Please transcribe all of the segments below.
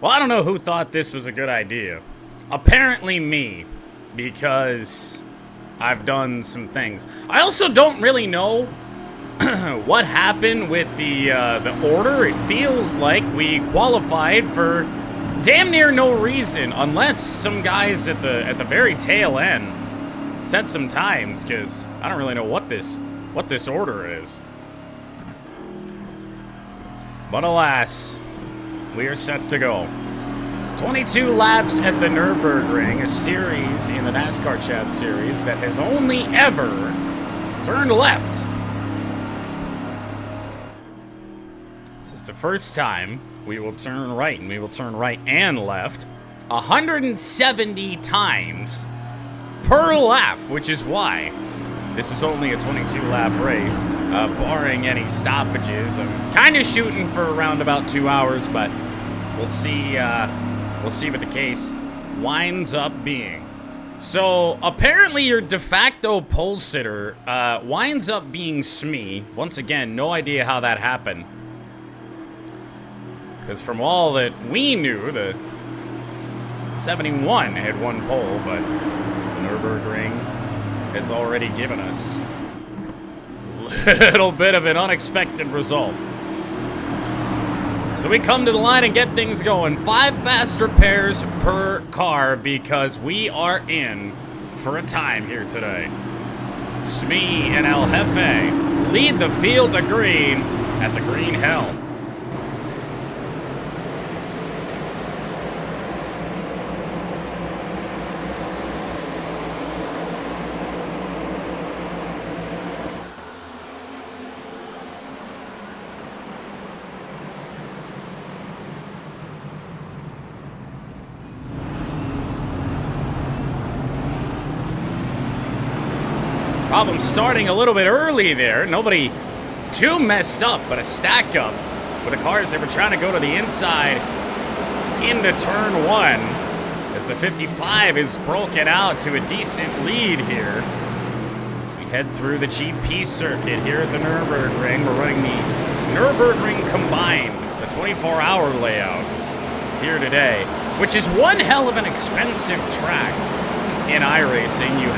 Well, I don't know who thought this was a good idea. Apparently me, because I've done some things. I also don't really know what happened with the order. It feels like we qualified for damn near no reason, unless some guys at the very tail end set some times, because I don't really know what this order is. But alas, we are set to go. 22 laps at the Nürburgring, a series in the NASCAR Chat Series that has only ever turned left. This is the first time we will turn right, and we will turn right and left 170 times per lap, which is why this is only a 22-lap race, barring any stoppages. I'm kind of shooting for around about 2 hours, but we'll see. We'll see what the case winds up being. So apparently, your de facto pole sitter winds up being Smee. Once again, no idea how that happened, because from all that we knew, the 71 had one pole, but the Nürburgring has already given us a little bit of an unexpected result. So we come to the line and get things going. 5 fast repairs per car because we are in for a time here today. Smee and El Jefe lead the field to green at the green hell. Problem starting a little bit early there. Nobody too messed up, but a stack up with the cars that were trying to go to the inside into turn 1 as the 55 is broken out to a decent lead here. As we head through the GP circuit here at the Nürburgring, we're running the Nürburgring Combined, the 24-hour layout here today, which is one hell of an expensive track in iRacing. You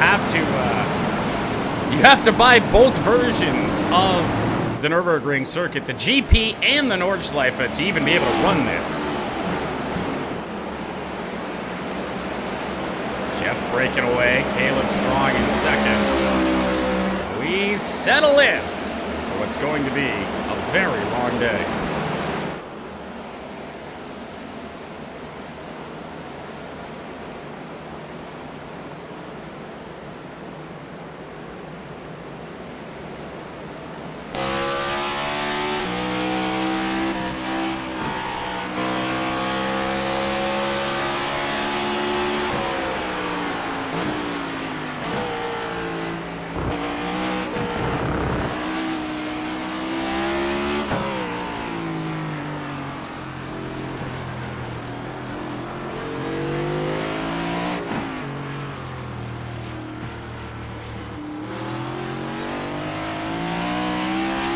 have to buy both versions of the Nürburgring circuit, the GP and the Nordschleife, to even be able to run this. It's Jeff breaking away, Caleb Strong in second. We settle in for what's going to be a very long day.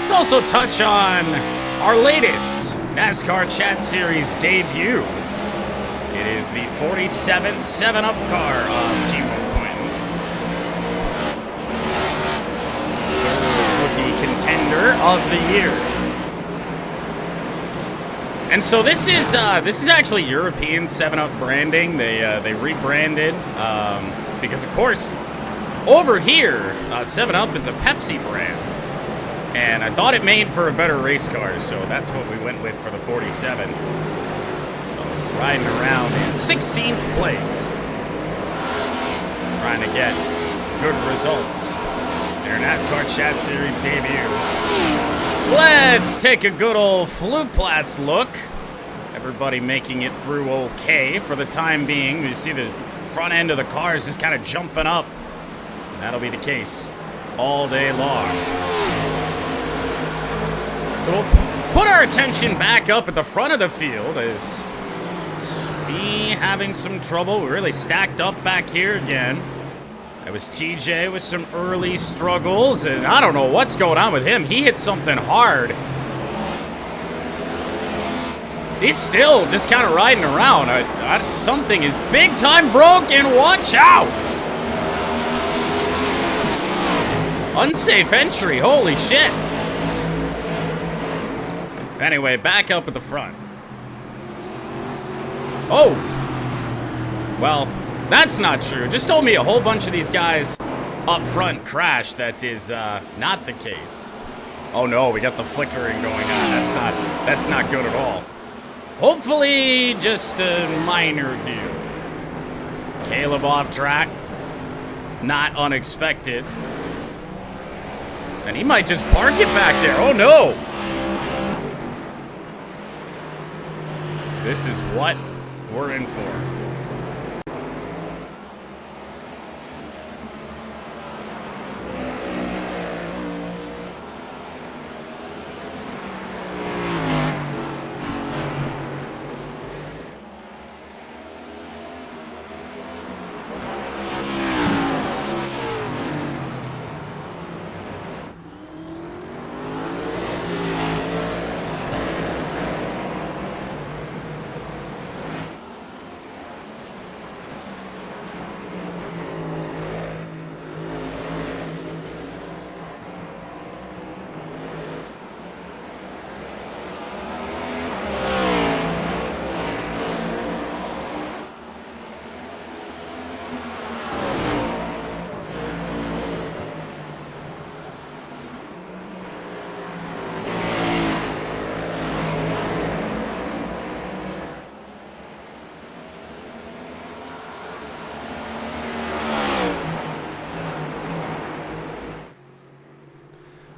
Also touch on our latest NASCAR Chat Series debut. It is the 47th 7-Up car of Team Quinn. Rookie contender of the year. And so this is actually European 7-Up branding. They rebranded because, of course, over here 7-Up is a Pepsi brand. And I thought it made for a better race car, so that's what we went with for the 47. So riding around in 16th place. Trying to get good results in our NASCAR Chat Series debut. Let's take a good old Flugplatz look. Everybody making it through okay for the time being. You see the front end of the cars just kind of jumping up. And that'll be the case all day long. So we'll put our attention back up at the front of the field as Smee having some trouble. We're really stacked up back here again. It was TJ with some early struggles, and I don't know what's going on with him. He hit something hard He's still just kind of riding around. Something is big time broken. Watch out! Unsafe entry. Holy shit. Anyway, back up at the front. Oh. Well, that's not true. Just told me a whole bunch of these guys up front crashed. That is not the case. Oh no, we got the flickering going on. That's not good at all. Hopefully, just a minor deal. Caleb off track. Not unexpected. And he might just park it back there. Oh no! This is what we're in for.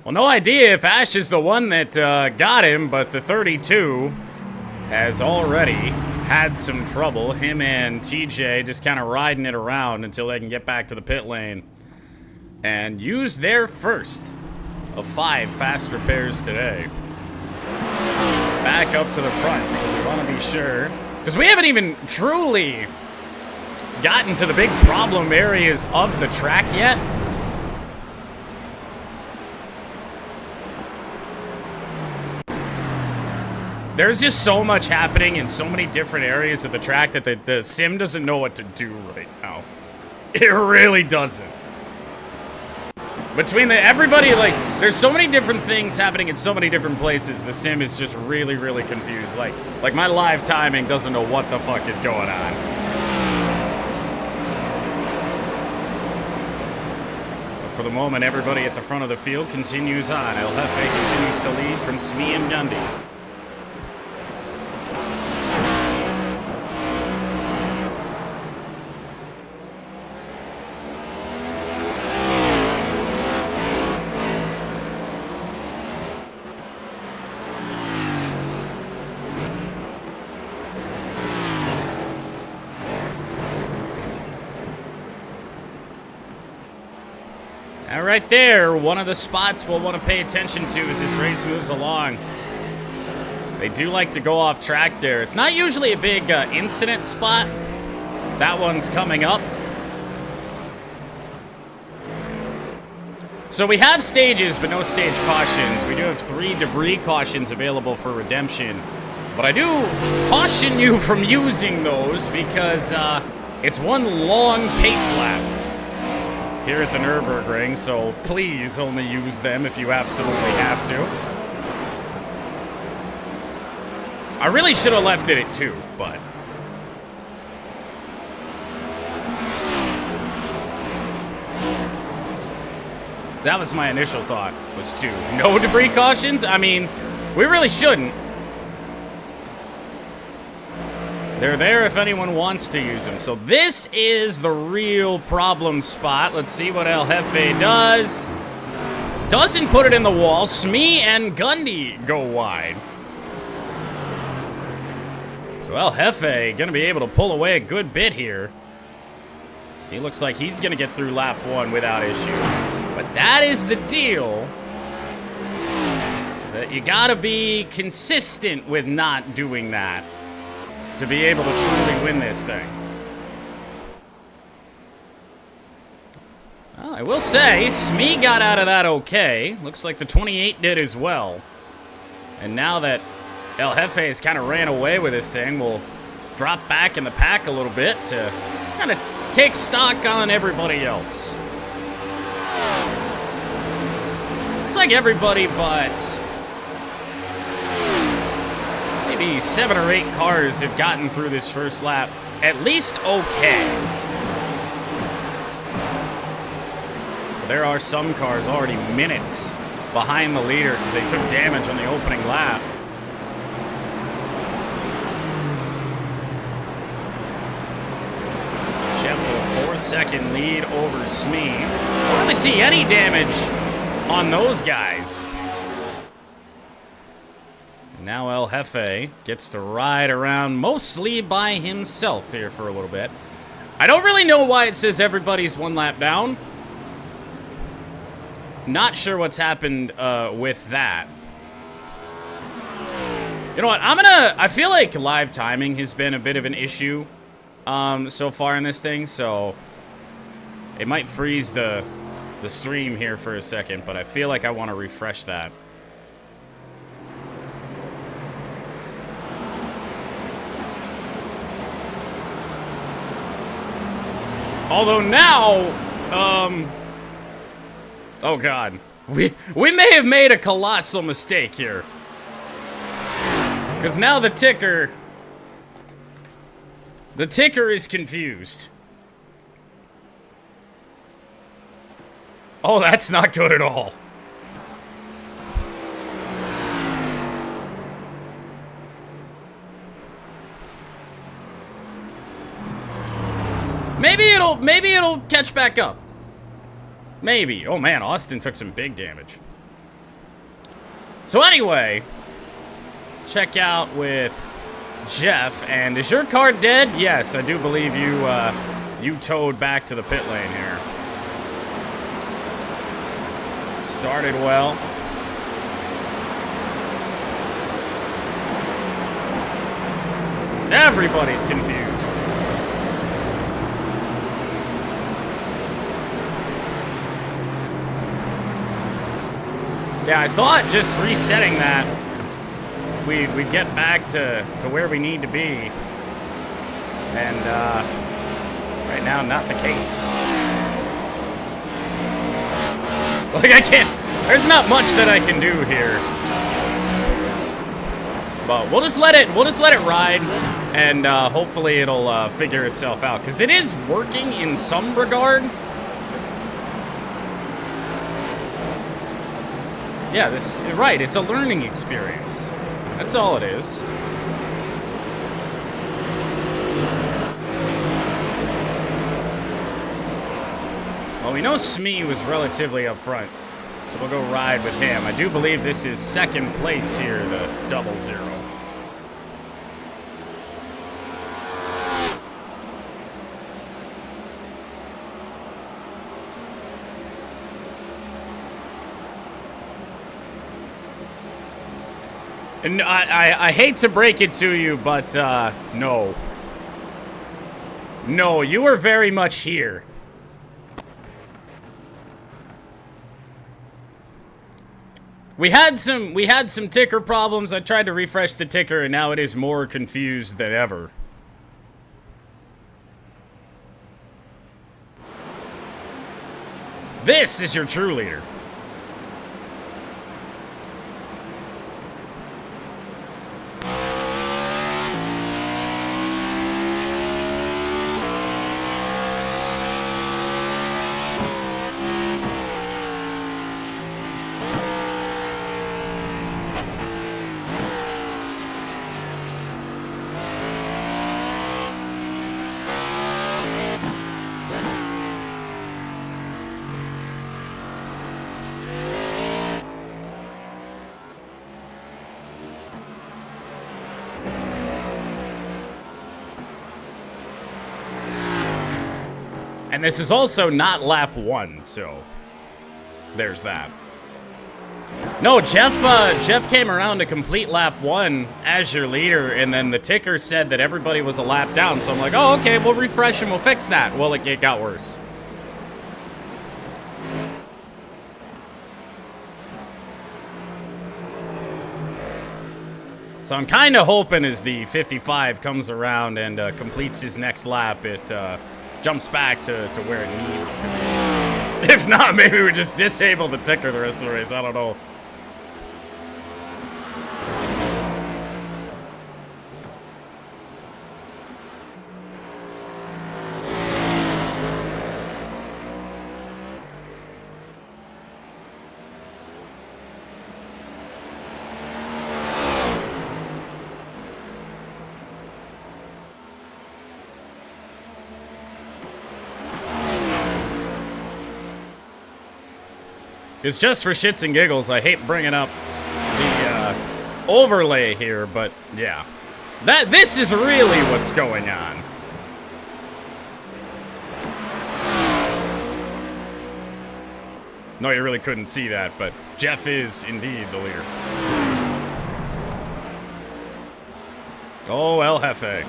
Well, no idea if Ash is the one that got him, but the 32 has already had some trouble. Him and TJ just kind of riding it around until they can get back to the pit lane and use their first of 5 fast repairs today. Back up to the front because we want to be sure. Because we haven't even truly gotten to the big problem areas of the track yet. There's just so much happening in so many different areas of the track that the sim doesn't know what to do right now. It really doesn't. Between everybody, like, there's so many different things happening in so many different places, the sim is just really, really confused. Like my live timing doesn't know what the fuck is going on. But for the moment, everybody at the front of the field continues on. El Jefe continues to lead from Smee and Gundy. Now right there, one of the spots we'll want to pay attention to as this race moves along. They do like to go off track there. It's not usually a big incident spot. That one's coming up. So we have stages, but no stage cautions. We do have 3 debris cautions available for redemption. But I do caution you from using those because it's one long pace lap here at the Nürburgring, so please only use them if you absolutely have to. I really should have left it at 2, but... that was my initial thought, was 2. No debris cautions? I mean, we really shouldn't. They're there if anyone wants to use them. So this is the real problem spot. Let's see what El Jefe does. Doesn't put it in the wall. Smee and Gundy go wide. So El Jefe gonna be able to pull away a good bit here. So he looks like he's gonna get through lap 1 without issue. But that is the deal. That you gotta be consistent with not doing that to be able to truly win this thing. Well, I will say, Smee got out of that okay. Looks like the 28 did as well. And now that El Jefe has kind of ran away with this thing. We'll drop back in the pack a little bit to kind of take stock on everybody else. Looks like everybody but maybe 7 or 8 cars have gotten through this first lap at least okay. There are some cars already minutes behind the leader because they took damage on the opening lap. Jeff with a 4-second lead over Smee. I don't really see any damage on those guys. And now El Jefe gets to ride around mostly by himself here for a little bit. I don't really know why it says everybody's 1 lap down. Not sure what's happened with that. You know what? I feel like live timing has been a bit of an issue so far in this thing, so it might freeze the stream here for a second, but I feel like I want to refresh that. Although now, oh god, we may have made a colossal mistake here. Because now the ticker is confused. Oh, that's not good at all. Maybe it'll catch back up. Maybe. Oh man, Austin took some big damage. So anyway, let's check out with Jeff. And is your car dead? Yes, I do believe you towed back to the pit lane here. Started well. Everybody's confused. Yeah, I thought just resetting that, we'd get back to where we need to be. And right now, not the case. Like, I can't, there's not much that I can do here. But we'll just let it ride, and hopefully it'll figure itself out. Because it is working in some regard. Yeah, right, it's a learning experience. That's all it is. Well, we know Smee was relatively up front, so we'll go ride with him. I do believe this is 2nd place here, the 00. And I hate to break it to you, but no. No, you are very much here. We had some ticker problems. I tried to refresh the ticker, and now it is more confused than ever. This is your true leader. And this is also not lap 1, so there's that. No, Jeff came around to complete lap 1 as your leader, and then the ticker said that everybody was a lap down, so I'm like, oh, okay, we'll refresh and we'll fix that. Well, it got worse. So I'm kind of hoping as the 55 comes around and completes his next lap, it jumps back to where it needs to be. If not, maybe we just disable the ticker the rest of the race. I don't know. It's just for shits and giggles. I hate bringing up the overlay here, but yeah. This is really what's going on. No, you really couldn't see that, but Jeff is indeed the leader. Oh, El Jefe.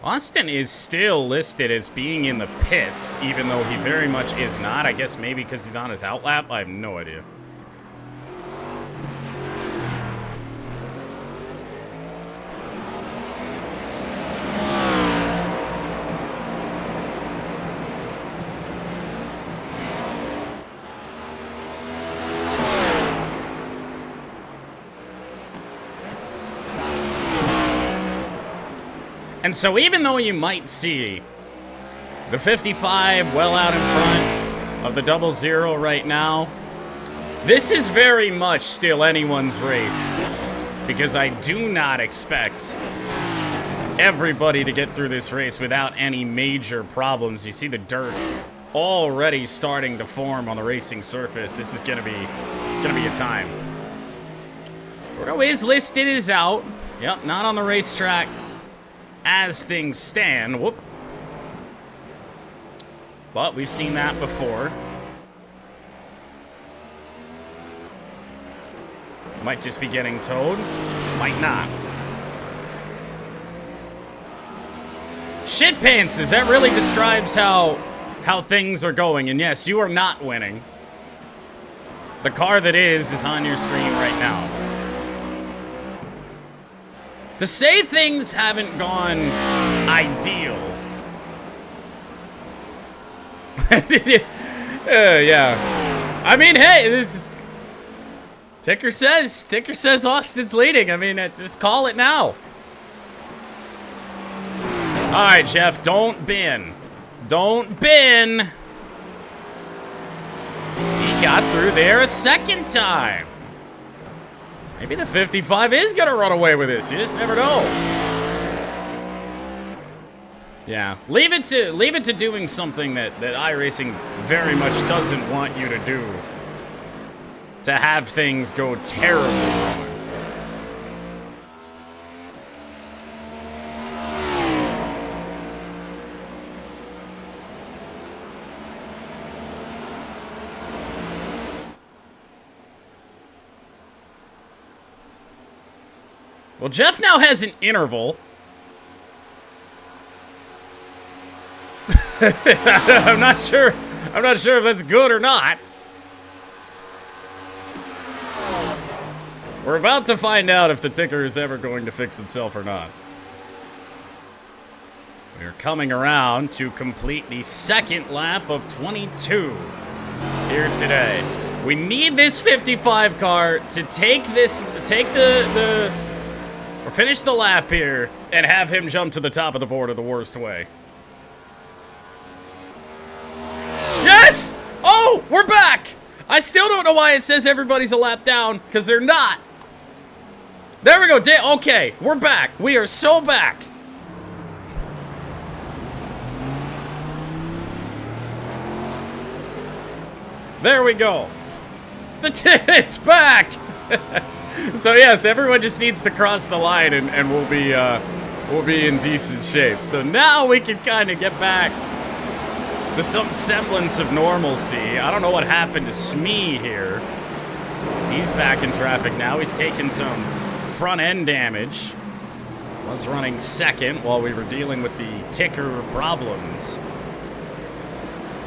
Austin is still listed as being in the pits, even though he very much is not. I guess maybe because he's on his outlap. I have no idea. And so even though you might see the 55 well out in front of the 00 right now, this is very much still anyone's race, because I do not expect everybody to get through this race without any major problems. You see the dirt already starting to form on the racing surface. This is gonna be, it's gonna be a time. Roto is listed as out. Yep, not on the racetrack as things stand. Whoop. But we've seen that before. Might just be getting towed. Might not. Shit pantses, that really describes how things are going. And yes, you are not winning. The car that is on your screen right now. To say things haven't gone ideal. Yeah. I mean, hey, this is, Ticker says Austin's leading. I mean, just call it now. All right, Jeff, don't bin. Don't bin. He got through there a second time. Maybe the 55 is gonna run away with this. You just never know. Yeah, leave it to doing something that iRacing very much doesn't want you to do. To have things go terribly wrong. Well, Jeff now has an interval. I'm not sure if that's good or not. We're about to find out if the ticker is ever going to fix itself or not. We're coming around to complete the second lap of 22 here today. We need this 55 car to or finish the lap here and have him jump to the top of the board the worst way. Yes! Oh, we're back! I still don't know why it says everybody's a lap down, because they're not. There we go. Okay, we're back. We are so back. There we go. It's back. So yes, everyone just needs to cross the line, and we'll be in decent shape. So now we can kind of get back to some semblance of normalcy. I don't know what happened to Smee here. He's back in traffic now. He's taken some front end damage. Was running second while we were dealing with the ticker problems.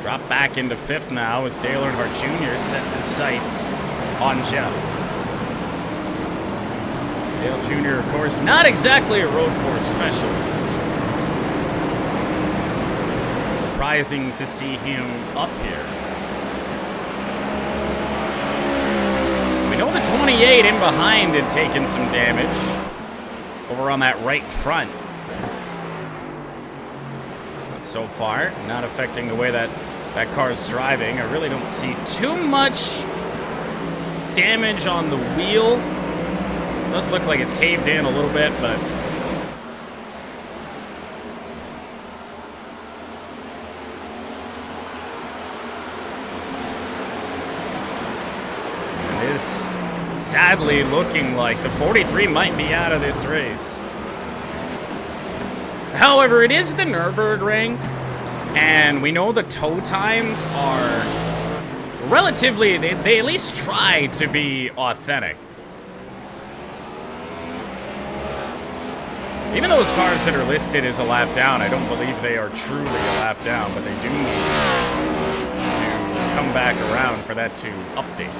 Drop back into 5th now as Dale Earnhardt Jr. sets his sights on Jeff. Dale Jr., of course, not exactly a road course specialist. Surprising to see him up here. We know the 28 in behind had taken some damage over on that right front. But so far, not affecting the way that car's driving. I really don't see too much damage on the wheel. It does look like it's caved in a little bit, but it is sadly looking like the 43 might be out of this race. However, it is the Nürburgring, and we know the tow times are relatively, they at least try to be authentic. Even those cars that are listed as a lap down, I don't believe they are truly a lap down, but they do need to come back around for that to update.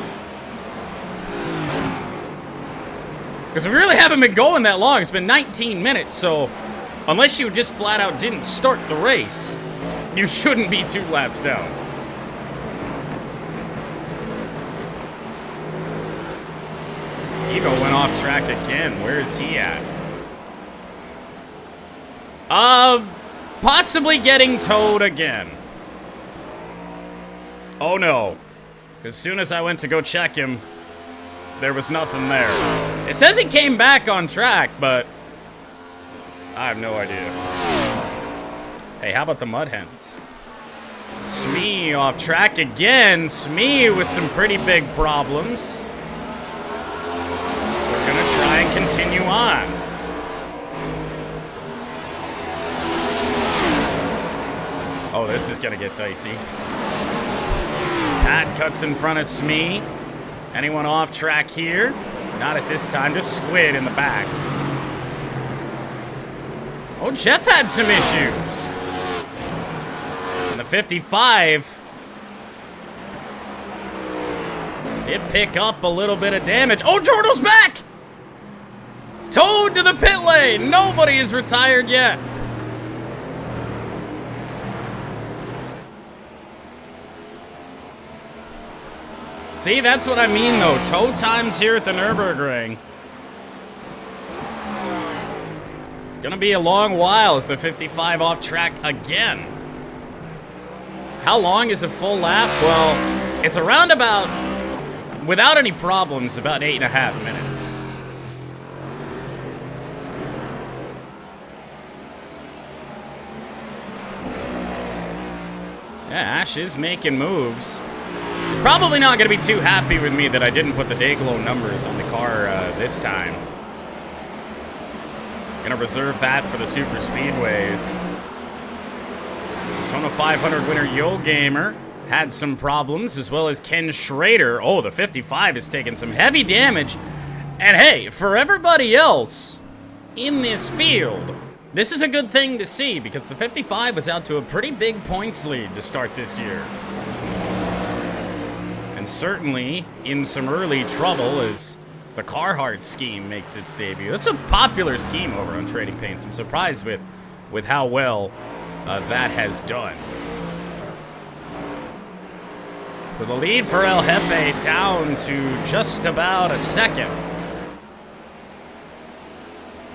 Because we really haven't been going that long. It's been 19 minutes, so unless you just flat out didn't start the race, you shouldn't be 2 laps down. Evo went off track again. Where is he at? Possibly getting towed again. Oh no. As soon as I went to go check him, there was nothing there. It says he came back on track, but I have no idea. Hey, how about the Mud Hens? Smee off track again. Smee with some pretty big problems. We're gonna try and continue on. Oh, this is gonna get dicey. Pat cuts in front of Smee. Anyone off track here? Not at this time, just Squid in the back. Oh, Jeff had some issues. And the 55 did pick up a little bit of damage. Oh, Jordo's back! Towed to the pit lane. Nobody is retired yet. See, that's what I mean, though. Tow times here at the Nürburgring. It's going to be a long while as the 55 off track again. How long is a full lap? Well, it's around about, without any problems, about 8.5 minutes. Yeah, Ash is making moves. He's probably not going to be too happy with me that I didn't put the Dayglow numbers on the car this time. Gonna reserve that for the super speedways. Daytona 500 winner Yo Gamer had some problems, as well as Ken Schrader. Oh, the 55 is taking some heavy damage. And hey, for everybody else in this field, this is a good thing to see, because the 55 was out to a pretty big points lead to start this year. And certainly in some early trouble as the Carhartt scheme makes its debut. That's a popular scheme over on Trading Paints. I'm surprised with how well that has done. So the lead for El Jefe down to just about a second.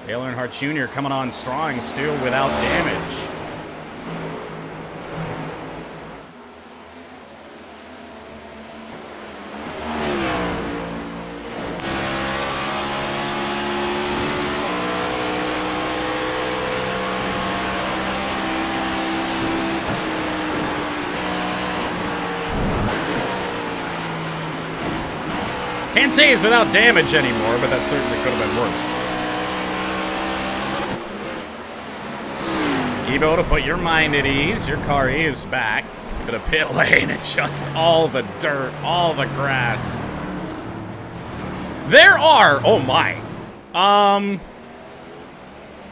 Dale Earnhardt Jr. coming on strong, still without damage. Can't say he's without damage anymore, but that certainly could have been worse. Evo, to put your mind at ease, your car is back to the pit lane. It's just all the dirt, all the grass. There are, oh my.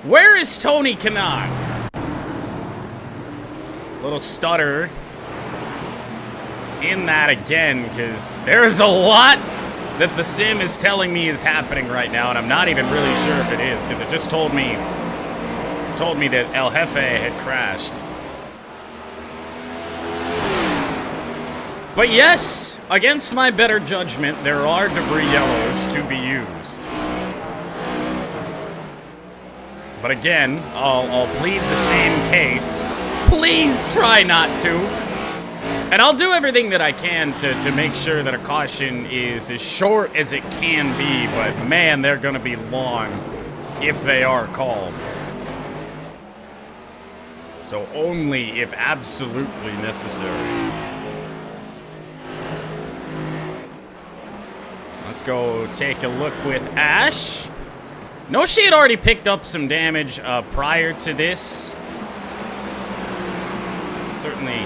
Where is Tony Kanaan? Little stutter in that again, because there's a lot that the sim is telling me is happening right now, and I'm not even really sure if it is, because it just told me that El Jefe had crashed. But yes, against my better judgment, there are debris yellows to be used. But again, I'll plead the same case. Please try not to. And I'll do everything that I can to make sure that a caution is as short as it can be, but man, they're gonna be long if they are called. So only if absolutely necessary. Let's go take a look with Ash. No, she had already picked up some damage prior to this. Certainly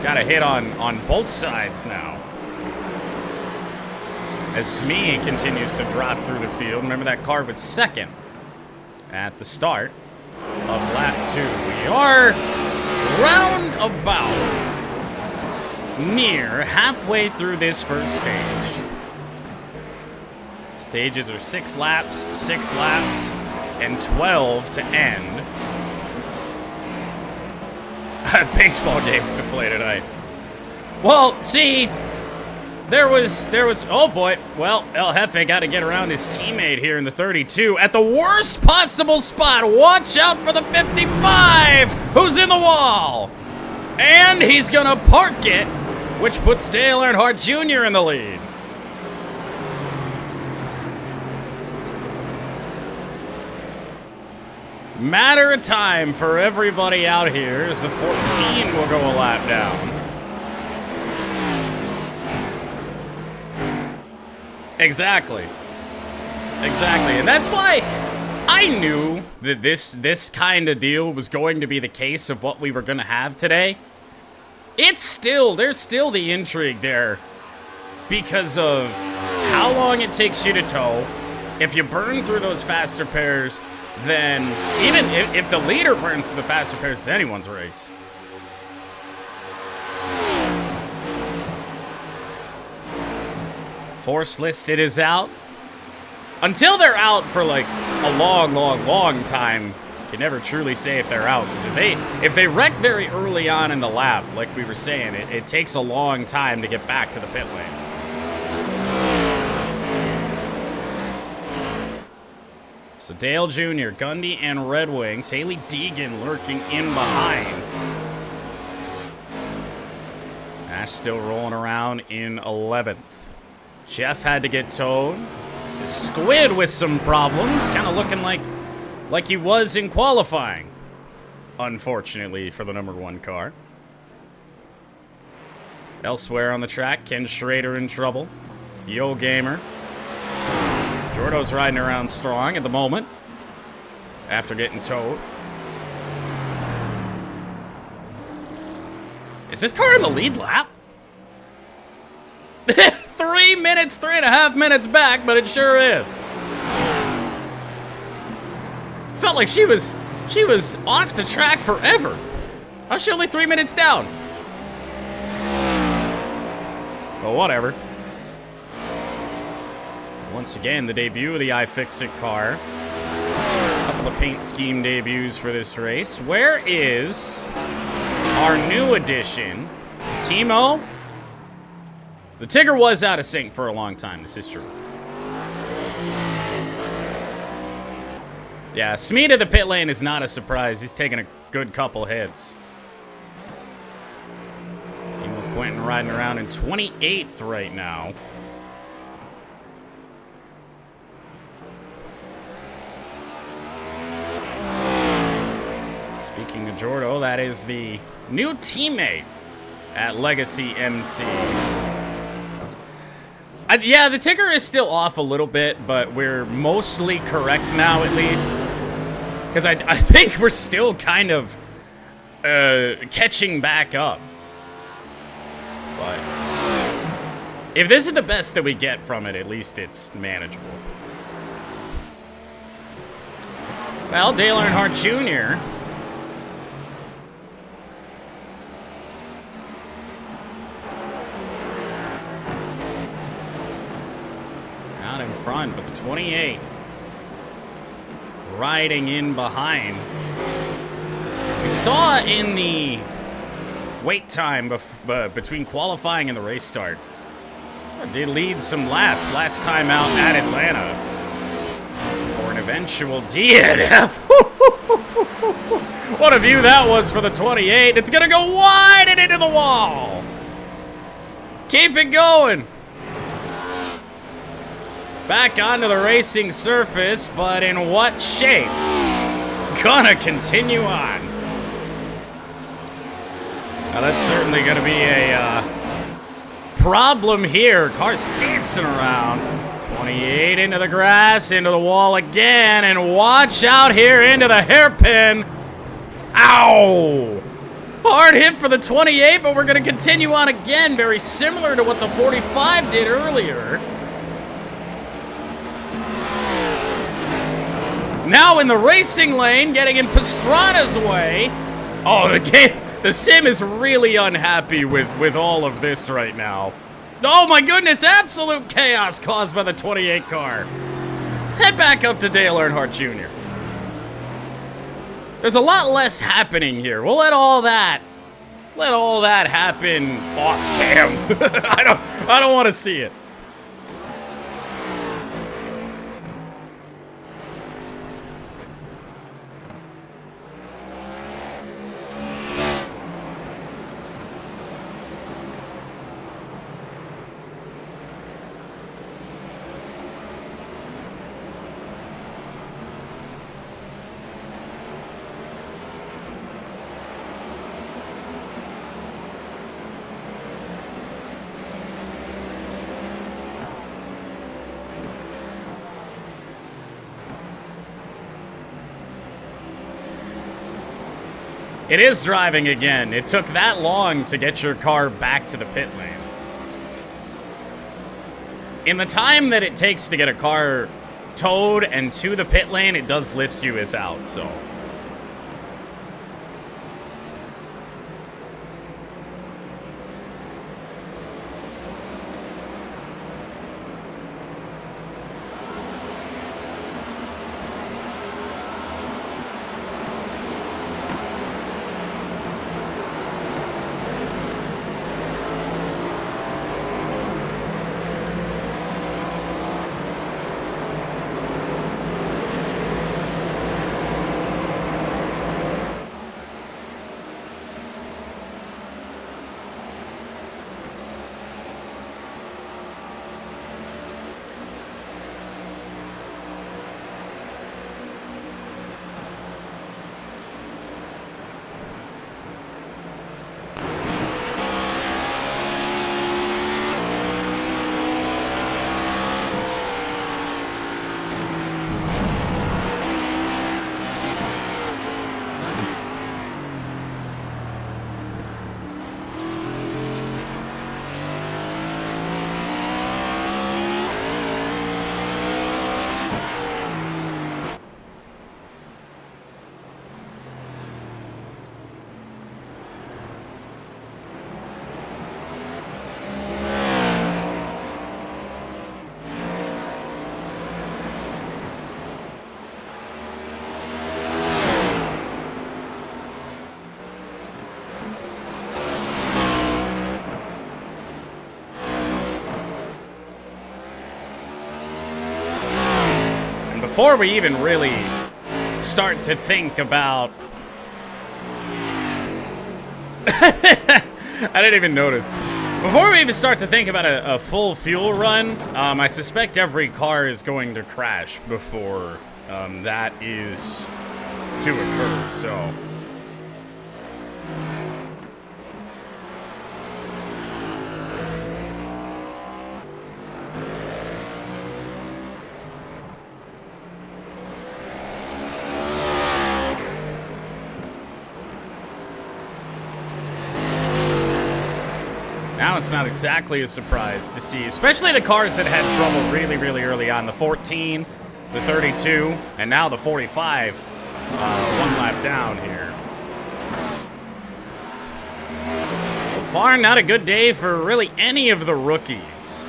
got a hit on both sides now. As Smee continues to drop through the field. Remember, that car was second at the start of lap 2. We are round about near halfway through this first stage. Stages are 6 laps, and 12 to end. Baseball games to play tonight. Well, see, there was, oh boy, well, El Jefe got to get around his teammate here in the 32 at the worst possible spot. Watch out for the 55, who's in the wall. And he's gonna park it, which puts Dale Earnhardt Jr. in the lead. Matter of time for everybody out here as the 14 will go a lap down. Exactly. And that's why I knew that this kind of deal was going to be the case of what we were going to have today. There's still the intrigue there because of how long it takes you to tow. If you burn through those faster pairs, then even if the leader burns through the faster pairs, it's anyone's race. Force listed is out. Until they're out for like a long time, you can never truly say if they're out. Because if they wreck very early on in the lap, like we were saying, it takes a long time to get back to the pit lane. So Dale Jr., Gundy, and Red Wings. Haley Deegan lurking in behind. Ash still rolling around in 11th. Jeff had to get towed. This is Squid with some problems. Kind of looking like he was in qualifying. Unfortunately for the #1 car. Elsewhere on the track, Ken Schrader in trouble. Yo Gamer. Jordo's riding around strong at the moment after getting towed. Is this car in the lead lap? 3.5 minutes back, but it sure is. Felt like she was off the track forever. How's she only 3 minutes down? Well, whatever. Once again, the debut of the iFixit car. A couple of paint scheme debuts for this race. Where is our new addition, Timo? The Tigger was out of sync for a long time. This is true. Yeah, Smee to the pit lane is not a surprise. He's taking a good couple hits. Timo Quentin riding around in 28th right now. Speaking of Jordo, that is the new teammate at Legacy MC. Yeah, the ticker is still off a little bit, but we're mostly correct now, at least. Because I think we're still kind of catching back up. But if this is the best that we get from it, at least it's manageable. Well, Dale Earnhardt Jr. front, but the 28 riding in behind. We saw in the wait time between qualifying and the race start, it did lead some laps last time out at Atlanta for an eventual DNF. What a view that was for the 28. It's going to go wide and into the wall. Keep it going. Back onto the racing surface, but in what shape? Gonna continue on. Now that's certainly gonna be a problem here. Cars dancing around. 28 into the grass, into the wall again, and watch out here into the hairpin. Ow! Hard hit for the 28, but we're gonna continue on again, very similar to what the 45 did earlier. Now in the racing lane, getting in Pastrana's way. Oh, the sim is really unhappy with all of this right now. Oh my goodness, absolute chaos caused by the 28 car. Let's head back up to Dale Earnhardt Jr. There's a lot less happening here. We'll let all that happen off cam. I don't want to see it. It is driving again. It took that long to get your car back to the pit lane. In the time that it takes to get a car towed and to the pit lane, it does list you as out, so. Before we even really start to think about... I didn't even notice. Before we even start to think about a full fuel run, I suspect every car is going to crash before that is to occur, so... Now it's not exactly a surprise to see, especially the cars that had trouble really, really early on. The 14, the 32, and now the 45. One lap down here. So far, not a good day for really any of the rookies.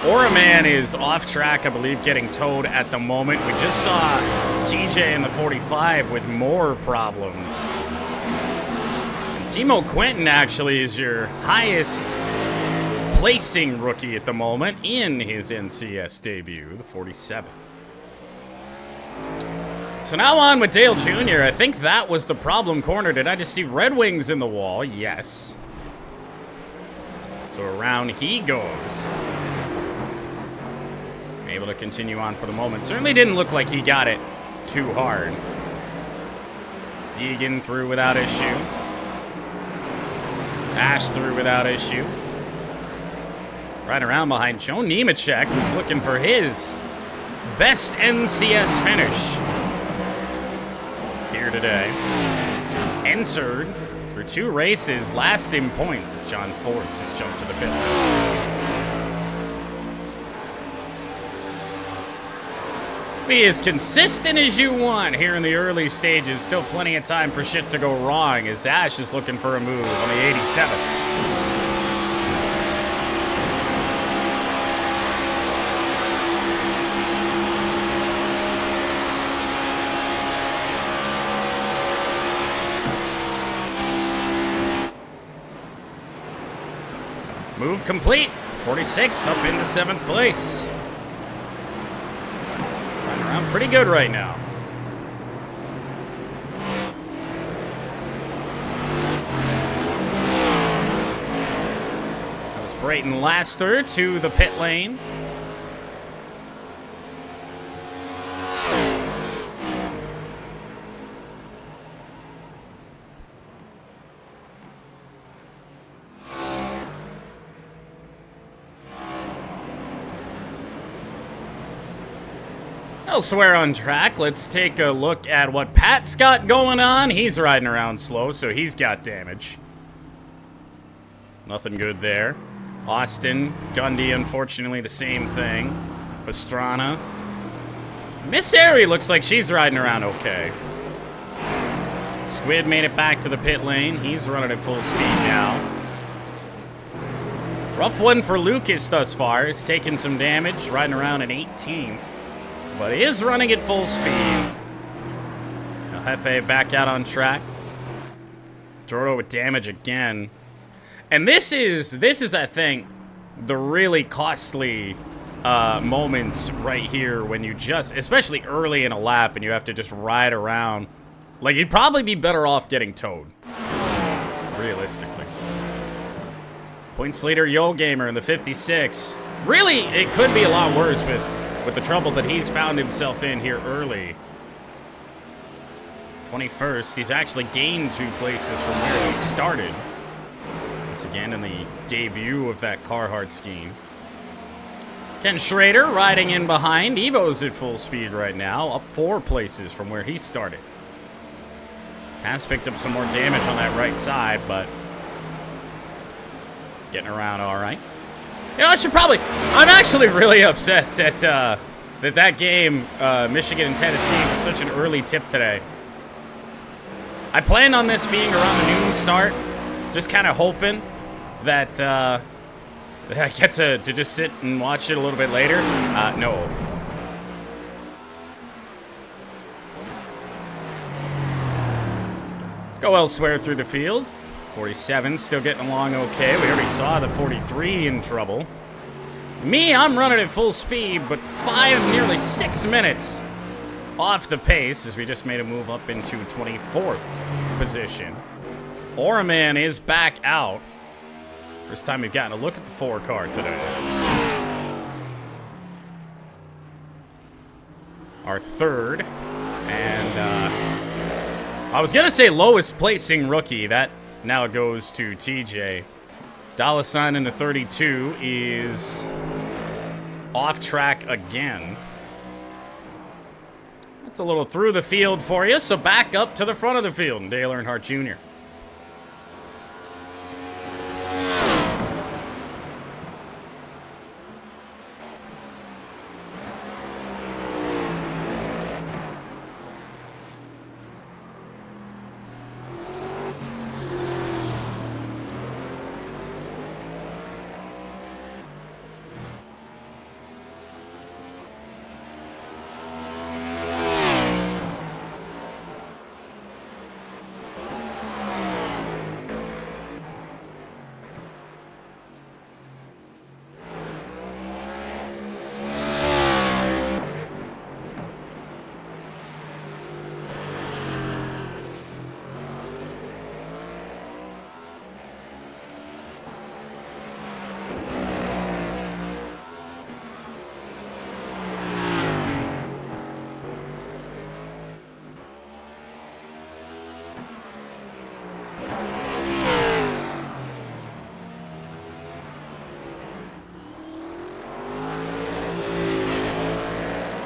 Oraman is off track, I believe, getting towed at the moment. We just saw TJ in the 45 with more problems. And Timo Quinton actually is your highest placing rookie at the moment in his NCS debut, the 47. So now on with Dale Jr. I think that was the problem corner. Did I just see Red Wings in the wall? Yes. So around he goes. Able to continue on for the moment. Certainly didn't look like he got it too hard. Deegan through without issue. Ash through without issue. Right around behind Joe Nemechek, who's looking for his best NCS finish here today. Entered through 2 races, last in points as John Force has jumped to the pit. Be as consistent as you want here in the early stages. Still plenty of time for shit to go wrong as Ash is looking for a move on the 87. Move complete. 46 up into 7th place. Running around pretty good right now. That was Brayton Laster to the pit lane. Elsewhere on track, let's take a look at what Pat's got going on. He's riding around slow, so he's got damage. Nothing good there. Austin, Gundy, unfortunately, the same thing. Pastrana. Miss Airy looks like she's riding around okay. Squid made it back to the pit lane. He's running at full speed now. Rough one for Lucas thus far. He's taking some damage, riding around an 18th. But he is running at full speed. El Jefe back out on track. Jordo with damage again. And this is I think, the really costly moments right here when you just, especially early in a lap, and you have to just ride around. Like, you'd probably be better off getting towed. Realistically. Points leader Yo Gamer in the 56. Really, it could be a lot worse with the trouble that he's found himself in here early. 21st, he's actually gained 2 places from where he started. Once again in the debut of that Carhartt scheme. Ken Schrader riding in behind. Evo's at full speed right now, up 4 places from where he started. Has picked up some more damage on that right side, but getting around all right. You know, I'm actually really upset that that game, Michigan and Tennessee, was such an early tip today. I planned on this being around the noon start, just kind of hoping that I get to just sit and watch it a little bit later. No. Let's go elsewhere through the field. 47 still getting along okay. We already saw the 43 in trouble. Me, I'm running at full speed, but nearly 6 minutes off the pace as we just made a move up into 24th position. Oraman is back out. First time we've gotten a look at the 4 car today. Our third, and I was gonna say lowest placing rookie. That now goes to TJ. Dalasan in the 32 is off track again. That's a little through the field for you, so back up to the front of the field, Dale Earnhardt Jr.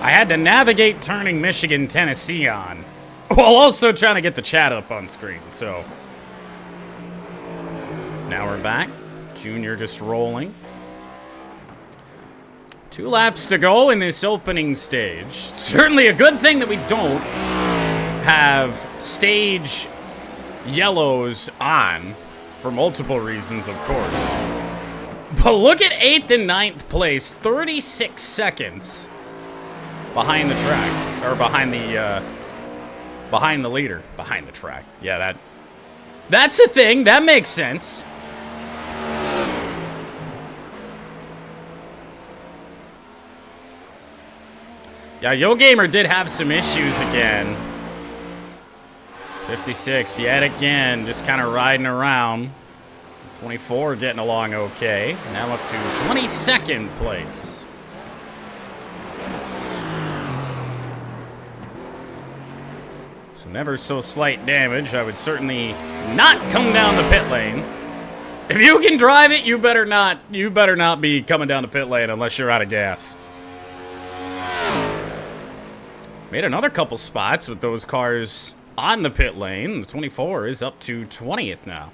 I had to navigate turning Michigan, Tennessee on, while also trying to get the chat up on screen, so. Now we're back. Junior just rolling. 2 laps to go in this opening stage. Certainly a good thing that we don't have stage yellows on, for multiple reasons, of course. But look at 8th and 9th place, 36 seconds behind the track, or behind the leader, behind the track. Yeah, that's a thing. That makes sense. Yeah, Yo Gamer did have some issues again. 56 yet again, just kind of riding around. 24 getting along okay. Now up to 22nd place. So never so slight damage. I would certainly not come down the pit lane. If you can drive it, you better not be coming down the pit lane unless you're out of gas. Made another couple spots with those cars on the pit lane. The 24 is up to 20th now.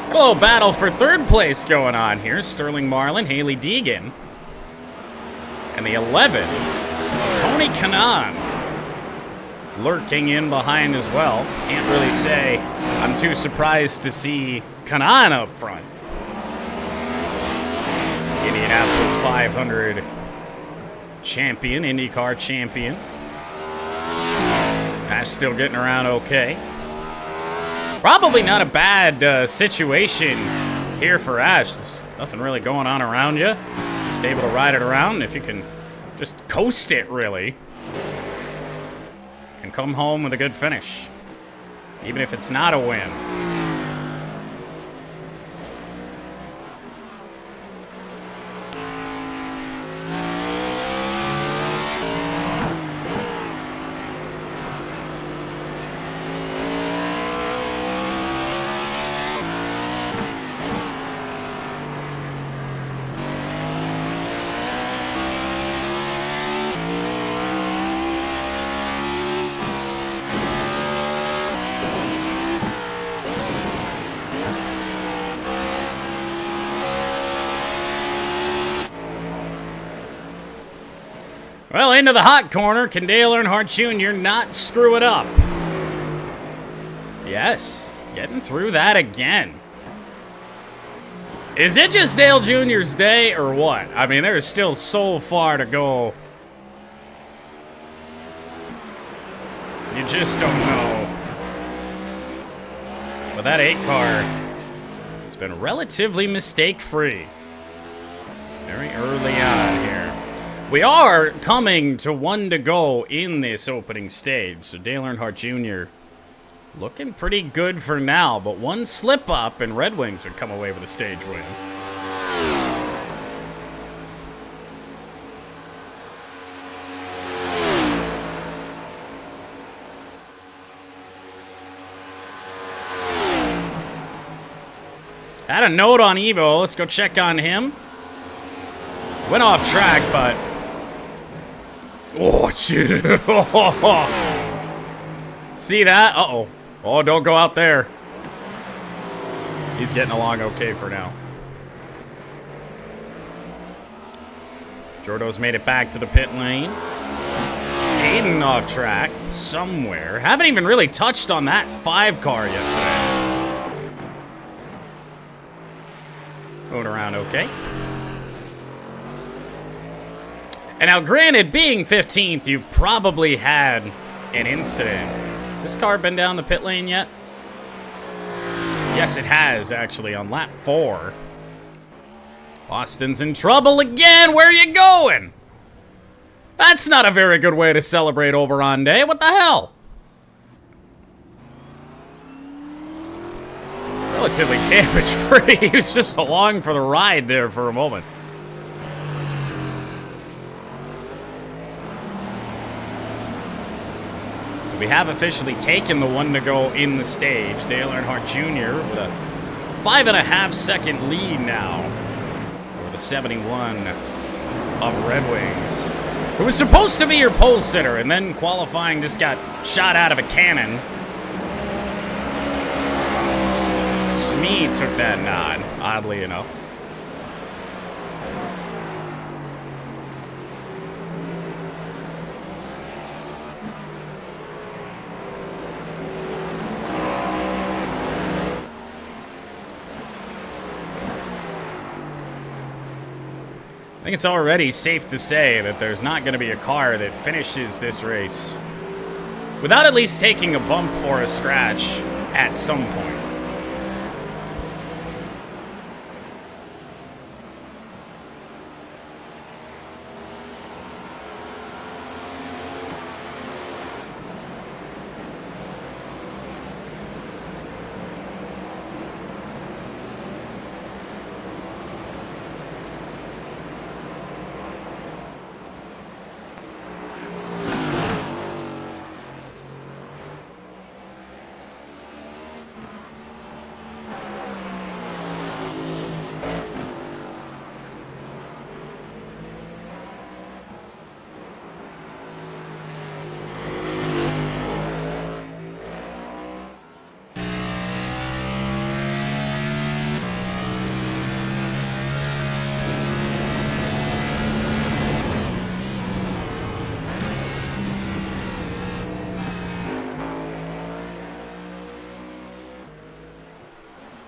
A little battle for 3rd place going on here. Sterling Marlin, Haley Deegan. And the 11, Tony Kanaan, lurking in behind as well. Can't really say I'm too surprised to see Kanaan up front. Indianapolis 500 champion, IndyCar champion. Ash still getting around okay. Probably not a bad situation here for Ash. There's nothing really going on around you. Just able to ride it around. If you can just coast it, really, can come home with a good finish, even if it's not a win. Well, into the hot corner. Can Dale Earnhardt Jr. not screw it up? Yes, getting through that again. Is it just Dale Jr.'s day or what? I mean, there's still so far to go. You just don't know. But that 8 car has been relatively mistake-free. Very early on here. We are coming to 1 to go in this opening stage, so Dale Earnhardt Jr. looking pretty good for now, but one slip up and Red Wings would come away with a stage win. Had a note on Evo. Let's go check on him. Went off track, but... Oh, shit. See that? Uh-oh. Oh, don't go out there. He's getting along okay for now. Jordo's made it back to the pit lane. Aiden off track somewhere. Haven't even really touched on that 5 car yet today. Going around okay. And now, granted, being 15th, you've probably had an incident. Has this car been down the pit lane yet? Yes, it has, actually, on lap 4. Austin's in trouble again. Where are you going? That's not a very good way to celebrate Oberon Day. What the hell? relatively damage-free. He was just along for the ride there for a moment. So we have officially taken the one to go in the stage. Dale Earnhardt Jr. with a 5.5-second lead now over the 71 of Red Wings. It was supposed to be your pole sitter, and then qualifying just got shot out of a cannon. Smee took that nod, oddly enough. I think it's already safe to say that there's not going to be a car that finishes this race without at least taking a bump or a scratch at some point.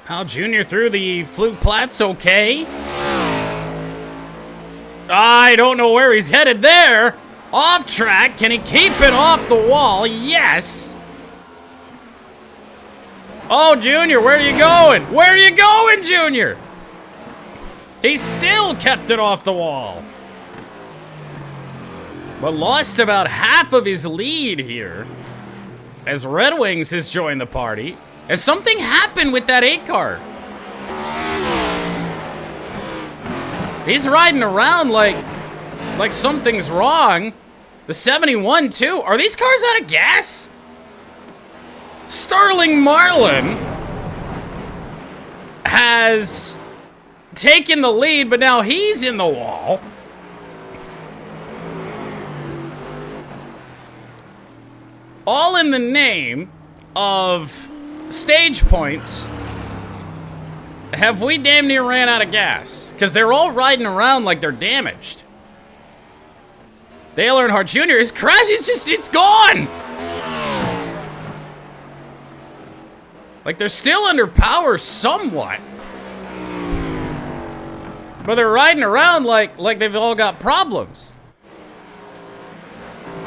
Hal Jr. through the fluke plats, okay. I don't know where he's headed there. Off track, can he keep it off the wall? Yes. Oh, Junior, where are you going? Where are you going, Junior? He still kept it off the wall. But lost about half of his lead here as Red Wings has joined the party. Has something happened with that 8 car? He's riding around like something's wrong. The 71 too. Are these cars out of gas? Sterling Marlin has taken the lead, but now he's in the wall. All in the name of stage points. Have we damn near ran out of gas? Because they're all riding around like they're damaged. Dale Earnhardt Jr. is crashed. It's gone. Like they're still under power somewhat. But they're riding around like they've all got problems.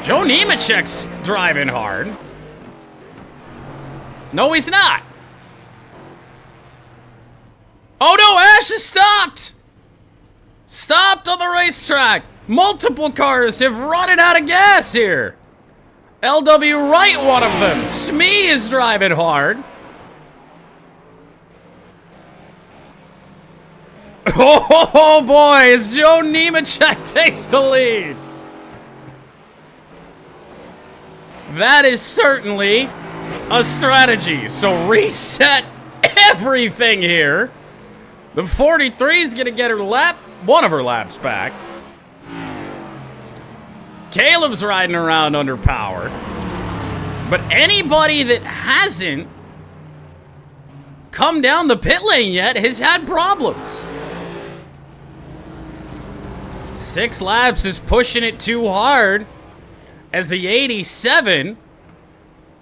Joe Nemechek's driving hard. No, he's not. Oh no, Ash is stopped! Stopped on the racetrack. Multiple cars have run out of gas here. LW Wright, one of them. Smee is driving hard. Oh boy, as Joe Nemechek takes the lead. That is certainly a strategy. So reset everything here. The 43 is gonna get her lap, one of her laps back. Caleb's riding around under power. But anybody that hasn't come down the pit lane yet has had problems. 6 laps is pushing it too hard as the 87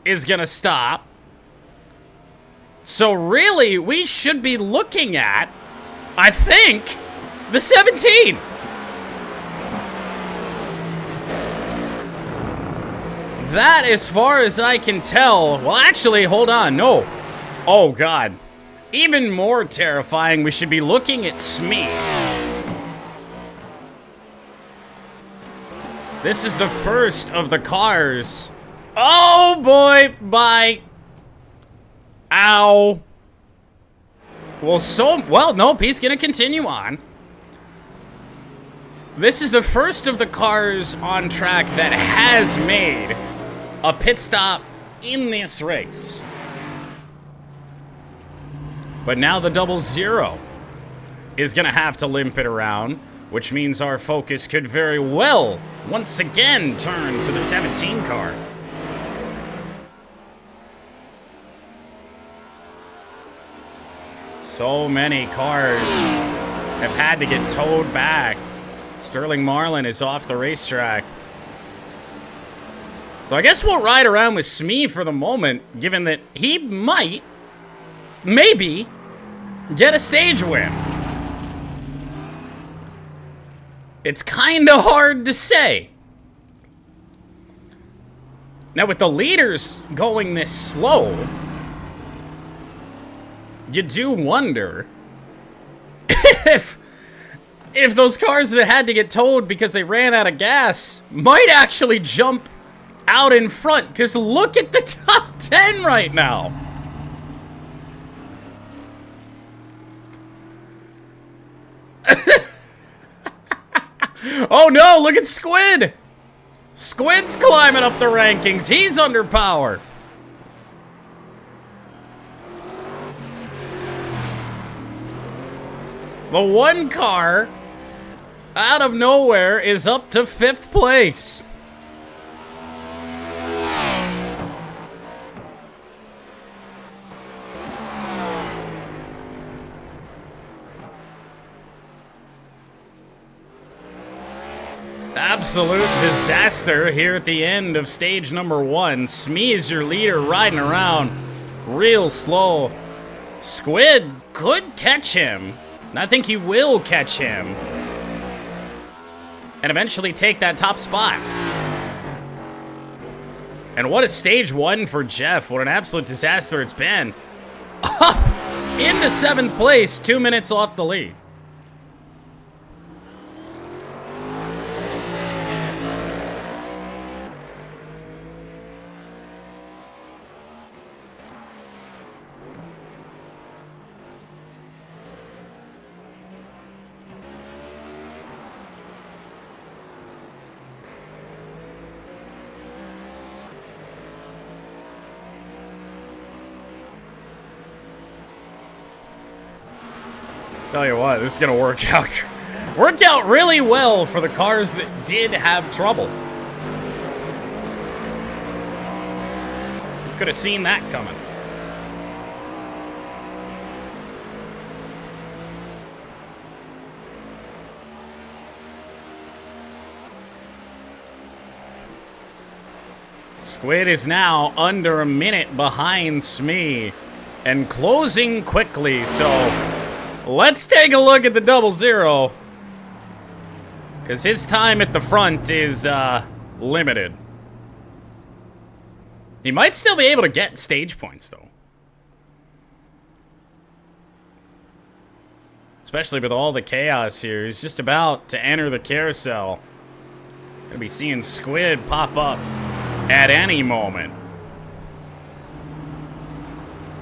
is gonna stop. So really, we should be looking at, I think, the 17. That, as far as I can tell, well, actually, hold on, no. Oh, God. Even more terrifying, we should be looking at Smee. This is the first of the cars. Oh, boy, bye. Ow. Well, nope, he's gonna continue on. This is the first of the cars on track that has made a pit stop in this race. But now the 00 is gonna have to limp it around, which means our focus could very well once again turn to the 17 car. So many cars have had to get towed back. Sterling Marlin is off the racetrack. So I guess we'll ride around with Smee for the moment, given that he might, maybe, get a stage win. It's kind of hard to say. Now with the leaders going this slow, you do wonder if those cars that had to get towed because they ran out of gas might actually jump out in front. Because look at the top 10 right now. Oh no, look at Squid. Squid's climbing up the rankings. He's underpowered. The one car out of nowhere is up to 5th place. Absolute disaster here at the end of stage number 1. Smee is your leader, riding around real slow. Squid could catch him. I think he will catch him. And eventually take that top spot. And what a stage 1 for Jeff. What an absolute disaster it's been. Up into 7th place, 2 minutes off the lead. Tell you what, this is gonna work out really well for the cars that did have trouble. Could have seen that coming. Squid is now under a minute behind Smee and closing quickly, so let's take a look at the 00, because his time at the front is limited. He might still be able to get stage points, though. Especially with all the chaos here. He's just about to enter the carousel. Gonna be seeing Squid pop up at any moment.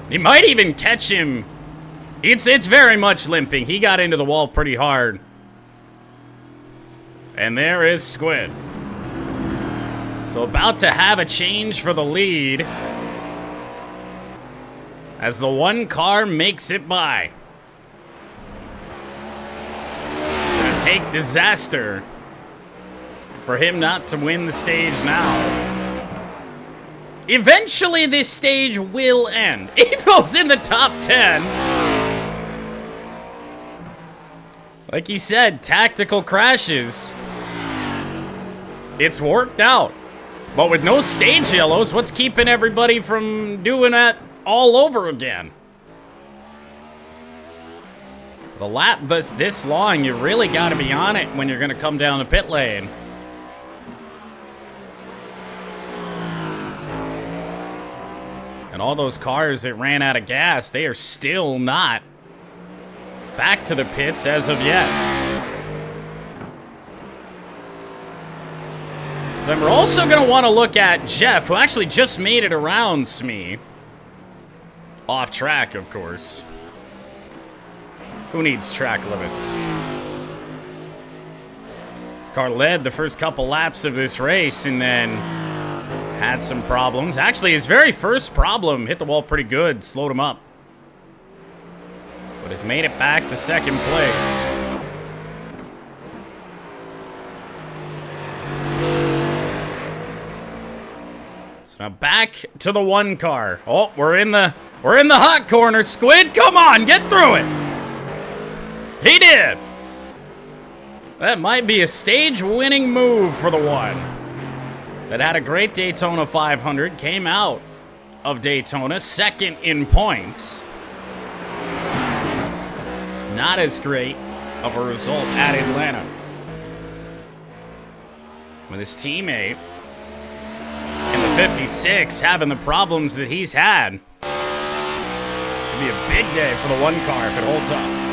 He might even catch him. It's very much limping. He got into the wall pretty hard. And there is Squid. So about to have a change for the lead as the one car makes it by. Gonna take disaster for him not to win the stage now. Eventually this stage will end. He goes in the top 10. Like he said, tactical crashes. It's worked out. But with no stage yellows, what's keeping everybody from doing that all over again? The lap this long, you really got to be on it when you're going to come down the pit lane. And all those cars that ran out of gas, they are still not back to the pits as of yet. So then we're also going to want to look at Jeff, who actually just made it around Smee. Off track, of course. Who needs track limits? This car led the first couple laps of this race and then had some problems. Actually, his very first problem hit the wall pretty good, slowed him up. But has made it back to second place. So now back to the one car. Oh, we're in the hot corner. Squid, come on, get through it. He did. That might be a stage-winning move for the one that had a great Daytona 500, came out of Daytona second in points. Not as great of a result at Atlanta. With his teammate in the 56 having the problems that he's had. It'll be a big day for the one car if it holds up.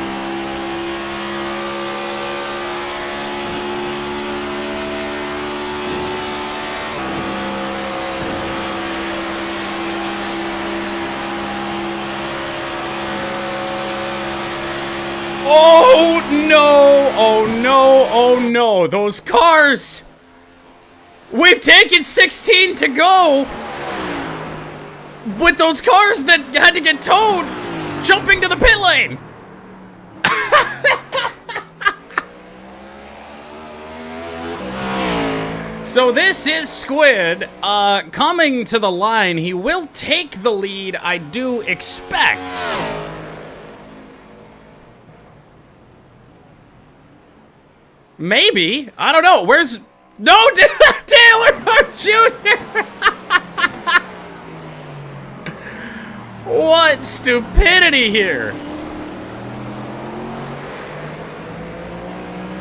Oh no, oh no, oh no. Those cars. We've taken 16 to go. With those cars that had to get towed jumping to the pit lane. So this is Squid coming to the line. He will take the lead, I do expect. Maybe. I don't know. Where's... No, Taylor Jr. What stupidity here.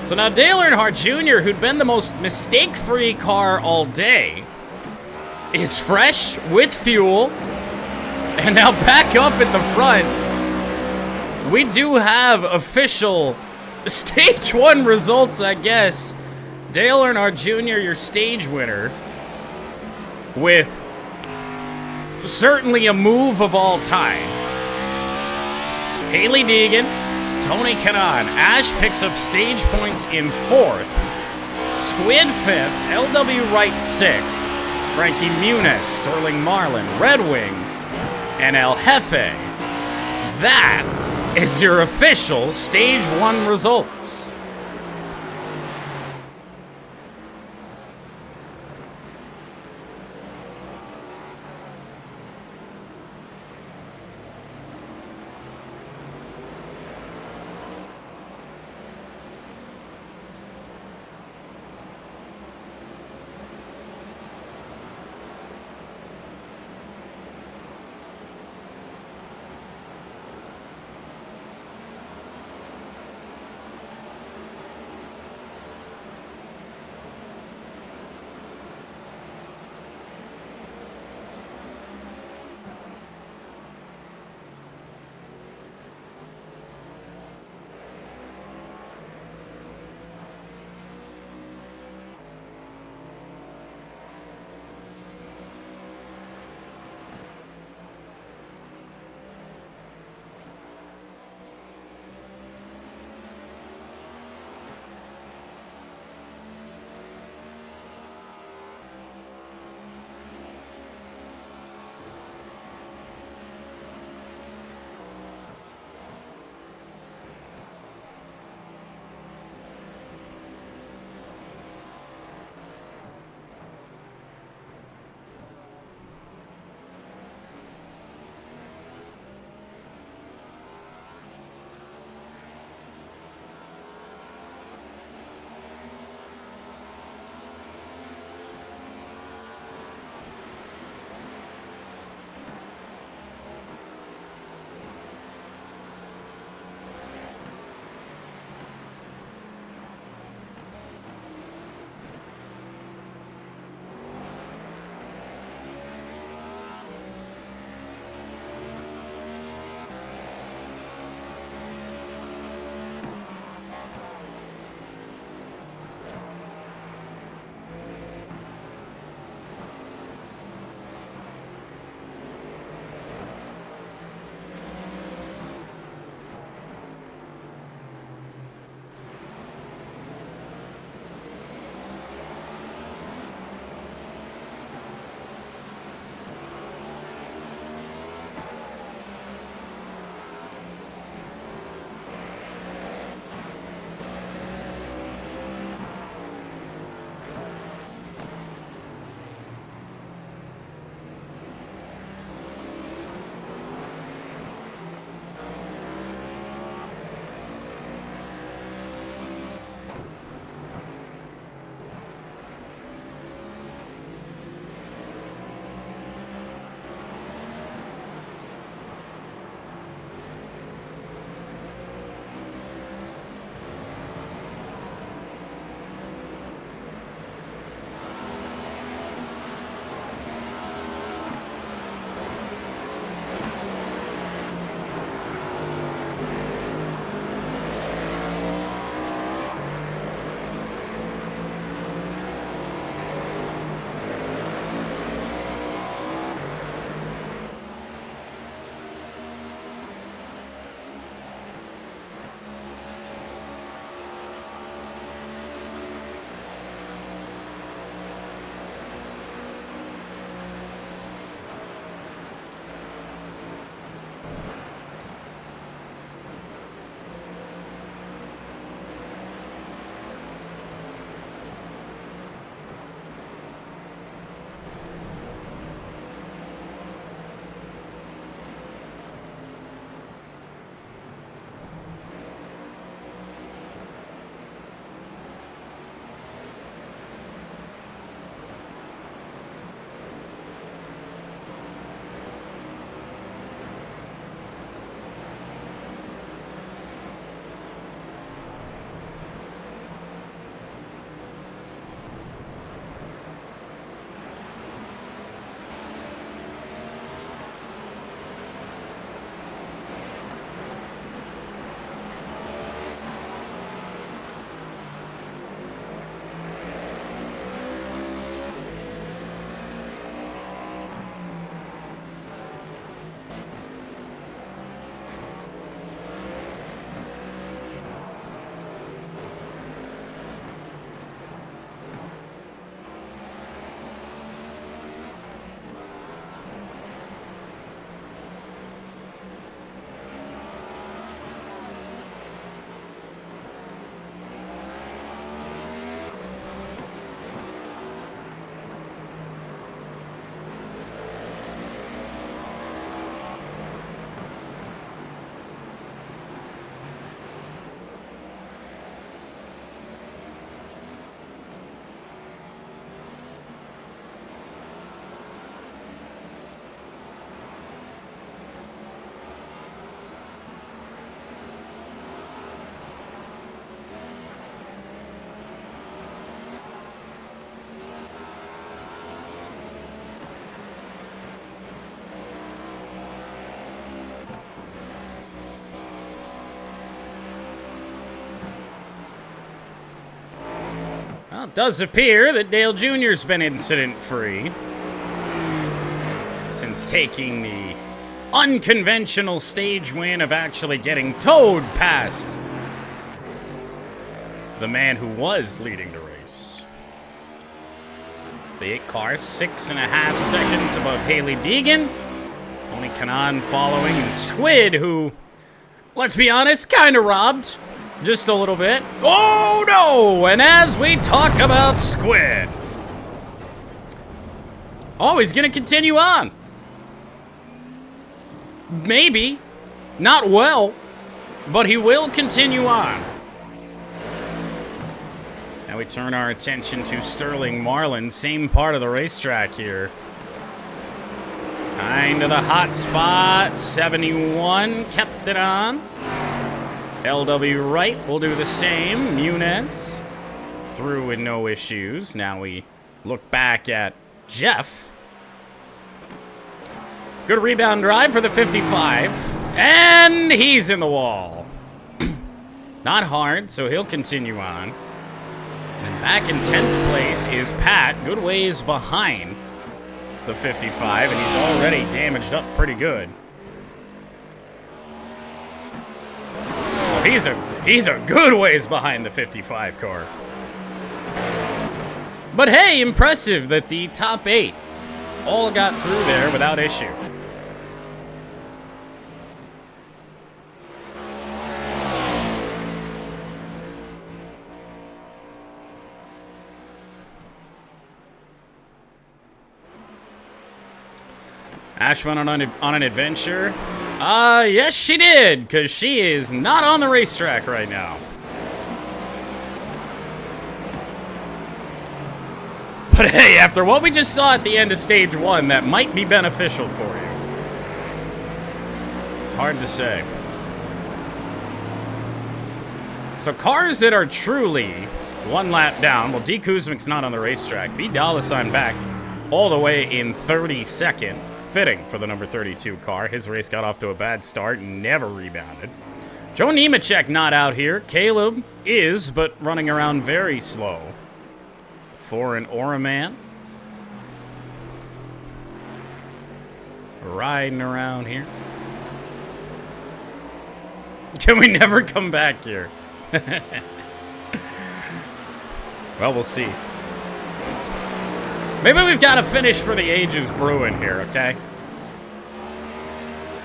So now Dale Earnhardt Jr., who'd been the most mistake-free car all day, is fresh with fuel and now back up in the front. We do have official Stage 1 results, I guess. Dale Earnhardt Jr., your stage winner, with certainly a move of all time. Haley Deegan, Tony Kanaan. Ash picks up stage points in 4th. Squid 5th. L.W. Wright 6th. Frankie Muniz, Sterling Marlin, Red Wings, and El Jefe. That is your official Stage 1 results. Well, it does appear that Dale Jr.'s been incident-free since taking the unconventional stage win of actually getting towed past the man who was leading the race. The 8 car, 6.5 seconds above Haley Deegan. Tony Kanaan following, and Squid, who, let's be honest, kind of robbed. Just a little bit. Oh no! And as we talk about Squid. Oh, he's gonna continue on. Maybe. Not well. But he will continue on. Now we turn our attention to Sterling Marlin. Same part of the racetrack here. Kind of the hot spot. 71 kept it on. LW Wright will do the same. Muniz through with no issues. Now we look back at Jeff. Good rebound drive for the 55. And he's in the wall. Not hard, so he'll continue on. And back in 10th place is Pat. Good ways behind the 55, and he's already damaged up pretty good. He's a good ways behind the 55 car. But hey, impressive that the top 8 all got through there without issue. Ash went on an adventure. Yes, she did, because she is not on the racetrack right now. But hey, after what we just saw at the end of stage 1, that might be beneficial for you. Hard to say. So cars that are truly one lap down. Well, D. Kuzmic's not on the racetrack. B. Dollarsign back all the way in 32nd. Fitting for the number 32 car. His race got off to a bad start and never rebounded. Joe Nemechek not out here. Caleb is, but running around very slow. For an Oraman. Riding around here. Can we never come back here? Well, we'll see. Maybe we've got a finish for the ages brewing here, okay?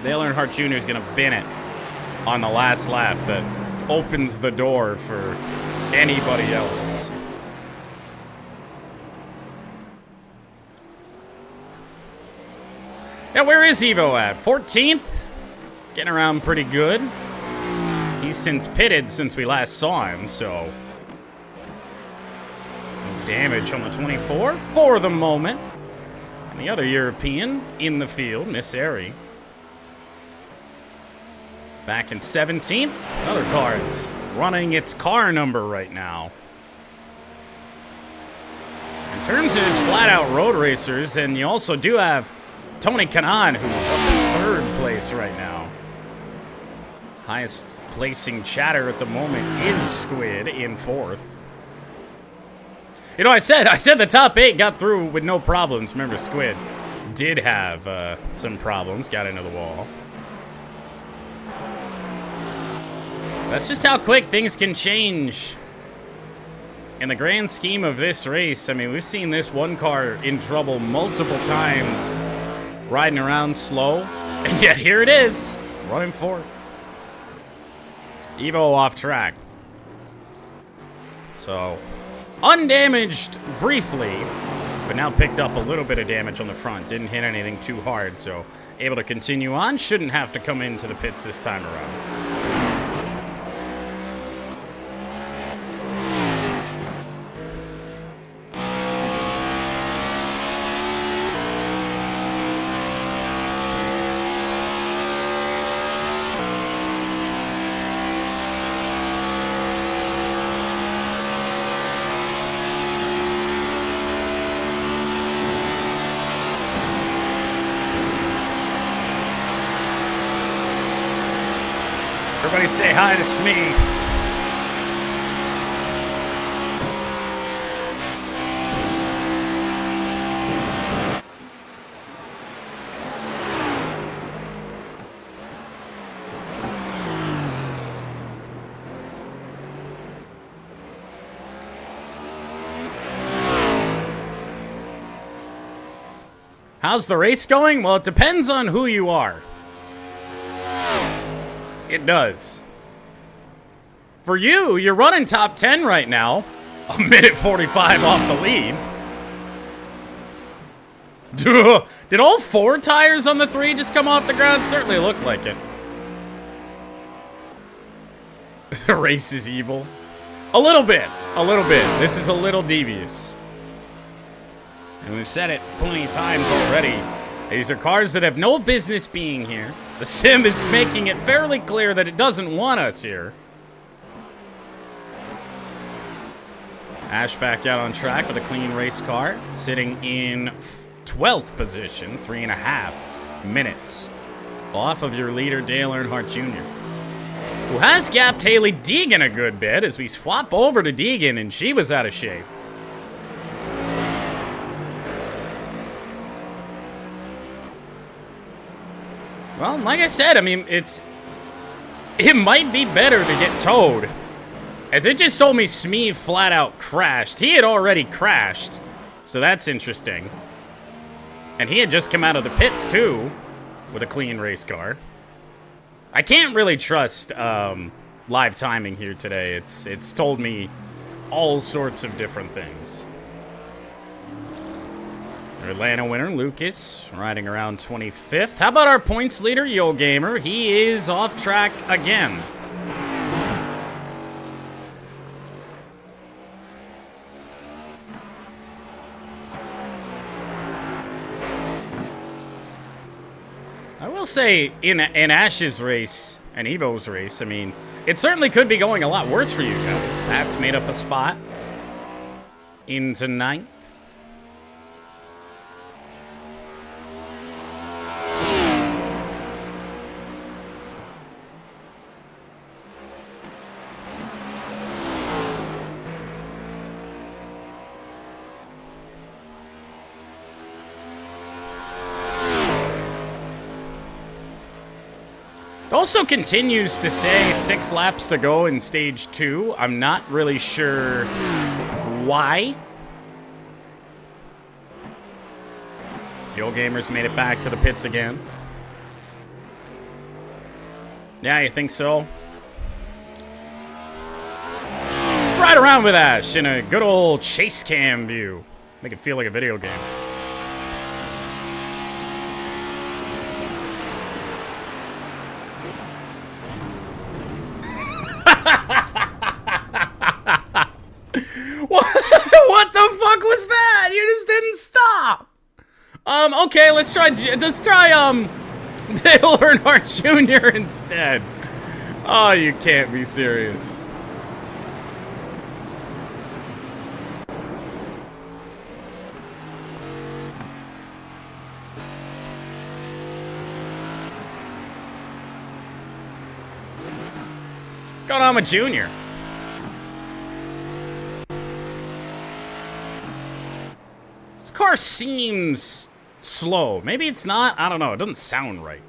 Dale Earnhardt Jr. is going to bin it on the last lap that opens the door for anybody else. Yeah, where is Evo at? 14th? Getting around pretty good. He's since pitted since we last saw him, so... damage on the 24 for the moment. And the other European in the field, Miss Airy. Back in 17th. Another car is running its car number right now. In terms of his flat-out road racers, and you also do have Tony Kanaan, who's up in 3rd place right now. Highest placing chatter at the moment is Squid in 4th. You know, I said the top 8 got through with no problems. Remember, Squid did have some problems, got into the wall. That's just how quick things can change. In the grand scheme of this race, I mean, we've seen this one car in trouble multiple times, riding around slow, and yet here it is, running 4th. Evo off track. So... undamaged briefly, but now picked up a little bit of damage on the front. Didn't hit anything too hard, so able to continue on. Shouldn't have to come into the pits this time around. Everybody say hi to Smee. How's the race going? Well, it depends on who you are. It does. For you, you're running top 10 right now. A minute 45 off the lead. Did all 4 tires on the 3 just come off the ground? Certainly looked like it. The race is evil. A little bit. A little bit. This is a little devious. And we've said it plenty of times already. These are cars that have no business being here. The sim is making it fairly clear that it doesn't want us here. Ash back out on track with a clean race car, sitting in 12th position, 3.5 minutes off of your leader, Dale Earnhardt Jr., who has gapped Haley Deegan a good bit as we swap over to Deegan, and she was out of shape. Well, like I said, I mean, it might be better to get towed. As it just told me Smee flat out crashed. He had already crashed, so that's interesting. And he had just come out of the pits, too, with a clean race car. I can't really trust live timing here today. It's told me all sorts of different things. Our Atlanta winner, Lucas, riding around 25th. How about our points leader, Yo Gamer? He is off track again. I will say, in Ash's race and Evo's race, I mean, it certainly could be going a lot worse for you guys. Pat's made up a spot into 9th. Also continues to say 6 laps to go in stage 2. I'm not really sure why. Yo Gamers made it back to the pits again. Yeah, you think so? Let's ride around with Ash in a good old chase cam view. Make it feel like a video game. What the fuck was that? You just didn't stop. Okay, let's try Dale Earnhardt Jr. instead. Oh, you can't be serious. What's going on with Junior? This car seems slow. Maybe it's not. I don't know. It doesn't sound right.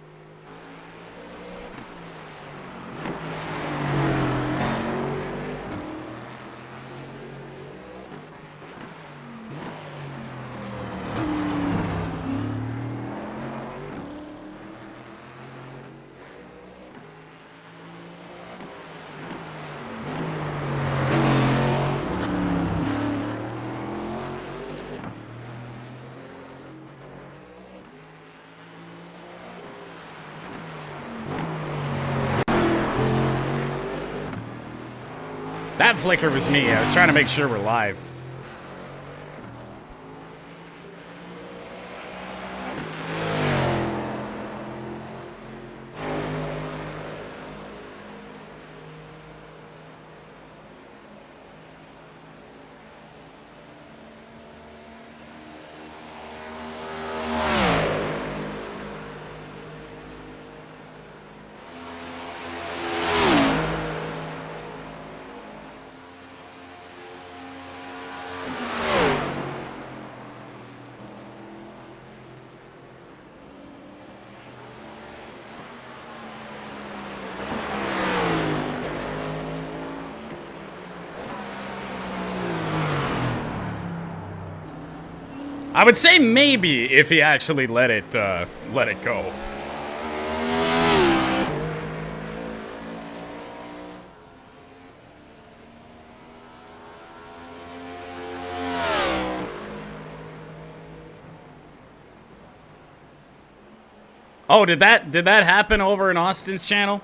That flicker was me. I was trying to make sure we're live. I would say maybe if he actually let it go. Oh, did that happen over in Austin's channel?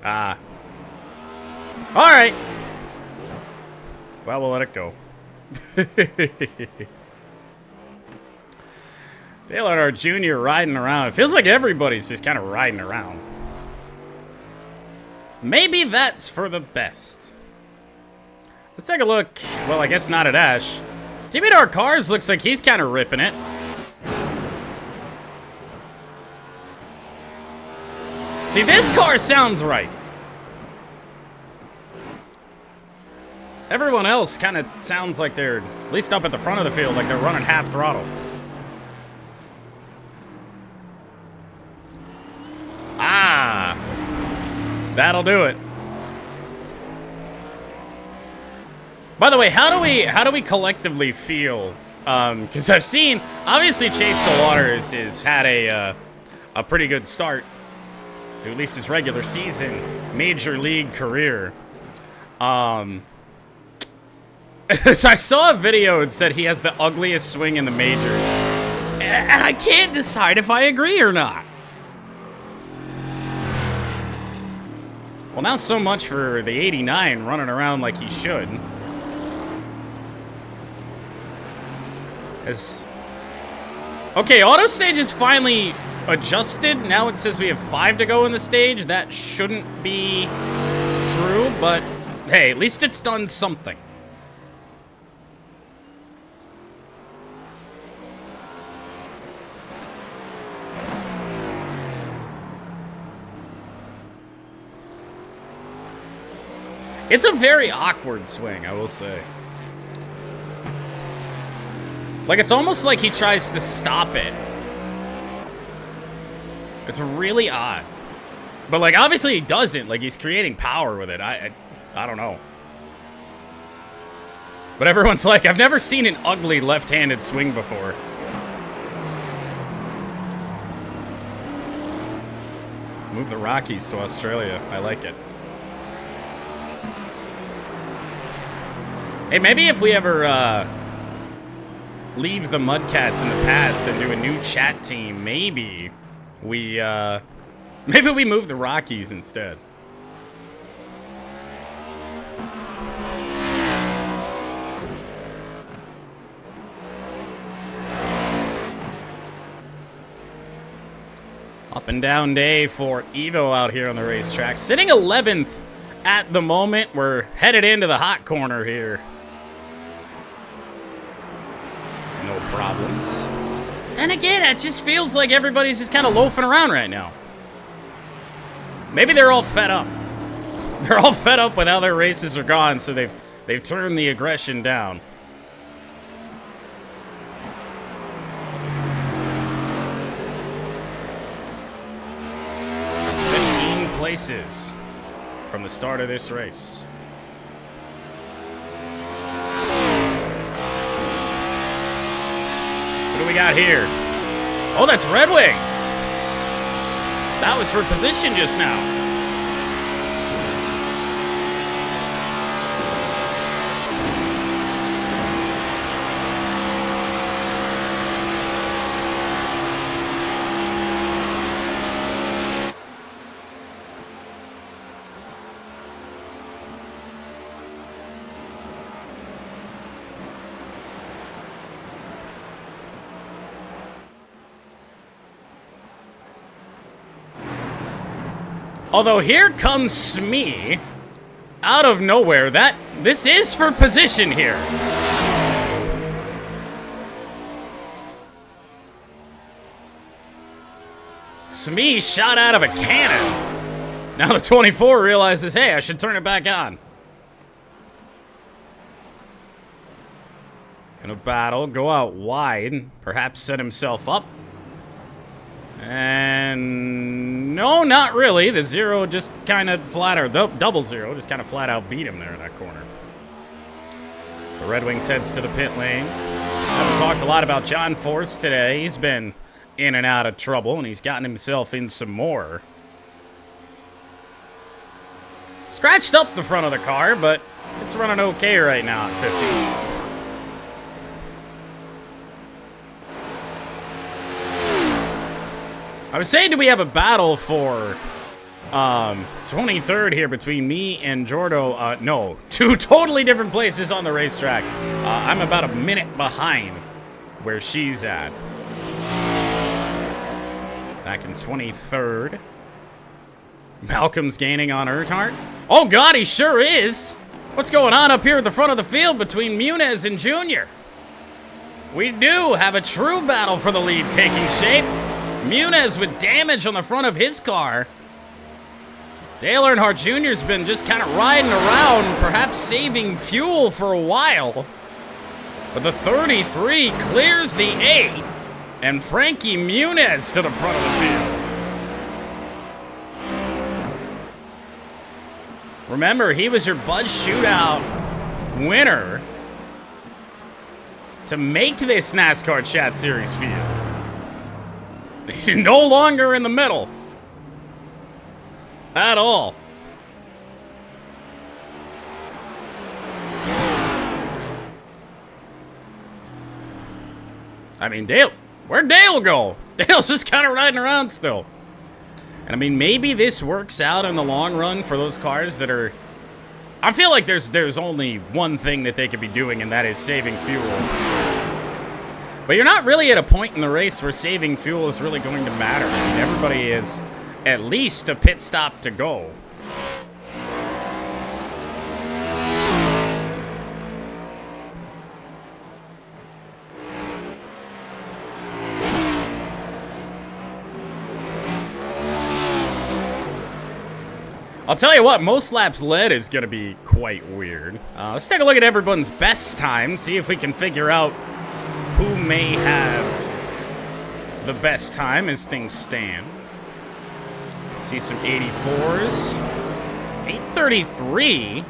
Ah. All right. Well, we'll let it go. Dale Earnhardt Jr. riding around. It feels like everybody's just kind of riding around. Maybe that's for the best. Let's take a look. Well, I guess not at Ash. Jimmy Dark Cars looks like he's kind of ripping it. See, this car sounds right. Everyone else kind of sounds like they're, at least up at the front of the field, like they're running half throttle. Ah, that'll do it. By the way, how do we collectively feel? Because I've seen, obviously, Chase the Water has had a pretty good start to at least his regular season major league career. So I saw a video that said he has the ugliest swing in the majors. And I can't decide if I agree or not. Well, not so much for the 89 running around like he should. Okay, auto stage is finally adjusted. Now it says we have 5 to go in the stage. That shouldn't be true, but hey, at least it's done something. It's a very awkward swing, I will say. Like, it's almost like he tries to stop it. It's really odd. But, like, obviously he doesn't. Like, he's creating power with it. I don't know. But everyone's like, I've never seen an ugly left-handed swing before. Move the Rockies to Australia. I like it. Hey, maybe if we ever leave the Mudcats in the past and do a new chat team, maybe we move the Rockies instead. Up and down day for Evo out here on the racetrack. Sitting 11th at the moment. We're headed into the hot corner here. No problems. And again, it just feels like everybody's just kind of loafing around right now. Maybe they're all fed up. They're all fed up with how their races are gone, so they've turned the aggression down. Places from the start of this race. What do we got here? Oh, that's Red Wings. That was for position just now. Although here comes Smee out of nowhere. This is for position here. Smee shot out of a cannon. Now the 24 realizes, hey, I should turn it back on. Gonna battle, go out wide, perhaps set himself up. And no, not really. The zero just kind of flat out, double zero, just kind of flat out beat him there in that corner. So Red Wings heads to the pit lane. Haven't talked a lot about John Force today. He's been in and out of trouble, and he's gotten himself in some more. Scratched up the front of the car, but it's running okay right now at 15. I was saying, do we have a battle for 23rd here between me and Jordo? No, two totally different places on the racetrack. I'm about a minute behind where she's at. Back in 23rd. Malcolm's gaining on Earnhardt. Oh God, he sure is. What's going on up here at the front of the field between Muniz and Junior? We do have a true battle for the lead taking shape. Muniz with damage on the front of his car. Dale Earnhardt Jr.'s been just kind of riding around, perhaps saving fuel for a while. But the 33 clears the 8, and Frankie Muniz to the front of the field. Remember, he was your Bud Shootout winner to make this NASCAR Chat Series field. He's no longer in the middle. At all. I mean, Dale, where'd Dale go? Dale's just kind of riding around still. And I mean, maybe this works out in the long run for those cars that are... I feel like there's only one thing that they could be doing, and that is saving fuel. But you're not really at a point in the race where saving fuel is really going to matter. I mean, everybody is at least a pit stop to go. I'll tell you what, most laps led is going to be quite weird. Let's take a look at everyone's best time, see if we can figure out who may have the best time as things stand. See some 84s. 8:33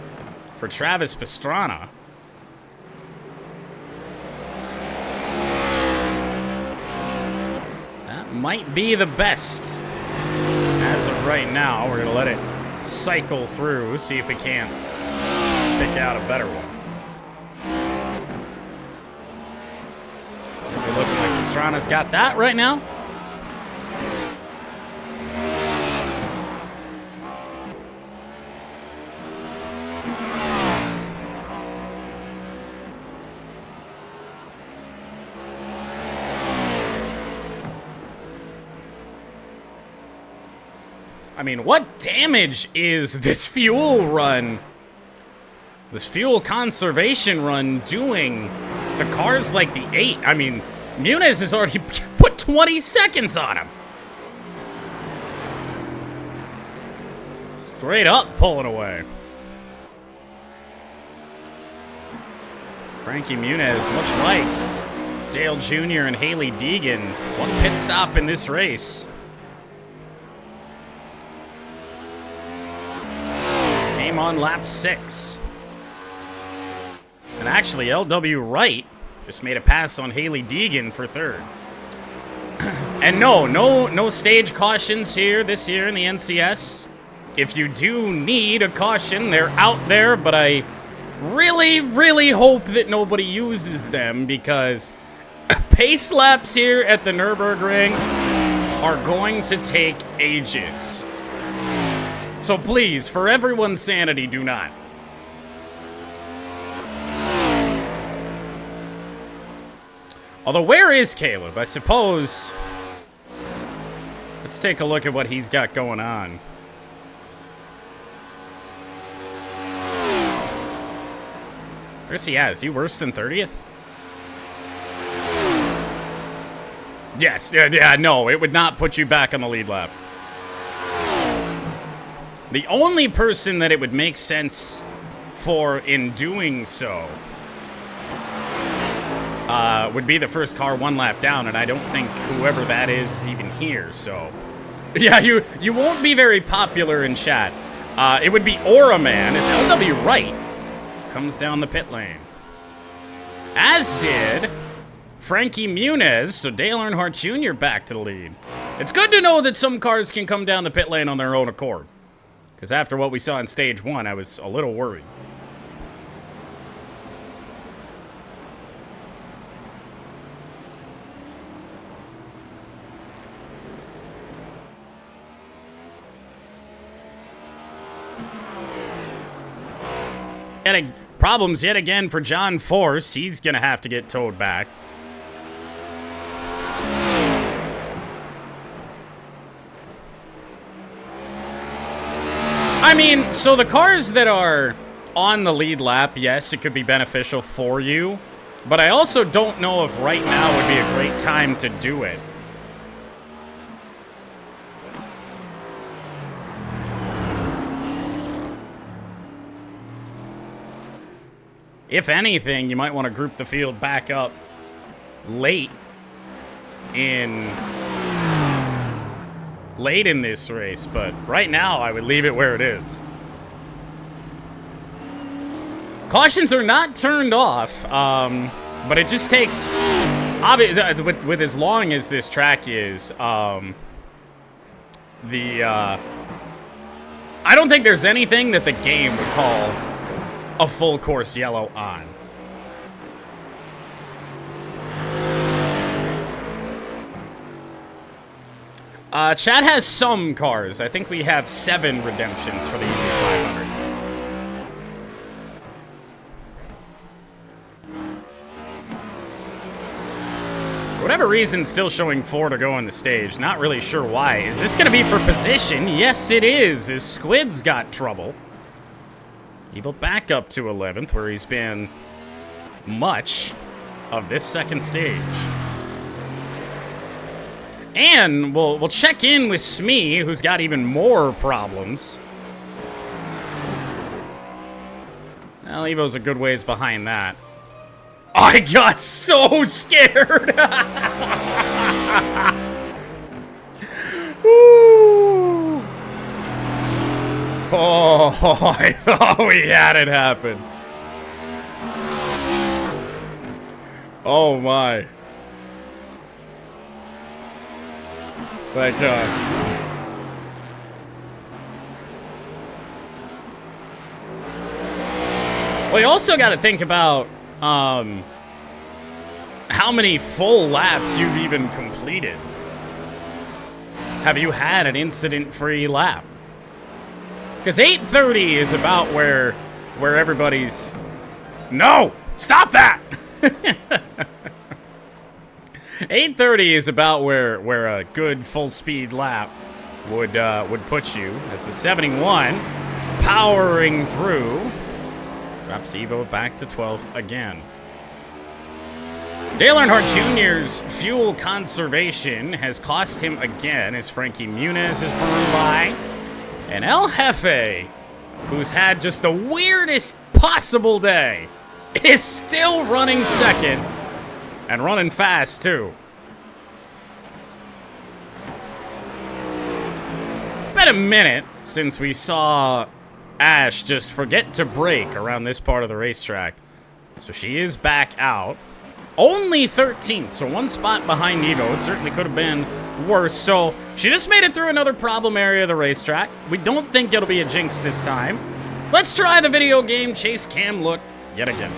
for Travis Pastrana. That might be the best. As of right now, we're going to let it cycle through, see if we can't pick out a better one. Looking like Pastrana's got that right now. I mean, what damage is this fuel run, this fuel conservation run doing to cars like the 8? I mean, Muniz has already put 20 seconds on him. Straight up pulling away. Frankie Muniz, much like Dale Jr. and Haley Deegan, one pit stop in this race. Came on lap 6. And actually, L.W. Wright just made a pass on Haley Deegan for 3rd. And no stage cautions here this year in the NCS. If you do need a caution, they're out there, but I really, really hope that nobody uses them because pace laps here at the Nürburgring are going to take ages. So please, for everyone's sanity, do not. Although, where is Caleb? I suppose... Let's take a look at what he's got going on. Where's he at? Is he worse than 30th? Yes, yeah, no, it would not put you back on the lead lap. The only person that it would make sense for in doing so would be the first car one lap down, and I don't think whoever that is even here, so... Yeah, you won't be very popular in chat. It would be Aura Man as LW Wright comes down the pit lane. As did Frankie Muniz, so Dale Earnhardt Jr. back to the lead. It's good to know that some cars can come down the pit lane on their own accord. Because after what we saw in stage 1, I was a little worried. Problems yet again for John Force. He's going to have to get towed back. I mean, so the cars that are on the lead lap, yes, it could be beneficial for you. But I also don't know if right now would be a great time to do it. If anything, you might want to group the field back up late in this race, but right now I would leave it where it is. Cautions are not turned off, but it just takes, with as long as this track is, I don't think there's anything that the game would call a full course yellow on. Chad has some cars. I think we have 7 redemptions for the Indy 500. For whatever reason, still showing 4 to go on the stage. Not really sure why. Is this going to be for position? Yes, it is. His Squid's got trouble. Evo back up to 11th, where he's been much of this second stage. And we'll check in with Smee, who's got even more problems. Well, Evo's a good ways behind that. I got so scared! Woo! Oh, I thought we had it happen. Oh my. Thank God. Well, you also got to think about how many full laps you've even completed. Have you had an incident-free lap? Because 8:30 is about where everybody's... No! Stop that! 8:30 is about where a good full-speed lap would put you. As the 71 powering through, drops Evo back to 12th again. Dale Earnhardt Jr.'s fuel conservation has cost him again as Frankie Muniz is burned by. And El Jefe, who's had just the weirdest possible day, is still running second. And running fast, too. It's been a minute since we saw Ash just forget to brake around this part of the racetrack. So she is back out. Only 13th, so 1 spot behind Evo. It certainly could have been worse. So she just made it through another problem area of the racetrack. We don't think it'll be a jinx this time. Let's try the video game chase cam look yet again.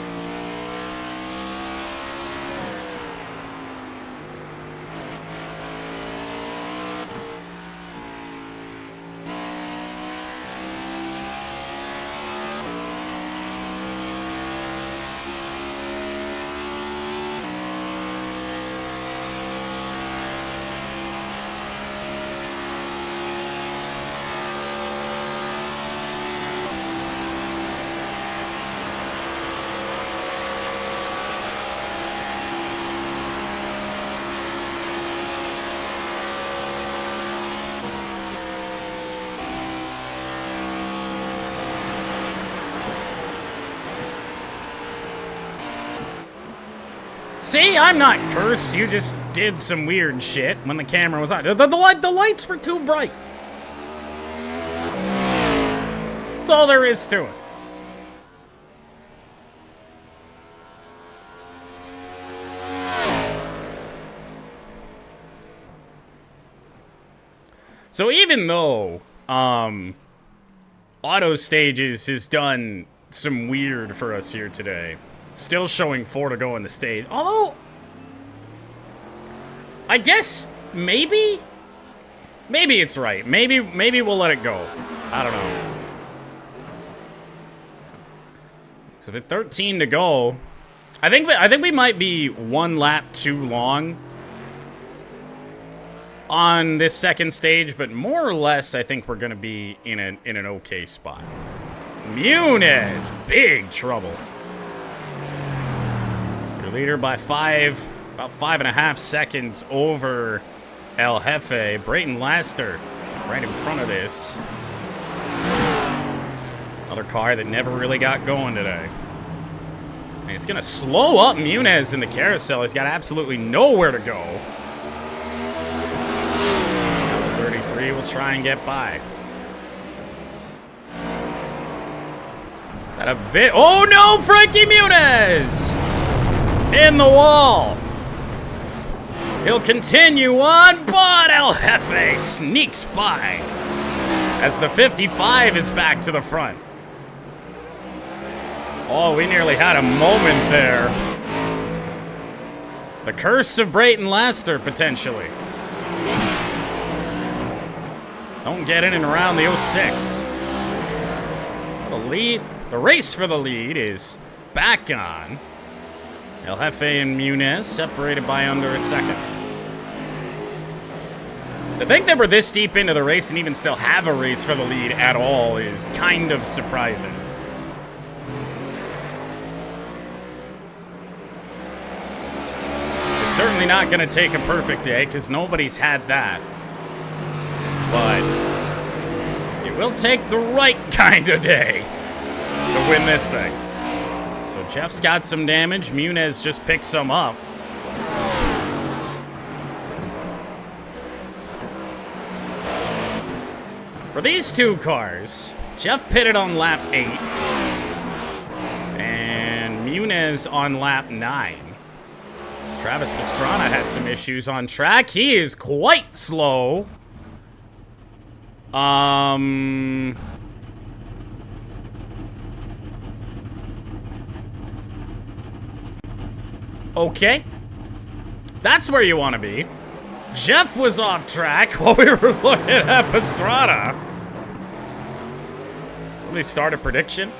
See, I'm not cursed. You just did some weird shit when the camera was on. The lights were too bright. That's all there is to it. So even though Auto Stages has done some weird for us here today, still showing 4 to go in the stage. Although, I guess maybe it's right. Maybe we'll let it go. I don't know. So with 13 to go, I think we might be 1 lap too long on this second stage, but more or less, I think we're gonna be in an okay spot. Muniz, big trouble. Your leader by about 5.5 seconds over El Jefe. Brayton Laster right in front of this. Another car that never really got going today. And it's gonna slow up Muniz in the carousel. He's got absolutely nowhere to go. 33 will try and get by. Is that a bit? Oh no, Frankie Muniz! In the wall. He'll continue on, but El Jefe sneaks by as the 55 is back to the front. Oh, we nearly had a moment there. The curse of Brayton Laster, potentially. Don't get in and around the 06. The race for the lead is back on. El Jefe and Muniz separated by under a second. To think that we're this deep into the race and even still have a race for the lead at all is kind of surprising. It's certainly not going to take a perfect day because nobody's had that. But it will take the right kind of day to win this thing. So Jeff's got some damage. Muniz just picked some up. For these two cars, Jeff pitted on lap 8. And Muniz on lap 9. As Travis Pastrana had some issues on track. He is quite slow. Okay. That's where you want to be. Jeff was off track while we were looking at Pastrana. Somebody start a prediction?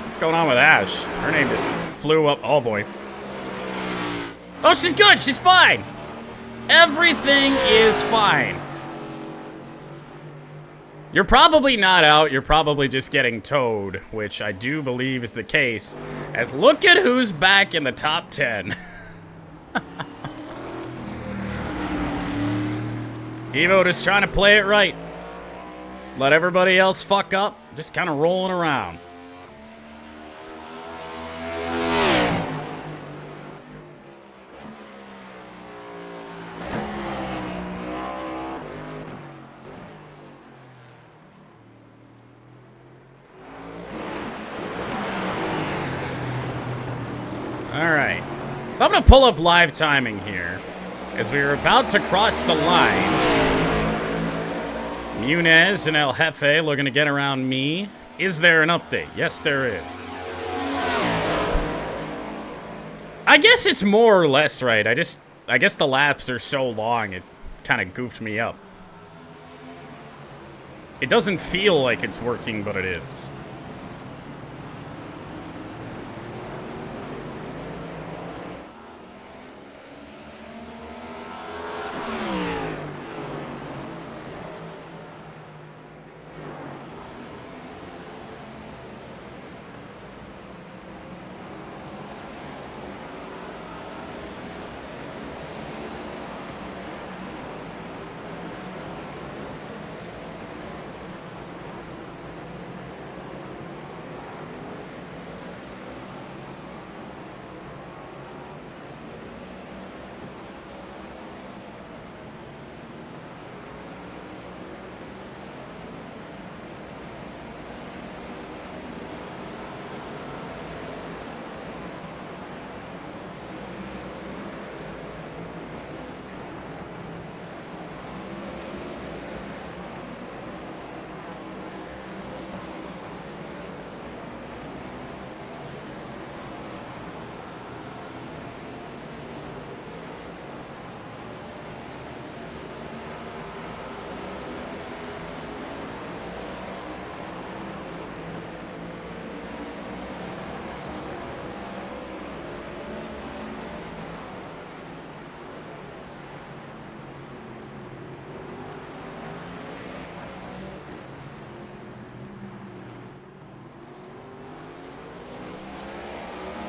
What's going on with Ash? Her name just flew up. Oh, boy. Oh, she's good. She's fine. Everything is fine. You're probably not out. You're probably just getting towed, which I do believe is the case. As look at who's back in the top 10. Evo just trying to play it right. Let everybody else fuck up. Just kind of rolling around. Alright. So I'm going to pull up live timing here. As we were about to cross the line. Muniz and El Jefe looking to get around me. Is there an update? Yes, there is. I guess it's more or less right. I guess the laps are so long, it kind of goofed me up. It doesn't feel like it's working, but it is.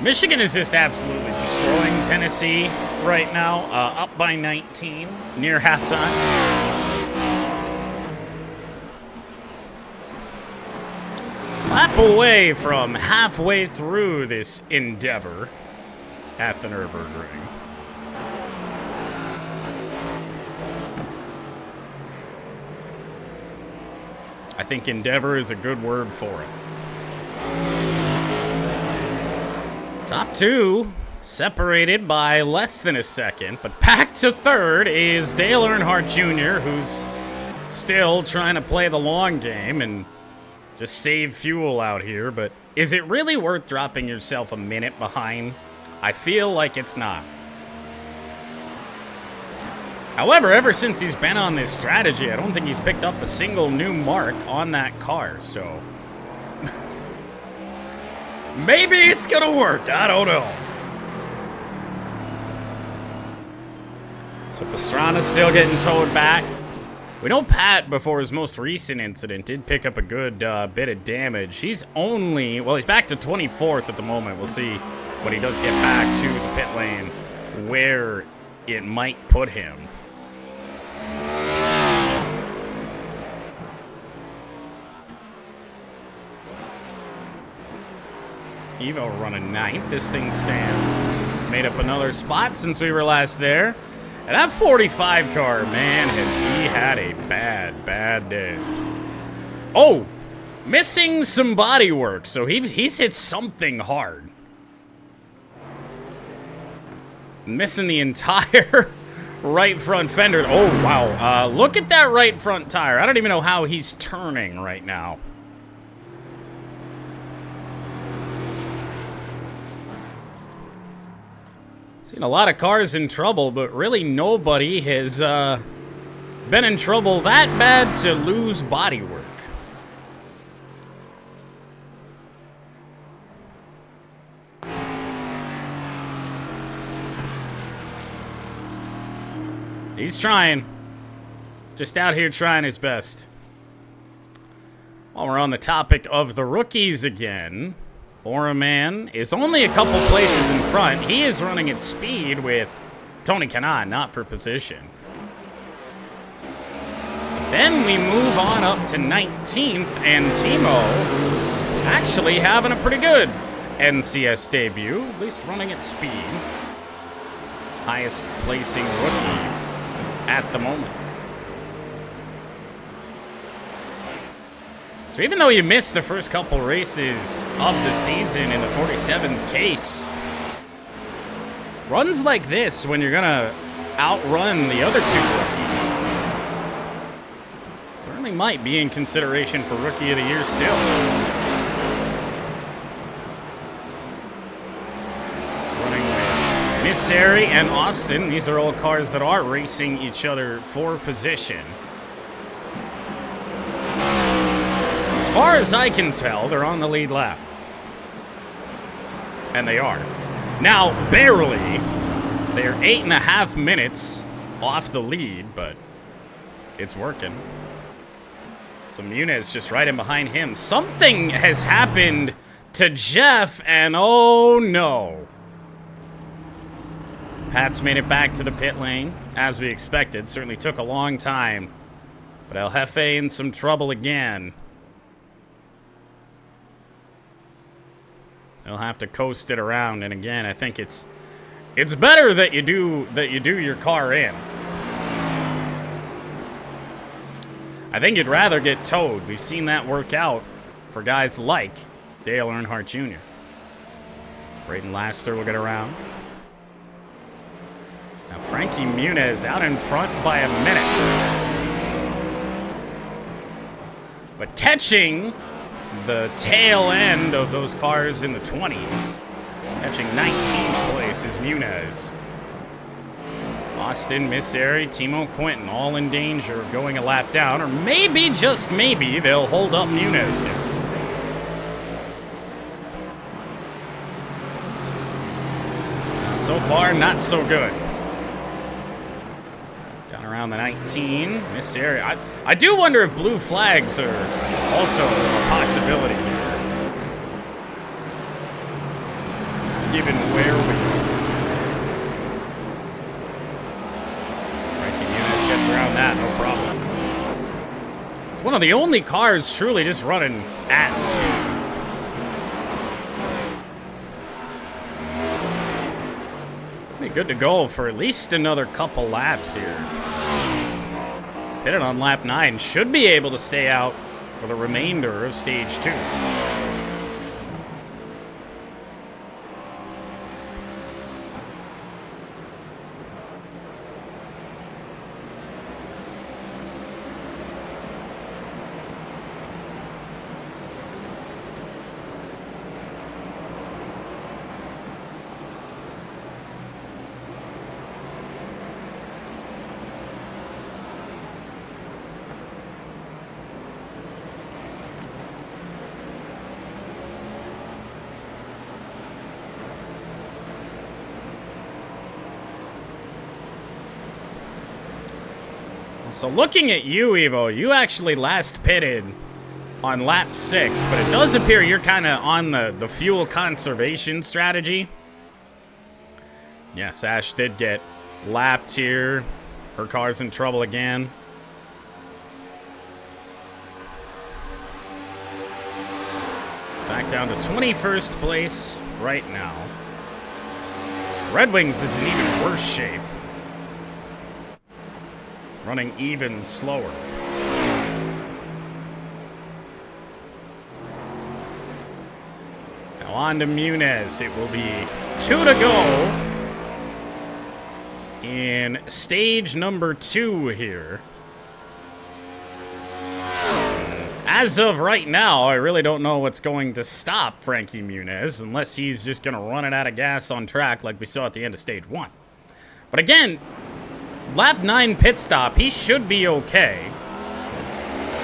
Michigan is just absolutely destroying Tennessee right now, up by 19 near halftime. Lap away from halfway through this endeavor at the Nürburgring. I think endeavor is a good word for it. Top two separated by less than a second, but back to third is Dale Earnhardt Jr., who's still trying to play the long game and just save fuel out here. But is it really worth dropping yourself a minute behind? I feel like it's not. However, ever since he's been on this strategy, I don't think he's picked up a single new mark on that car, so maybe it's gonna work. I don't know. So Pastrana's still getting towed back. We know Pat, before his most recent incident, did pick up a good bit of damage. He's only, well, he's back to 24th at the moment. We'll see when he does get back to the pit lane where it might put him. Evo running 9th. This thing's staying. Made up another spot since we were last there. And that 45 car, man, has he had a bad day. Oh, missing some body work. So he's hit something hard. Missing the entire right front fender. Oh, wow. Look at that right front tire. I don't even know how he's turning right now. Seen a lot of cars in trouble, but really nobody has been in trouble that bad to lose bodywork. He's trying. Just out here trying his best. While we're on the topic of the rookies again, Oraman is only a couple places in front. He is running at speed with Tony Kanaan, not for position. Then we move on up to 19th, and Timo, who's actually having a pretty good NCS debut, at least running at speed. Highest placing rookie at the moment. So even though you missed the first couple races of the season in the 47's case, runs like this when you're gonna outrun the other two rookies certainly might be in consideration for Rookie of the Year still. Running with Misseri and Austin. These are all cars that are racing each other for position. As far as I can tell, they're on the lead lap. And they are. Now, barely. They're 8.5 minutes off the lead, but it's working. So Muniz just right in behind him. Something has happened to Jeff, and oh no. Pat's made it back to the pit lane, as we expected. Certainly took a long time. But El Jefe in some trouble again. They'll have to coast it around, and again, I think it's better that you do your car in. I think you'd rather get towed. We've seen that work out for guys like Dale Earnhardt Jr. Braden Laster will get around. Now Frankie Muniz out in front by a minute. But catching the tail end of those cars in the 20s. Catching 19th place is Muniz. Austin, Misseri, Timo Quinton, all in danger of going a lap down, or maybe, just maybe, they'll hold up Muniz here. So far, not so good. Down around the 19, Misseri. I do wonder if blue flags are also a possibility here. given where we go. Frankie Muniz gets around that, no problem. It's one of the only cars truly just running at speed. Be good to go for at least another couple laps here. Pitted on lap 9, should be able to stay out for the remainder of stage 2. So looking at you, Evo, you actually last pitted on lap 6, but it does appear you're kind of on the fuel conservation strategy. Yes, Ash did get lapped here. Her car's in trouble again. Back down to 21st place right now. Red Wings is in even worse shape. Running even slower. Now on to Muniz. It will be 2 to go in stage number 2 here. As of right now, I really don't know what's going to stop Frankie Muniz unless he's just going to run it out of gas on track like we saw at the end of stage 1. But again, lap 9 pit stop, he should be okay.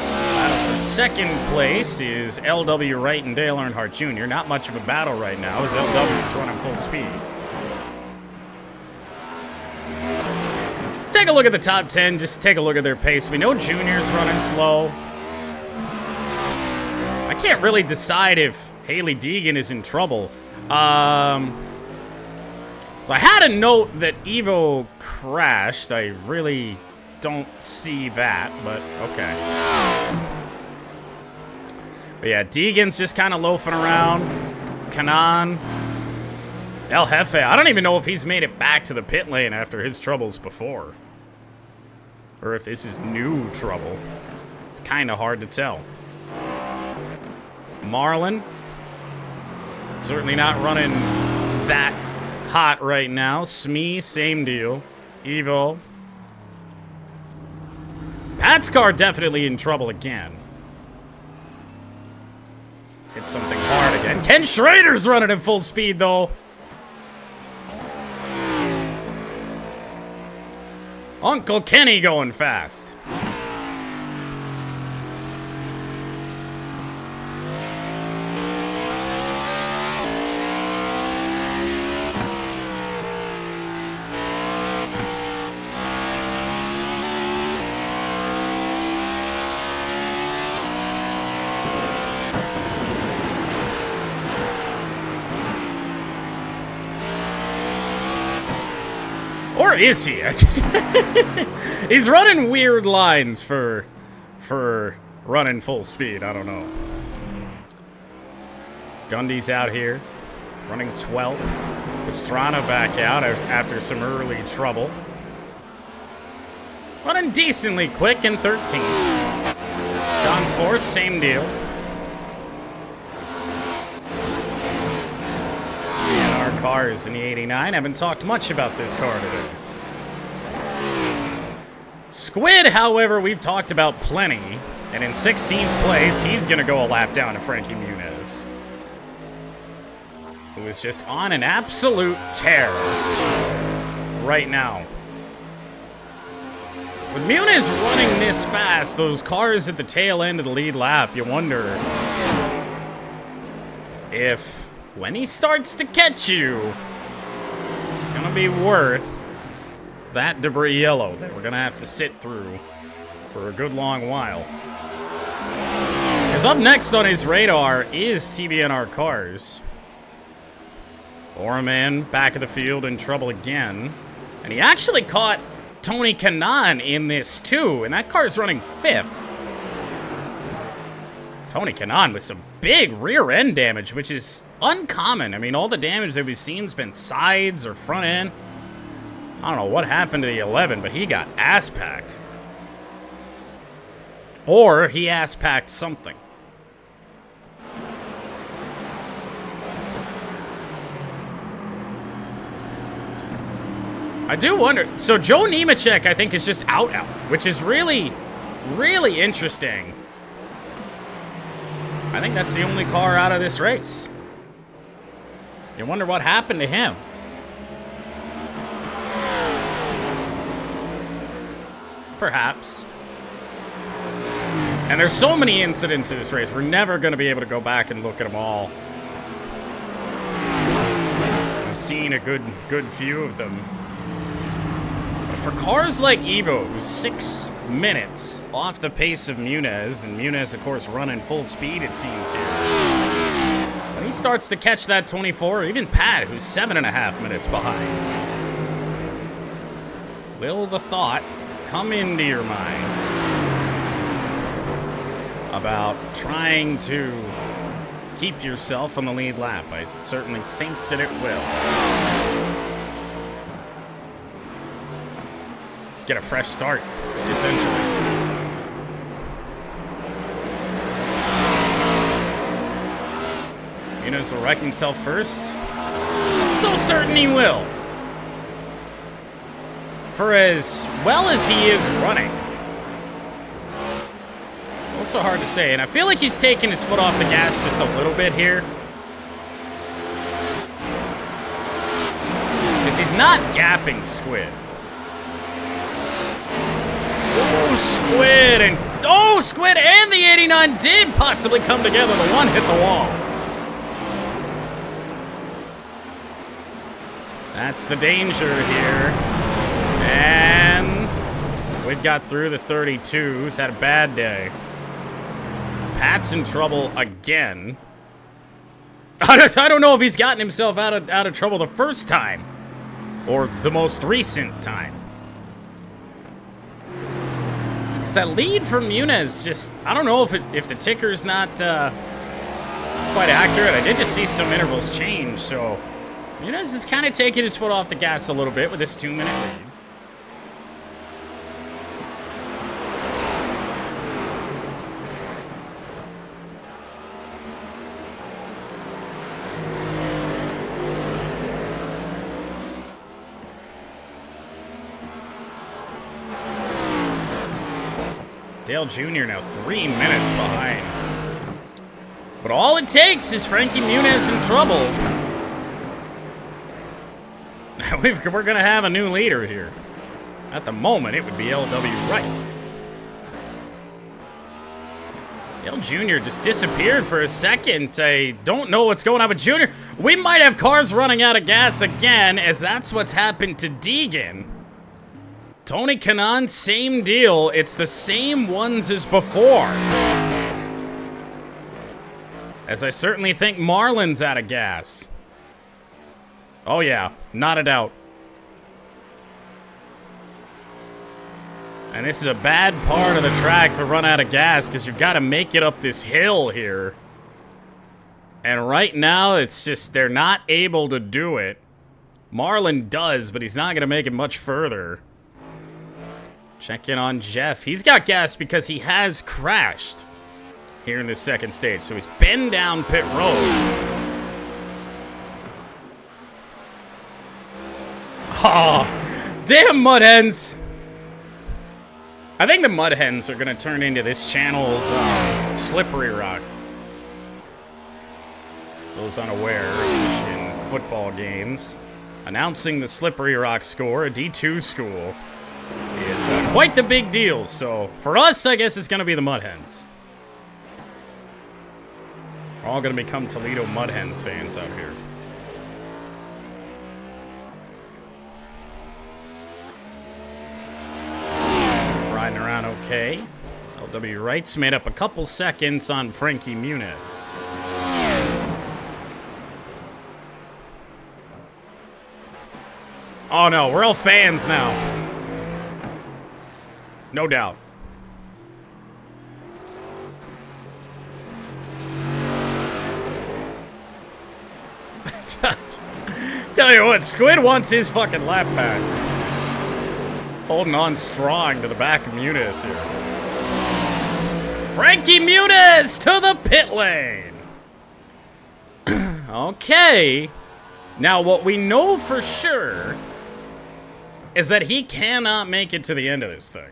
Battle for second place is LW Wright and Dale Earnhardt Jr. Not much of a battle right now as LW is running full speed. Let's take a look at the top 10, just take a look at their pace. We know Junior's running slow. I can't really decide if Haley Deegan is in trouble. So I had a note that Evo crashed. I really don't see that, but okay. But yeah, Deegan's just kind of loafing around. Kanan. El Jefe. I don't even know if he's made it back to the pit lane after his troubles before. Or if this is new trouble. It's kind of hard to tell. Marlon. Certainly not running that hot right now. Smee, same deal. Evo. Pat's car definitely in trouble again. Hit something hard again. Ken Schrader's running at full speed, though. Uncle Kenny going fast. Or is he? He's running weird lines for running full speed. I don't know. Gundy's out here, running 12th. Pastrana back out after some early trouble. Running decently quick in 13th. John Force, same deal. Cars in the 89. Haven't talked much about this car today. Squid, however, we've talked about plenty. And in 16th place, he's going to go a lap down to Frankie Muniz, who is just on an absolute tear right now. With Muniz running this fast, those cars at the tail end of the lead lap, you wonder if when he starts to catch you, it's gonna be worth that debris yellow that we're gonna have to sit through for a good long while. Because up next on his radar is TBNR Cars. Orman back of the field in trouble again. And he actually caught Tony Kanaan in this too, and that car's running 5th. Tony Kanaan with some big rear end damage, which is uncommon. I mean, all the damage that we've seen has been sides or front end. I don't know what happened to the 11, but he got ass-packed. Or he ass-packed something. I do wonder. So Joe Nemechek, I think, is just out, which is really, really interesting. I think that's the only car out of this race. You wonder what happened to him. Perhaps. And there's so many incidents in this race, we're never going to be able to go back and look at them all. I've seen a good few of them. But for cars like Evo, who's 6 minutes off the pace of Muniz, and Muniz, of course, running full speed, it seems here. When he starts to catch that 24, or even Pat, who's 7.5 minutes behind, will the thought come into your mind about trying to keep yourself on the lead lap? I certainly think that it will. Let's get a fresh start, essentially. Muniz will wreck himself first. So certain he will. For as well as he is running. It's also hard to say, and I feel like he's taking his foot off the gas just a little bit here. Because he's not gapping Squid. Oh, Squid, and oh, Squid and the 89 did possibly come together. The one hit the wall. That's the danger here. And Squid got through the 32. He's had a bad day. Pat's in trouble again. I don't know if he's gotten himself out of trouble the first time or the most recent time. Because that lead from Muniz just, I don't know if the ticker's not quite accurate. I did just see some intervals change, so Muniz is kind of taking his foot off the gas a little bit with this 2-minute lead. Dale Jr. now 3 minutes behind. But all it takes is Frankie Muniz in trouble. We're going to have a new leader here. At the moment, it would be L.W. Wright. Dale Jr. just disappeared for a second. I don't know what's going on with Jr. We might have cars running out of gas again, as that's what's happened to Deegan. Tony Kanaan, same deal. It's the same ones as before. As I certainly think Marlin's out of gas. Oh yeah, not a doubt. And this is a bad part of the track to run out of gas because you've got to make it up this hill here. And right now, it's just they're not able to do it. Marlin does, but he's not going to make it much further. Check in on Jeff. He's got gas because he has crashed here in the second stage. So he's been down pit road. Oh, damn Mud Hens. I think the Mud Hens are going to turn into this channel's Slippery Rock. Those unaware in football games. Announcing the Slippery Rock score, a D2 school, is quite the big deal. So for us, I guess it's going to be the Mud Hens. We're all going to become Toledo Mud Hens fans out here. Riding around okay. LW Wright's made up a couple seconds on Frankie Muniz. Oh no, we're all fans now. No doubt. Tell you what, Squid wants his fucking lap back. Holding on strong to the back of Muniz here. Frankie Muniz to the pit lane. Okay. Now, what we know for sure is that he cannot make it to the end of this thing.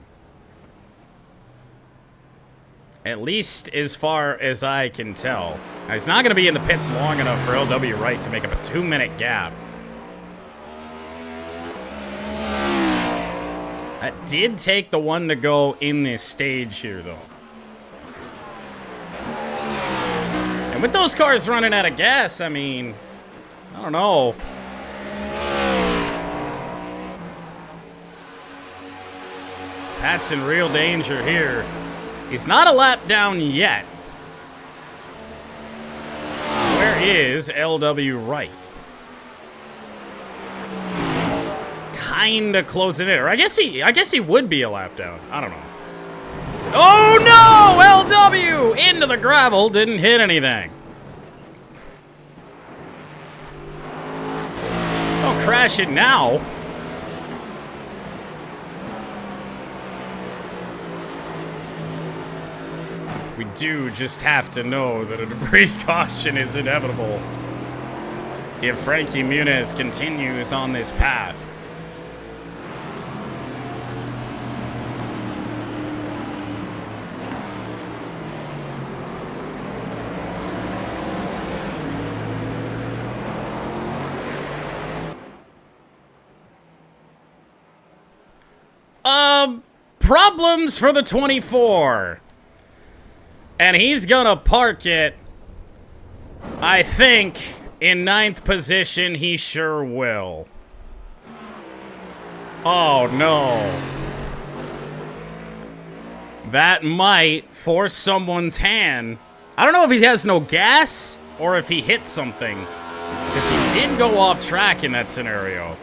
At least as far as I can tell. Now, he's not going to be in the pits long enough for LW Wright to make up a 2-minute gap. That did take the one to go in this stage here, though. And with those cars running out of gas, I mean, I don't know. Pat's in real danger here. He's not a lap down yet. Where is LW Wright? Kinda closing in. Or I guess he would be a lap down. I don't know. Oh no! LW into the gravel, didn't hit anything. Don't crash it now. We do just have to know that a debris caution is inevitable if Frankie Muniz continues on this path. Problems for the 24. And he's gonna park it, I think, in 9th position. He sure will. Oh, no. That might force someone's hand. I don't know if he has no gas or if he hit something, because he did go off track in that scenario.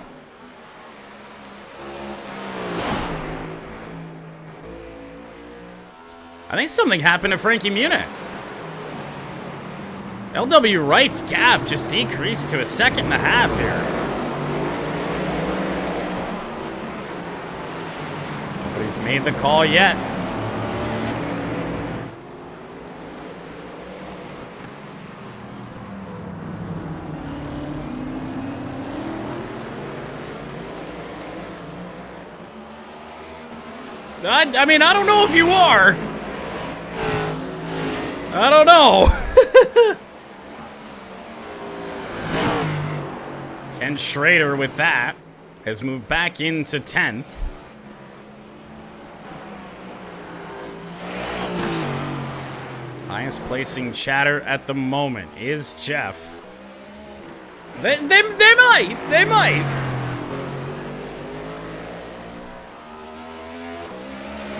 I think something happened to Frankie Muniz. LW Wright's gap just decreased to 1.5 seconds here. Nobody's made the call yet. I mean, I don't know if you are. I don't know. Ken Schrader with that has moved back into 10th. Highest placing chatter at the moment is Jeff. They might.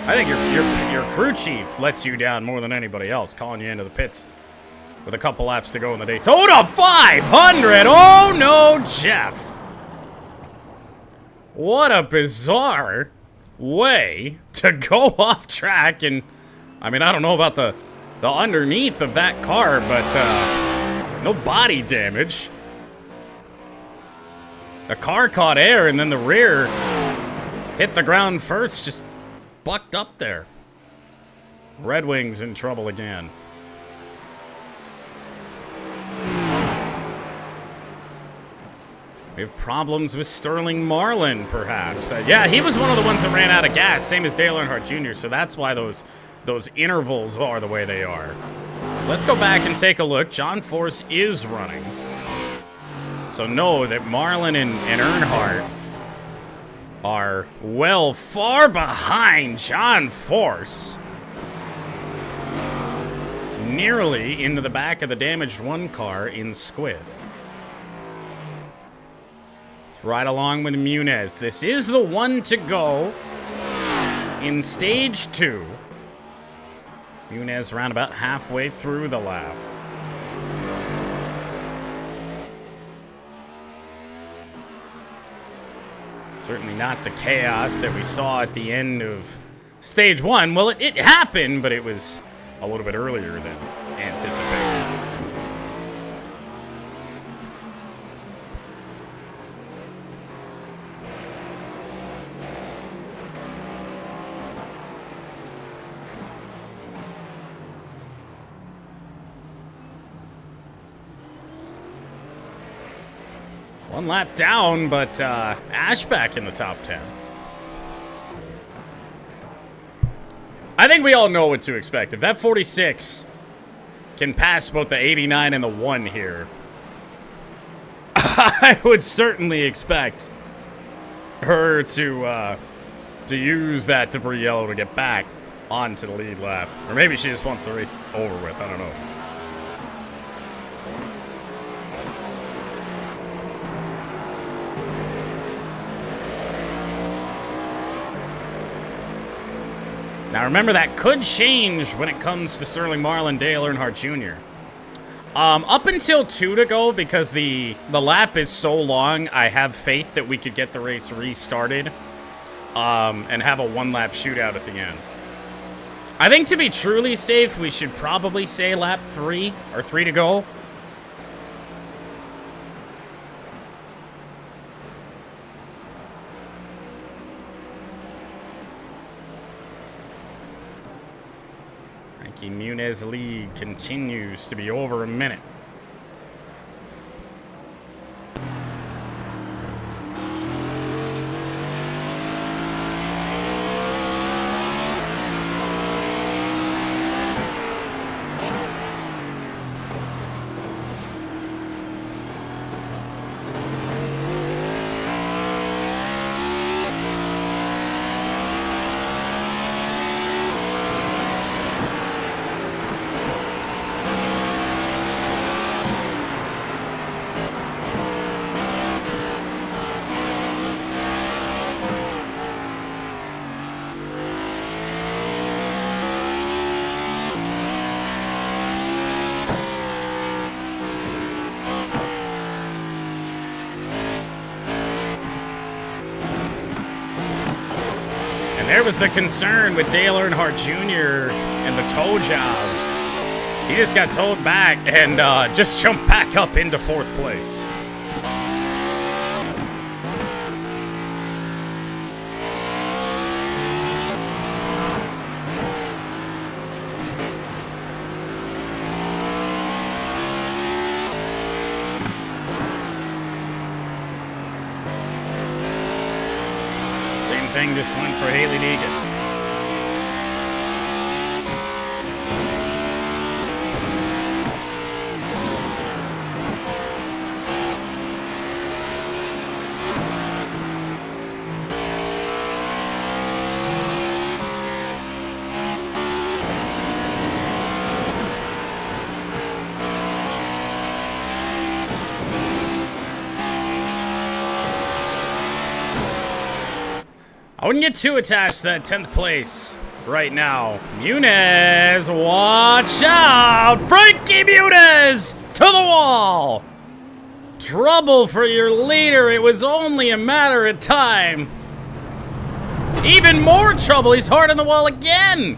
I think your crew chief lets you down more than anybody else, calling you into the pits with a couple laps to go in the Daytona 500. Oh no, Jeff! What a bizarre way to go off track. And I mean, I don't know about the underneath of that car, but no body damage. The car caught air, and then the rear hit the ground first, just bucked up there. Red Wings in trouble again. We have problems with Sterling Marlin, perhaps. Yeah, he was one of the ones that ran out of gas, same as Dale Earnhardt Jr., so that's why those intervals are the way they are. Let's go back and take a look. John Force is running. So know that Marlin and Earnhardt are well far behind John Force. Nearly into the back of the damaged one car in Squid. It's right along with Muniz. This is the one to go in stage 2. Muniz around about halfway through the lap. Certainly not the chaos that we saw at the end of Stage 1. Well, it happened, but it was a little bit earlier than anticipated. One lap down, but Ash back in the top 10. I think we all know what to expect. If that 46 can pass both the 89 and the 1 here, I would certainly expect her to use that debris yellow to get back onto the lead lap. Or maybe she just wants the race over with. I don't know. Now remember, that could change when it comes to Sterling Marlin, Dale Earnhardt Jr. Up until 2 to go, because the lap is so long, I have faith that we could get the race restarted and have a 1-lap shootout at the end. I think to be truly safe, we should probably say lap 3 or 3 to go. Muniz lead continues to be over a minute. There was the concern with Dale Earnhardt Jr. and the tow job. He just got towed back and just jumped back up into 4th place. Thing just went for Haley Deegan. I wouldn't get too attached to that 10th place right now. Muniz, watch out! Frankie Muniz to the wall! Trouble for your leader. It was only a matter of time. Even more trouble. He's hard on the wall again.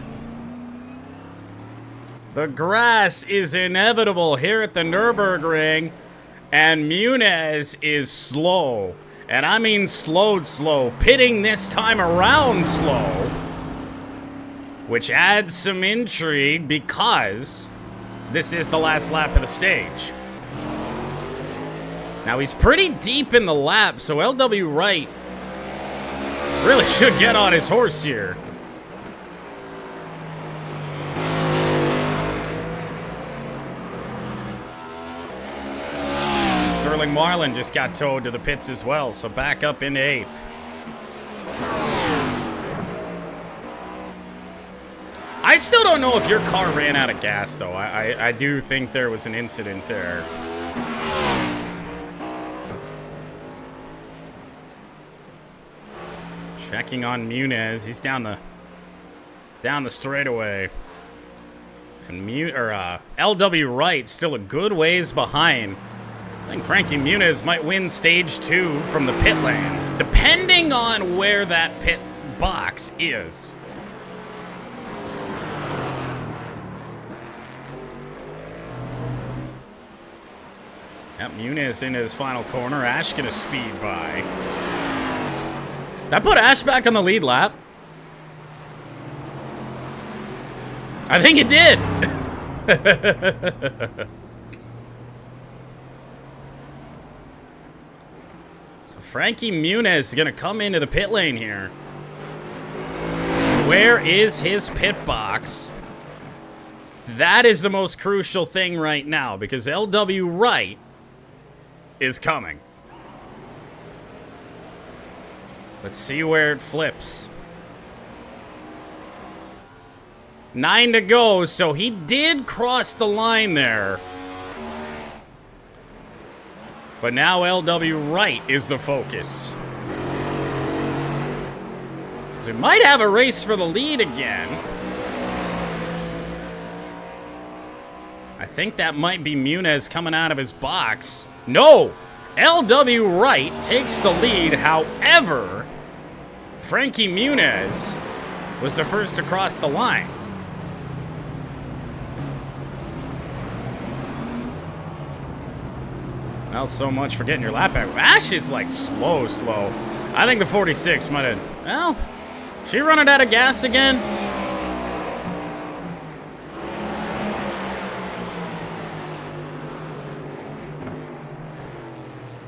The grass is inevitable here at the Nürburgring, and Muniz is slow. And I mean slow, pitting this time around slow, which adds some intrigue because this is the last lap of the stage. Now he's pretty deep in the lap, so LW Wright really should get on his horse here. Sterling Marlin just got towed to the pits as well, so back up into 8th. I still don't know if your car ran out of gas, though. I do think there was an incident there. Checking on Muniz. He's down the straightaway. And LW Wright still a good ways behind. I think Frankie Muniz might win stage 2 from the pit lane, depending on where that pit box is. Yep, Muniz into his final corner. Ash gonna speed by. That put Ash back on the lead lap. I think it did. So Frankie Muniz is gonna come into the pit lane here. Where is his pit box? That is the most crucial thing right now, because LW Wright is coming. Let's see where it flips. 9 to go, so he did cross the line there. But now LW Wright is the focus. So we might have a race for the lead again. I think that might be Muniz coming out of his box. No! LW Wright takes the lead. However, Frankie Muniz was the first to cross the line. Well, so much for getting your lap back. Ash is like slow. I think the 46 might have... Well, she running out of gas again?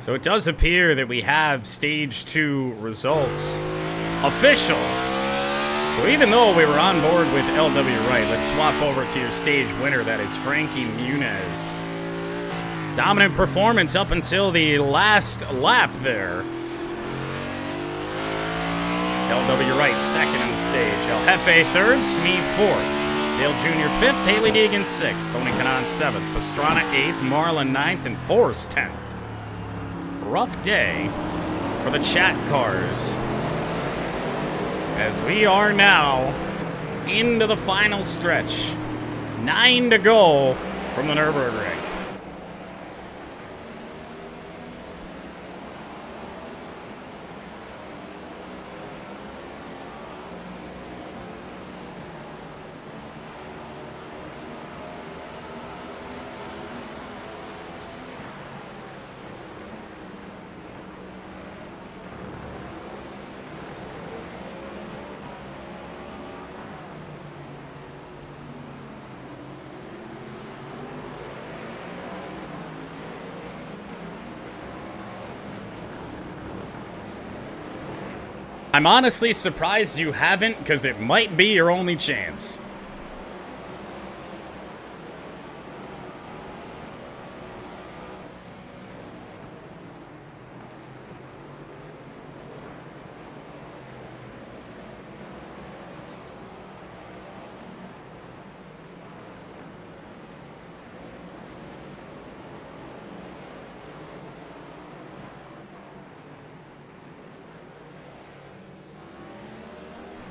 So it does appear that we have stage 2 results official. So even though we were on board with LW Wright, let's swap over to your stage winner. That is Frankie Muniz. Dominant performance up until the last lap there. LW Wright second on the stage. El Jefe third, Smee fourth. Dale Jr. fifth, Haley Deegan sixth, Tony Kanaan seventh, Pastrana eighth, Marlin ninth, and Forrest 10th. Rough day for the chat cars, as we are now into the final stretch. 9 to go from the Nürburgring. I'm honestly surprised you haven't, because it might be your only chance.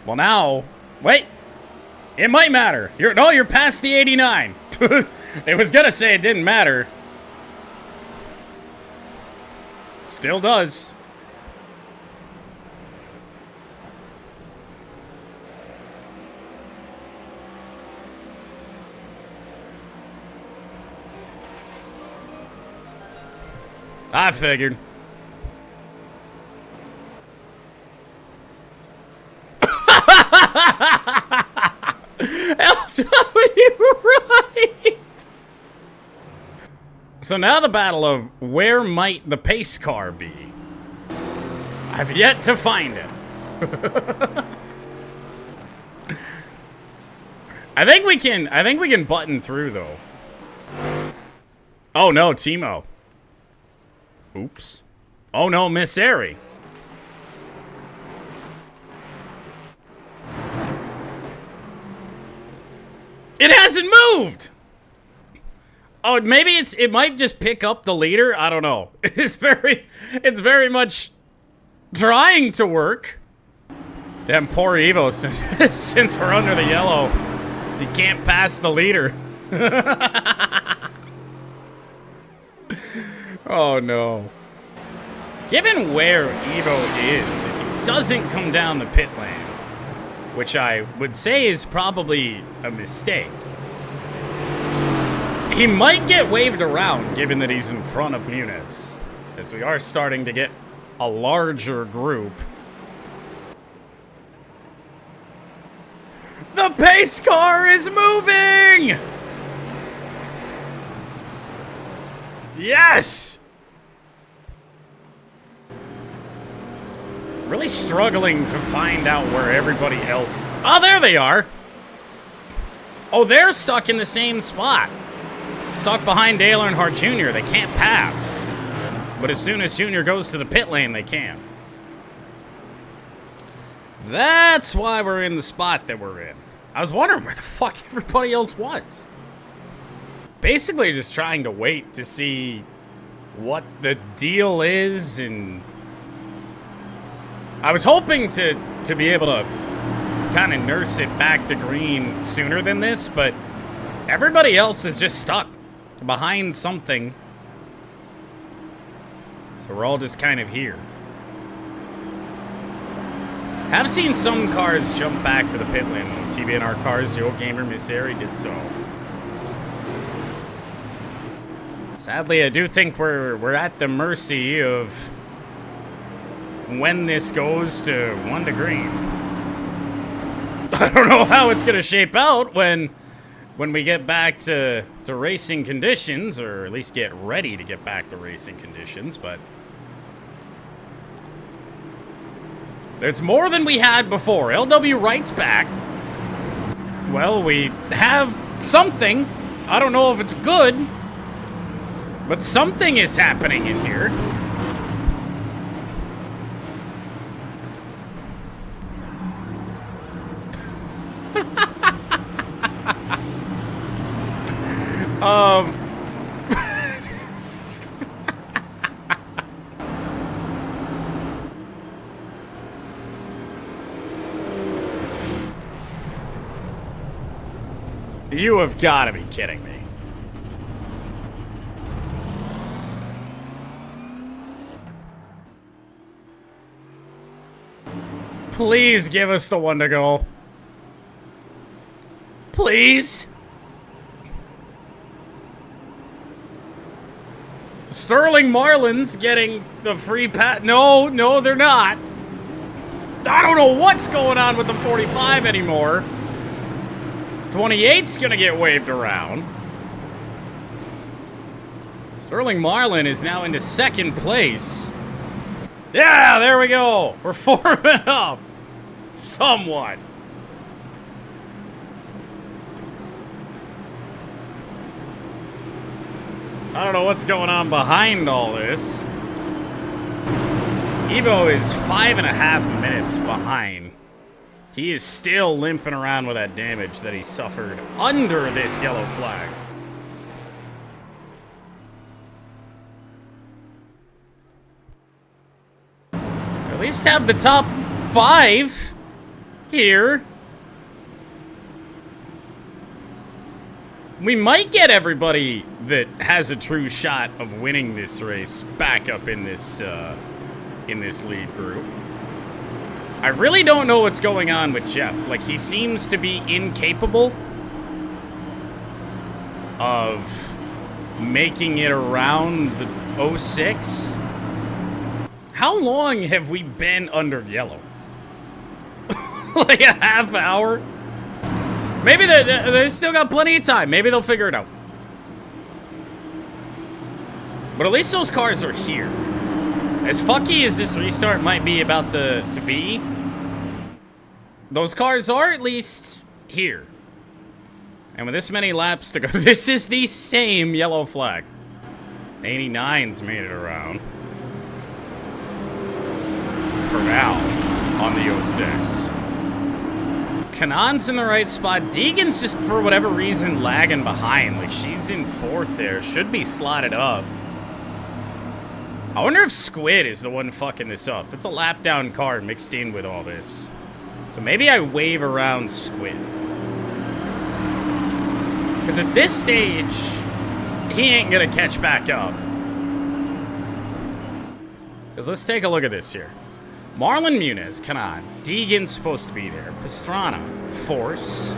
Well, now, wait, it might matter. You're past the 89. It was gonna say it didn't matter. It still does. I figured. Right. So now the battle of where might the pace car be? I've yet to find it. I think we can button through though. Oh no, Timo. Oops. Oh no, Miss Airy. It hasn't moved! Oh, maybe it might just pick up the leader? I don't know. It's very much trying to work. Damn, poor Evo, since we're under the yellow, he can't pass the leader. Oh, no. Given where Evo is, if he doesn't come down the pit lane, which I would say is probably a mistake, he might get waved around given that he's in front of Muniz, as we are starting to get a larger group. The pace car is moving! Yes! Really struggling to find out where everybody else... Oh, there they are! Oh, they're stuck in the same spot. Stuck behind Dale Earnhardt Jr. They can't pass. But as soon as Jr. goes to the pit lane, they can. That's why we're in the spot that we're in. I was wondering where the fuck everybody else was. Basically just trying to wait to see what the deal is, and I was hoping to be able to kind of nurse it back to green sooner than this, but everybody else is just stuck behind something. So we're all just kind of here. Have seen some cars jump back to the pit lane. TBNR Cars, the old gamer Miss Airy did so. Sadly, I do think we're at the mercy of when this goes to 1 to green. I don't know how it's gonna shape out when we get back to racing conditions, or at least get ready to get back to racing conditions, but it's more than we had before. LW Wright's back. Well, we have something. I don't know if it's good, but something is happening in here. You have got to be kidding me. Please give us the 1 to go. Please. Sterling Marlin's getting the free pass. No, they're not. I don't know what's going on with the 45 anymore. 28's gonna get waved around. Sterling Marlin is now into 2nd place. Yeah, there we go. We're forming up. Somewhat. I don't know what's going on behind all this. Evo is 5.5 minutes behind. He is still limping around with that damage that he suffered under this yellow flag. At least have the top 5 here. We might get everybody that has a true shot of winning this race back up in this lead group. I really don't know what's going on with Jeff. Like, he seems to be incapable of making it around the 06. How long have we been under yellow? Like a half hour? Maybe they still got plenty of time. Maybe they'll figure it out. But at least those cars are here. As fucky as this restart might be about to be, those cars are at least here. And with this many laps to go, this is the same yellow flag. 89's made it around. For now, on the 06. Kanan's in the right spot. Deegan's just, for whatever reason, lagging behind. Like, she's in 4th there. Should be slotted up. I wonder if Squid is the one fucking this up. That's a lap down car mixed in with all this. So maybe I wave around Squid. Because at this stage, he ain't gonna catch back up. Because let's take a look at this here. Marlon Muniz, Kanan, Deegan's supposed to be there. Pastrana, Force.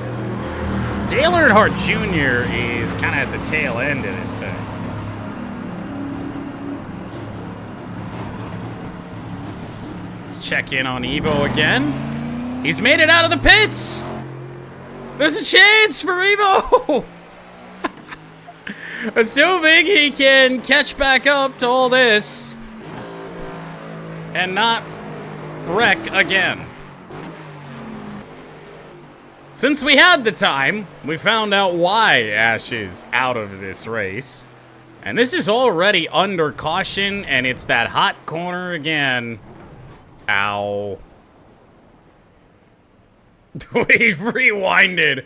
Dale Earnhardt Jr. is kind of at the tail end of this thing. Let's check in on Evo again. He's made it out of the pits! There's a chance for Evo! Assuming he can catch back up to all this and not wreck again. Since we had the time, we found out why Ash is out of this race. And this is already under caution, and it's that hot corner again. Ow. We rewinded.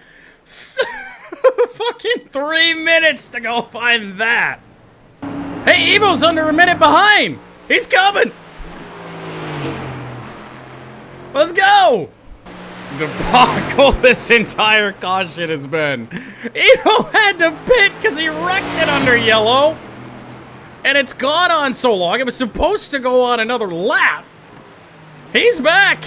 Fucking 3 minutes to go find that. Hey, Evo's under a minute behind. He's coming. Let's go. Debacle this entire caution has been. Evo had to pit because he wrecked it under yellow. And it's gone on so long. It was supposed to go on another lap. He's back.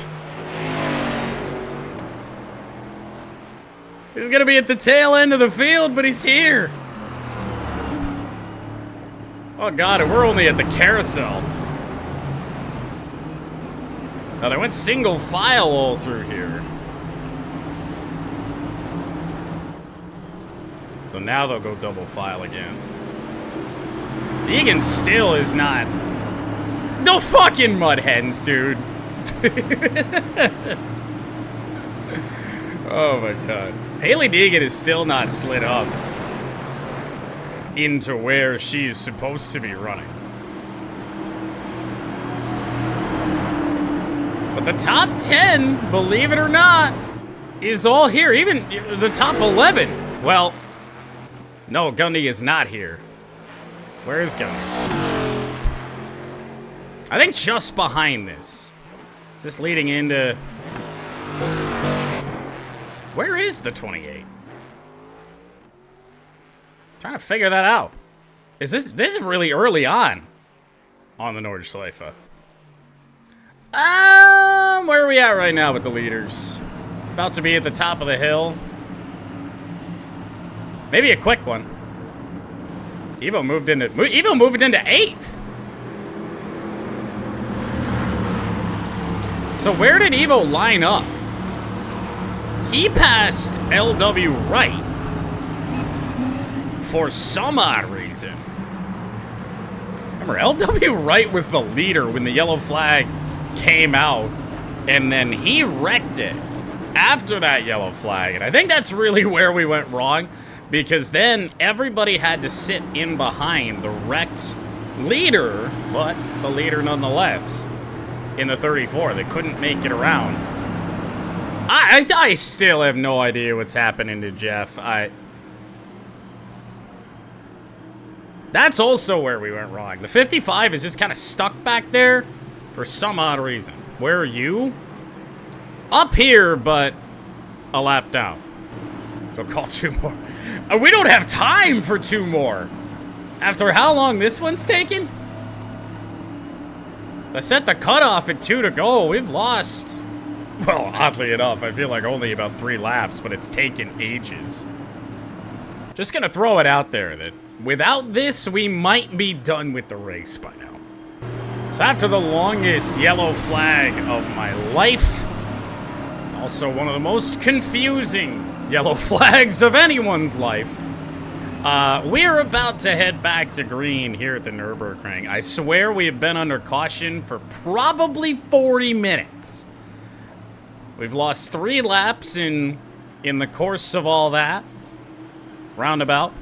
He's gonna be at the tail end of the field, but he's here. Oh god, and we're only at the carousel. Now they went single file all through here. So now they'll go double file again. Deegan still is not. No fucking mud hens, dude. Oh my god. Haley Deegan is still not slid up into where she is supposed to be running. But the top 10, believe it or not, is all here. Even the top 11. Well, no, Gundy is not here. Where is Gundy? I think just behind this. Is this leading into... Where is the 28? Trying to figure that out. Is this is really early on the Nordschleife. Where are we at right now with the leaders? About to be at the top of the hill. Maybe a quick one. Evo moved into 8th. So where did Evo line up? He passed LW Wright for some odd reason. Remember, LW Wright was the leader when the yellow flag came out, and then he wrecked it after that yellow flag. And I think that's really where we went wrong, because then everybody had to sit in behind the wrecked leader, but the leader nonetheless, in the 34. They couldn't make it around. I still have no idea what's happening to Jeff. That's also where we went wrong. The 55 is just kind of stuck back there for some odd reason. Where are you? Up here, but a lap down. So call 2 more. We don't have time for 2 more. After how long this one's taken? So I set the cutoff at 2 to go. We've lost... Well, oddly enough, I feel like only about 3 laps, but it's taken ages. Just gonna throw it out there that without this, we might be done with the race by now. So after the longest yellow flag of my life, also one of the most confusing yellow flags of anyone's life, we're about to head back to green here at the Nürburgring. I swear we have been under caution for probably 40 minutes. We've lost 3 laps in the course of all that. Roundabout.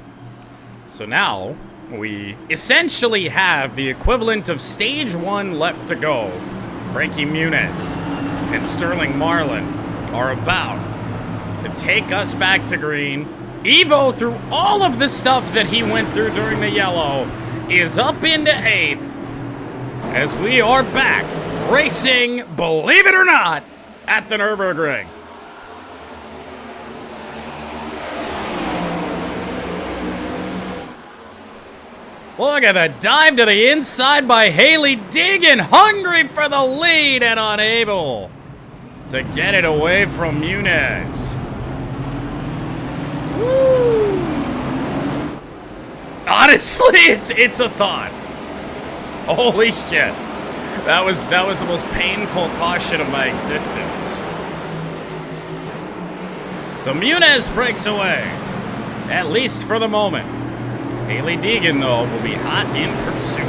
So now, we essentially have the equivalent of stage 1 left to go. Frankie Muniz and Sterling Marlin are about to take us back to green. Evo, through all of the stuff that he went through during the yellow, is up into 8th. As we are back racing, believe it or not, at the Nürburgring. Look at the dive to the inside by Haley Deegan, hungry for the lead and unable to get it away from Muniz. Woo! Honestly, it's a thought. Holy shit. That was the most painful caution of my existence. So Muniz breaks away, at least for the moment. Haley Deegan, though, will be hot in pursuit.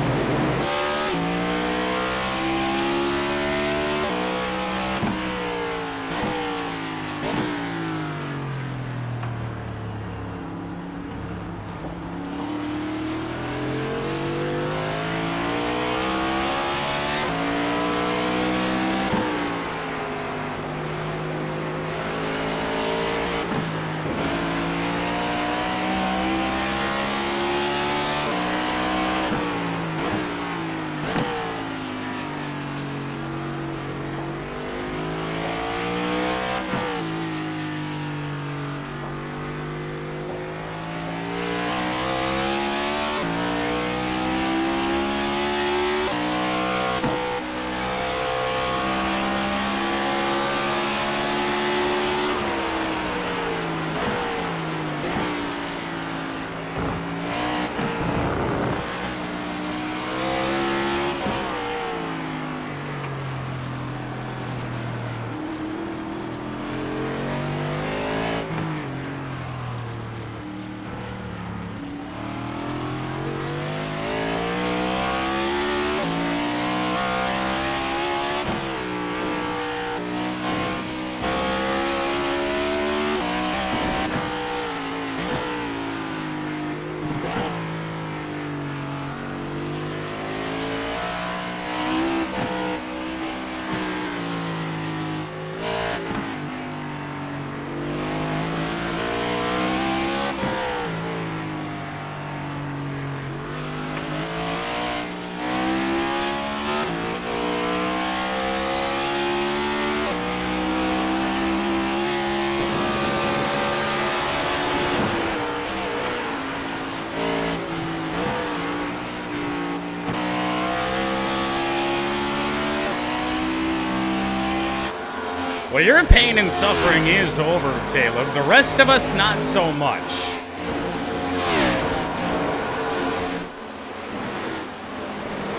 Well, your pain and suffering is over, Caleb. The rest of us, not so much.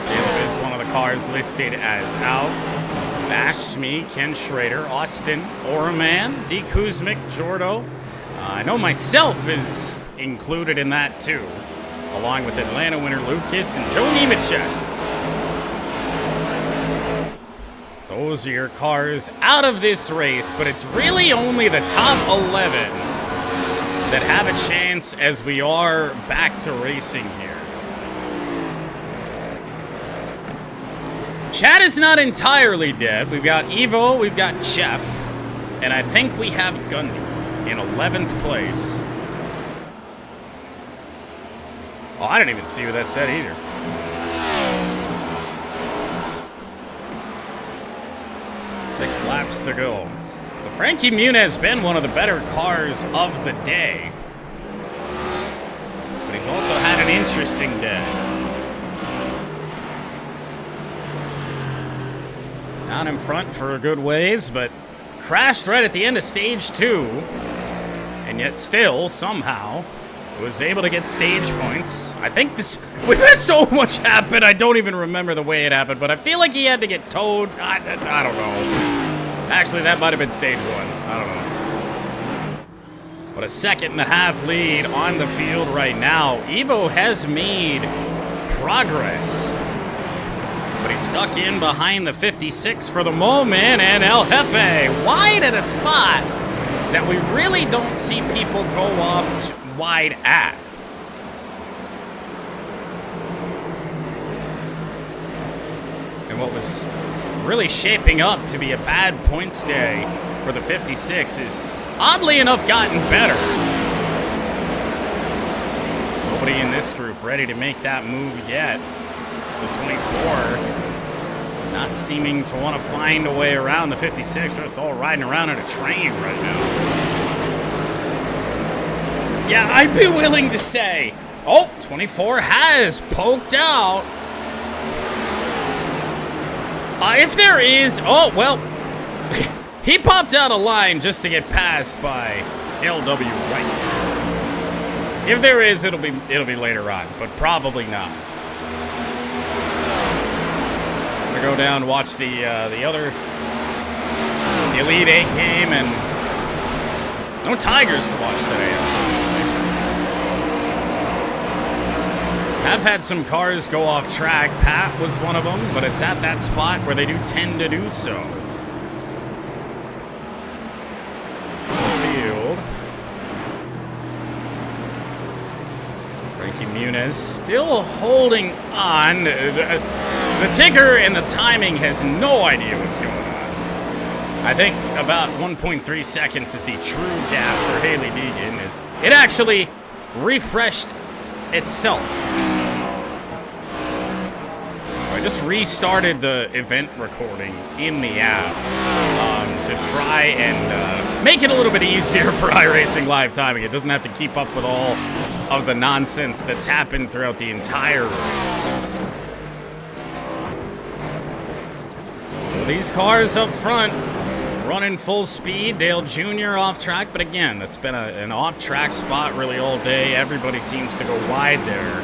Caleb is one of the cars listed as out. Bash, Smee, Ken Schrader, Austin, Oraman, D. Kuzmic, Jordo. I know myself is included in that, too, along with Atlanta winner Lucas and Joe Nemechek. Those are your cars out of this race, but it's really only the top 11 that have a chance as we are back to racing here. Chat is not entirely dead. We've got Evo, we've got Jeff, and I think we have Gundy in 11th place. Oh, I didn't even see what that said either. Six laps to go. So Frankie Muniz has been one of the better cars of the day. But he's also had an interesting day. Down in front for a good ways, but crashed right at the end of stage 2. And yet still, somehow, was able to get stage points. I think this... We've had so much happen, I don't even remember the way it happened, but I feel like he had to get towed. I don't know. Actually, that might have been stage 1. I don't know. But a 2.5 lead on the field right now. Evo has made progress. But he's stuck in behind the 56 for the moment, and El Jefe wide at a spot that we really don't see people go off wide at. And what was really shaping up to be a bad points day for the 56 is oddly enough gotten better. Nobody in this group ready to make that move yet. It's the 24 not seeming to want to find a way around the 56. They're just all riding around in a train right now. Yeah, I'd be willing to say Oh, 24 has poked out. If there is, oh, well, he popped out a line just to get passed by LW right. If there is, it'll be later on, but probably not. I'm gonna go down and watch the other Elite 8 game, and no Tigers to watch today. I've had some cars go off track. Pat was one of them, but it's at that spot where they do tend to do so. Field. Frankie Muniz still holding on. The ticker and the timing has no idea what's going on. I think about 1.3 seconds is the true gap for Haley Deegan. It actually refreshed itself. I just restarted the event recording in the app to try and make it a little bit easier for iRacing live timing. It doesn't have to keep up with all of the nonsense that's happened throughout the entire race. Well, these cars up front running full speed. Dale Jr. off track, but again, that's been an off-track spot really all day. Everybody seems to go wide there.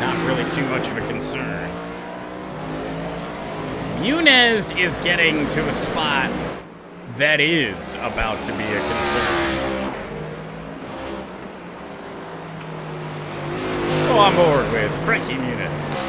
Not really too much of a concern. Muniz is getting to a spot that is about to be a concern. Go on board with Frankie Muniz.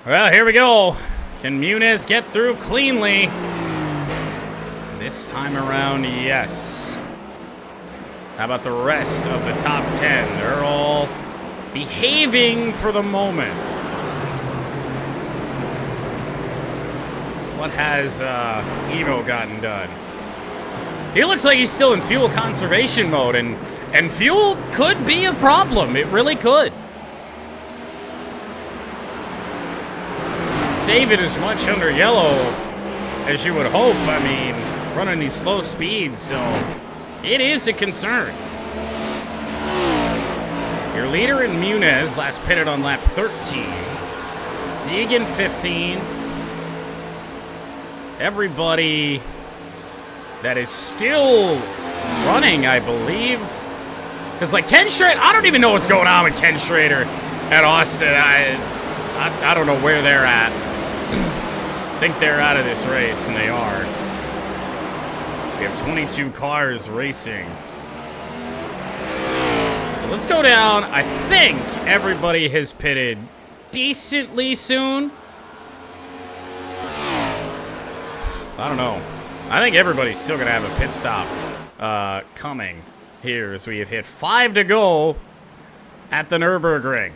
Well, here we go. Can Muniz get through cleanly? This time around, yes. How about the rest of the top 10? They're all behaving for the moment. What has Evo gotten done? He looks like he's still in fuel conservation mode, and fuel could be a problem. It really could. Save it as much under yellow as you would hope. I mean, running these slow speeds, so it is a concern. Your leader in Muniz, last pitted on lap 13. Deegan 15. Everybody that is still running, I believe. Because, like, Ken Schrader, I don't even know what's going on with Ken Schrader at Austin. I don't know where they're at. I think they're out of this race, and they are. We have 22 cars racing. So let's go down. I think everybody has pitted decently soon. I don't know. I think everybody's still going to have a pit stop coming here as we have hit 5 to go at the Nürburgring.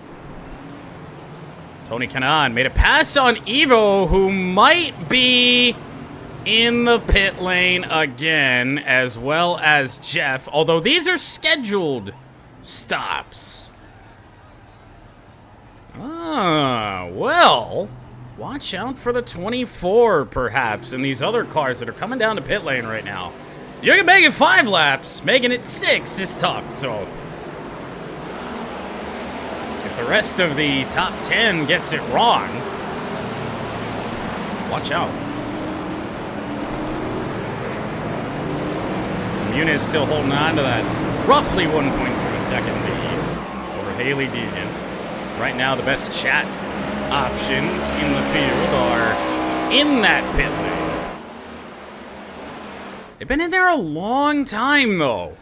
Tony Kanaan made a pass on Evo, who might be in the pit lane again, as well as Jeff. Although these are scheduled stops. Well, watch out for the 24, perhaps, and these other cars that are coming down the pit lane right now. You can make it 5 laps. Making it 6 is tough, so... if the rest of the top 10 gets it wrong, watch out. So Muniz still holding on to that roughly 1.3 second lead over Haley Deegan. Right now, the best chat options in the field are in that pit lane. They've been in there a long time, though.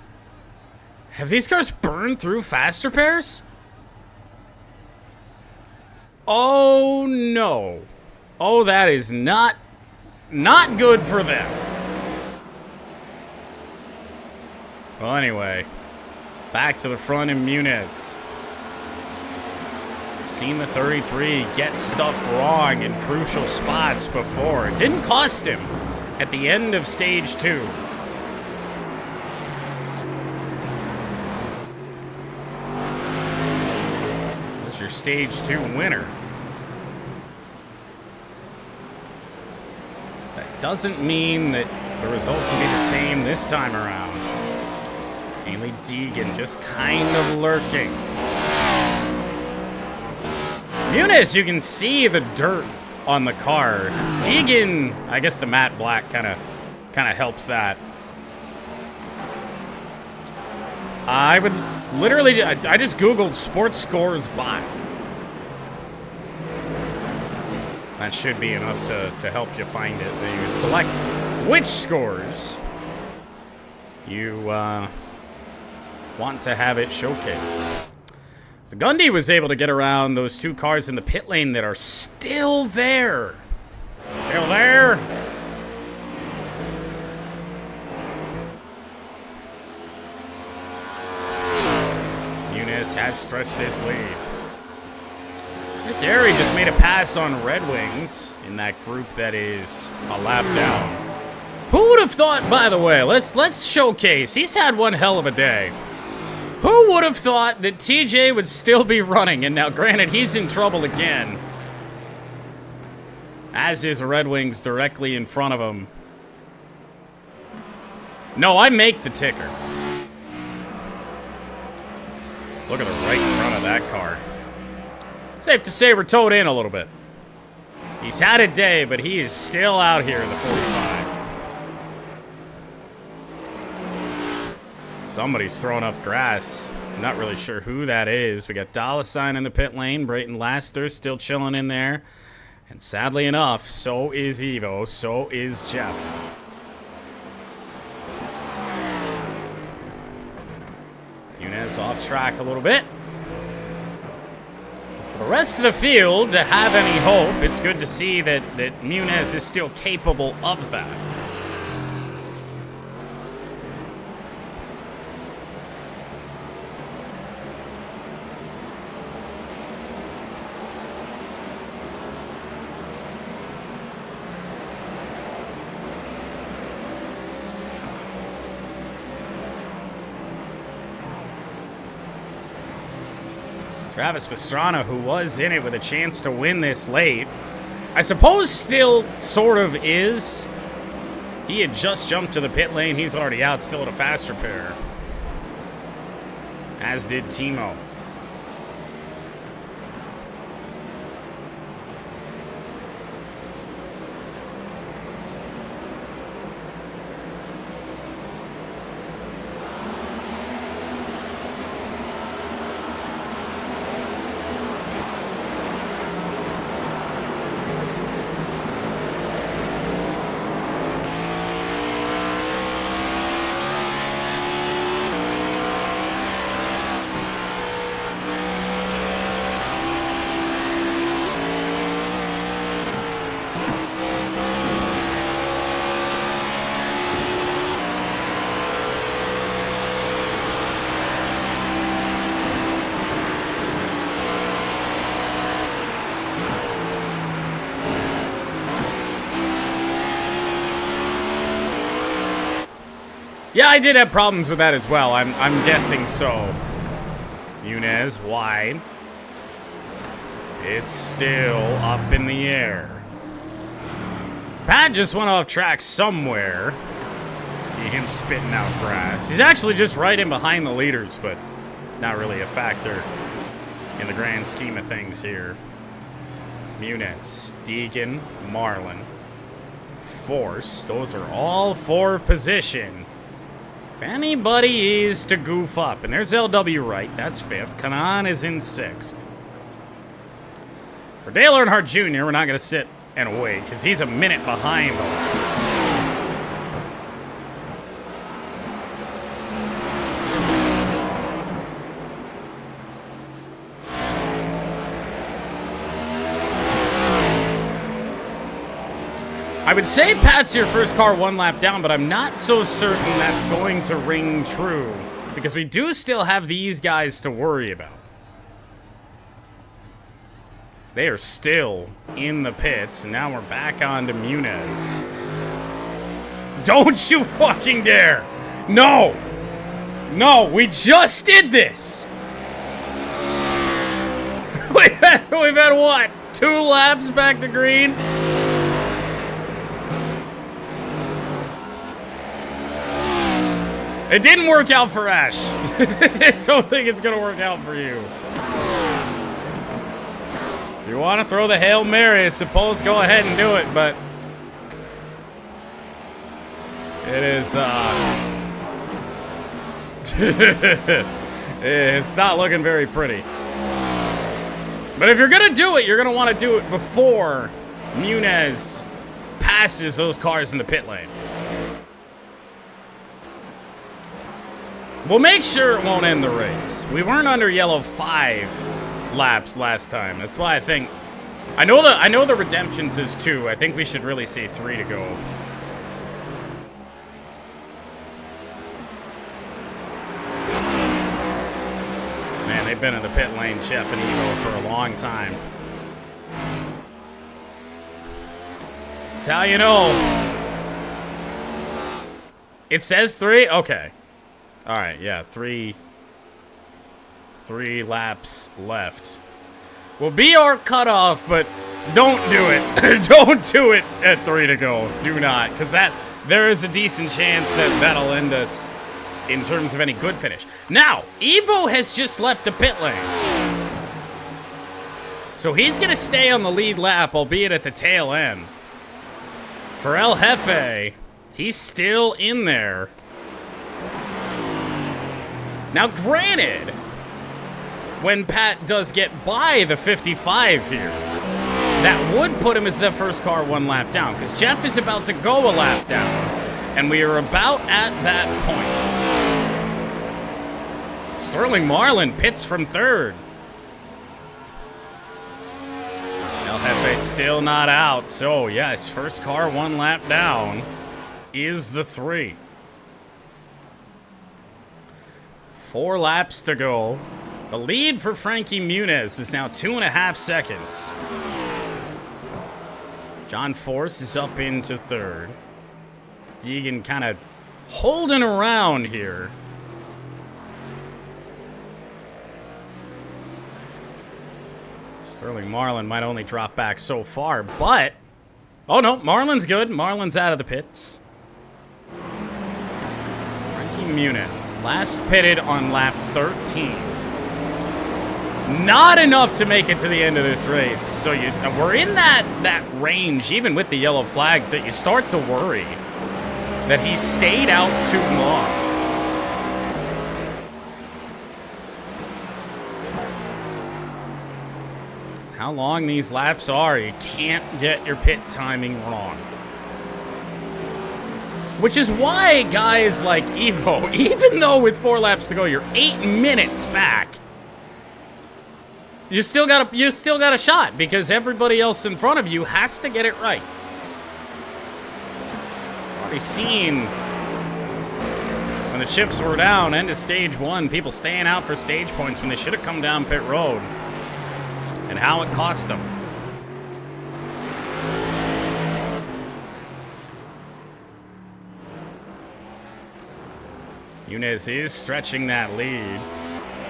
Have these cars burned through faster pairs? Oh, no. Oh, that is not good for them. Well, anyway, Back to the front in Muniz. Seen the 33 get stuff wrong in crucial spots before. It didn't cost him at the end of stage 2. That's your stage 2 winner. That doesn't mean that the results will be the same this time around. Mainly Deegan just kind of lurking. Muniz, you can see the dirt on the car. Deegan, I guess the matte black kind of helps that. I would literally, I just Googled sports scores bot. That should be enough to help you find it. Then you would select which scores you want to have it showcase. So Gundy was able to get around those 2 cars in the pit lane that are still there. Still there. Muniz has stretched this lead. This area just made a pass on Red Wings in that group that is a lap down. Who would have thought, by the way, let's showcase. He's had one hell of a day. Who would have thought that TJ would still be running? And now, granted, he's in trouble again. As is Red Wings directly in front of him. No, I make the ticker. Look at the right front of that car. Safe to say we're towed in a little bit. He's had a day, but he is still out here in the 45. Somebody's throwing up grass. I'm not really sure who that is. We got Dollar in the pit lane. Brayton Laster still chilling in there. And sadly enough, so is Evo. So is Jeff. Muniz off track a little bit. For the rest of the field to have any hope, it's good to see that Muniz is still capable of that. Travis Pastrana, who was in it with a chance to win this late, I suppose still sort of is. He had just jumped to the pit lane. He's already out, still at a faster pair. As did Timo. Yeah, I did have problems with that as well. I'm guessing so. Muniz wide. It's still up in the air. Pat just went off track somewhere. See him spitting out grass. He's actually just right in behind the leaders, but not really a factor in the grand scheme of things here. Muniz, Deegan, Marlin, Force. Those are all for position. If anybody is to goof up, and there's LW right, that's 5th. Kanan is in 6th. For Dale Earnhardt Jr., we're not going to sit and wait, because he's a minute behind all this. I would say Pat's your first car 1 lap down, but I'm not so certain that's going to ring true Because we do still have these guys to worry about. They are still in the pits, and now we're back on to Muniz. Don't you fucking dare! No! No, we just did this! We've had what? 2 laps back to green? It didn't work out for Ash. I don't think it's gonna work out for you. If you want to throw the Hail Mary, I suppose go ahead and do it, but it is, it's not looking very pretty. But if you're gonna do it, you're gonna want to do it before Muniz passes those cars in the pit lane. We'll make sure it won't end the race. We weren't under yellow 5 laps last time. That's why I think I know the redemptions is 2. I think we should really see 3 to go. Man, they've been in the pit lane, Jeff and Evo, for a long time. That's how you know. It says 3? Okay. Alright, yeah, 3 laps left. Will be our cutoff, but don't do it. Don't do it at 3 to go. Do not, because there is a decent chance that that'll end us in terms of any good finish. Now, Evo has just left the pit lane. So he's going to stay on the lead lap, albeit at the tail end. For El Jefe, he's still in there. Now, granted, when Pat does get by the 55 here, that would put him as the first car 1 lap down, because Jeff is about to go a lap down, and we are about at that point. Sterling Marlin pits from 3rd. El Jefe still not out, so yes, first car 1 lap down is the 3. 4 laps to go. The lead for Frankie Muniz is now 2.5 seconds. John Force is up into 3rd. Deegan kind of holding around here. Sterling Marlin might only drop back so far, but... Oh no, Marlin's good. Marlin's out of the pits. Frankie Muniz. Last pitted on lap 13. Not enough to make it to the end of this race. So we're in that range, even with the yellow flags, that you start to worry that he stayed out too long. How long these laps are, you can't get your pit timing wrong. Which is why guys like Evo, even though with 4 laps to go, you're 8 minutes back, you still got a shot, because everybody else in front of you has to get it right. Already seen when the chips were down, end of stage 1, people staying out for stage points when they should have come down pit road, and how it cost them. Muniz is stretching that lead.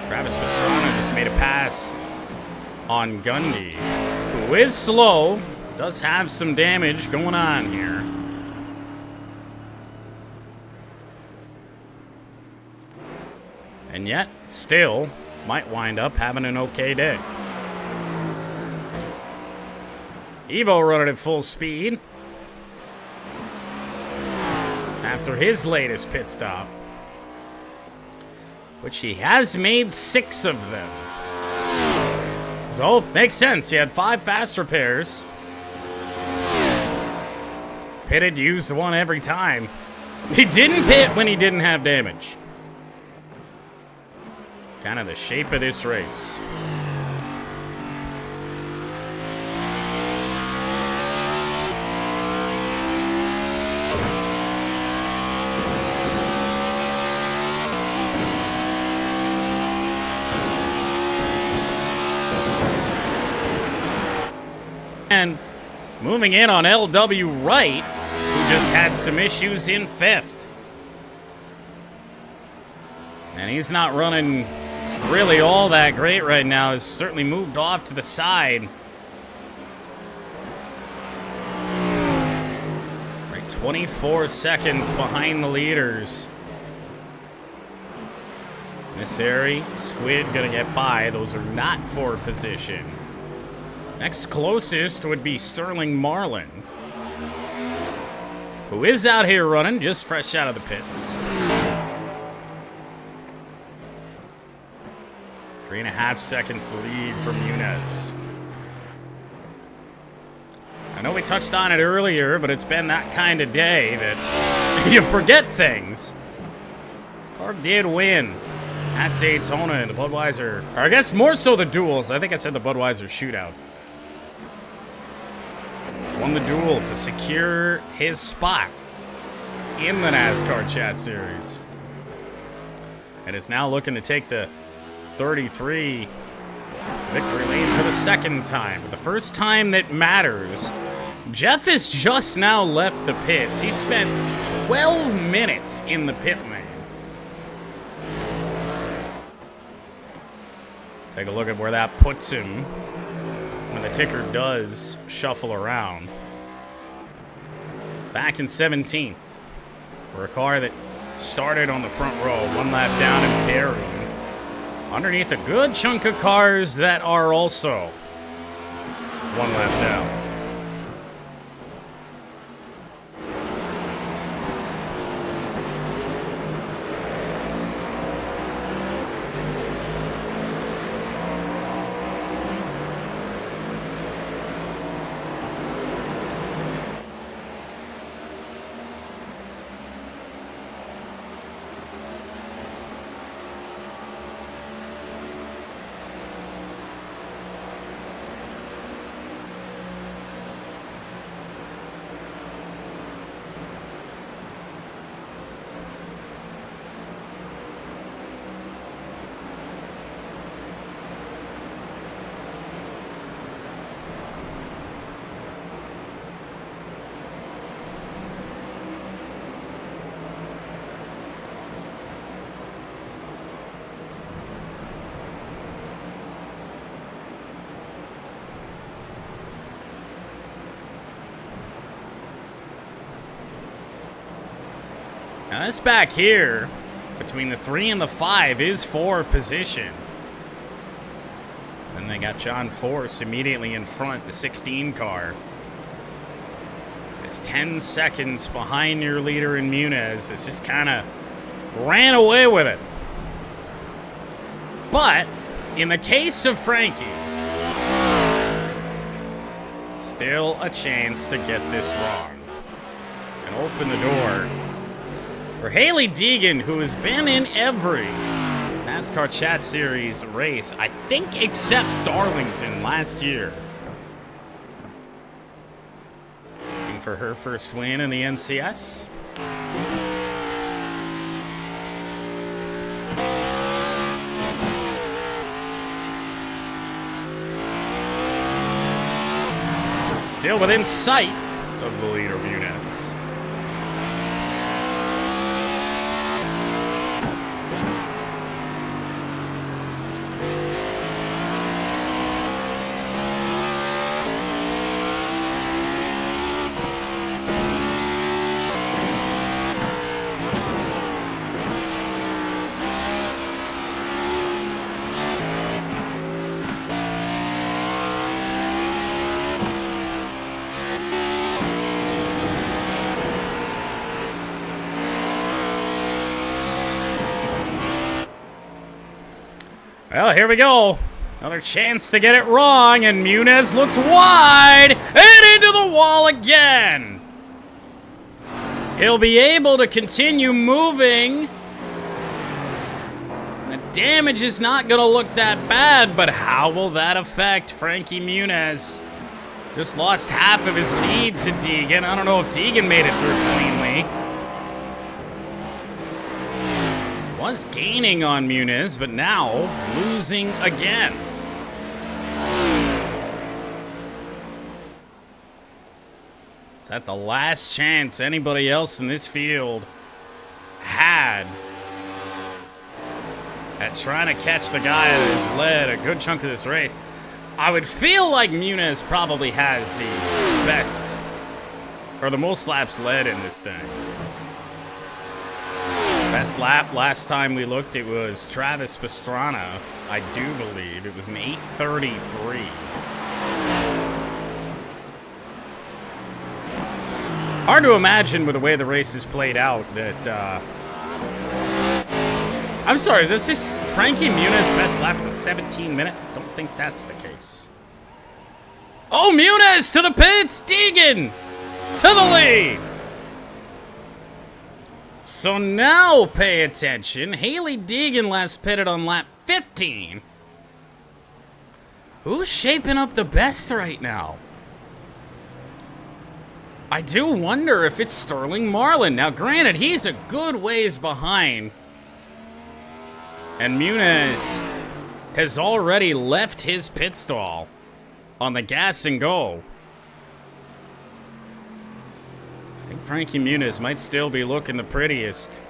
Travis Pastrana just made a pass on Gundy, who is slow, does have some damage going on here. And yet, still, might wind up having an okay day. Evo running at full speed after his latest pit stop, which he has made 6 of them. So, makes sense. He had 5 fast repairs. Pitted, used 1 every time. He didn't pit when he didn't have damage. Kind of the shape of this race. And moving in on LW Wright, who just had some issues in 5th. And he's not running really all that great right now. He's certainly moved off to the side. Right, 24 seconds behind the leaders. Misseri, Squid gonna get by. Those are not for position. Next closest would be Sterling Marlin, who is out here running, just fresh out of the pits. 3.5 seconds to lead from Muniz. I know we touched on it earlier, but it's been that kind of day that you forget things. This car did win at Daytona in the Budweiser, or I guess more so the duels. I think I said the Budweiser shootout. Won the duel to secure his spot in the NASCAR Chat Series. And is now looking to take the 33 victory lane for the second time. The first time that matters. Jeff has just now left the pits. He spent 12 minutes in the pit lane. Take a look at where that puts him when the ticker does shuffle around. Back in 17th for a car that started on the front row, one lap down and buried underneath a good chunk of cars that are also one lap down. Now this back here, between the 3 and the 5, is for position. Then they got John Force immediately in front, the 16 car. It's 10 seconds behind your leader in Muniz. It's just kind of ran away with it. But in the case of Frankie, still a chance to get this wrong and open the door for Hailie Deegan, who has been in every NASCAR Chat Series race, I think except Darlington last year. Looking for her first win in the NCS. Still within sight of the leader, Muniz. Well, here we go. Another chance to get it wrong, and Muniz looks wide and into the wall again. He'll be able to continue moving. The damage is not going to look that bad, but how will that affect Frankie Muniz? Just lost half of his lead to Deegan. I don't know if Deegan made it through cleanly. Was gaining on Muniz, but now losing again. Is that the last chance anybody else in this field had at trying to catch the guy that has led a good chunk of this race? I would feel like Muniz probably has the best, or the most laps led in this thing. Best lap last time we looked, it was Travis Pastrana, I do believe. It was an 8:33. Hard to imagine with the way the race is played out that, I'm sorry, is this just Frankie Muniz best lap at the 17-minute? I don't think that's the case. Oh, Muniz to the pits! Deegan to the lead! So now pay attention. Haley Deegan last pitted on lap 15. Who's shaping up the best right now? I do wonder if it's Sterling Marlin. Now, granted, he's a good ways behind. And Muniz has already left his pit stall on the gas and go. I think Frankie Muniz might still be looking the prettiest.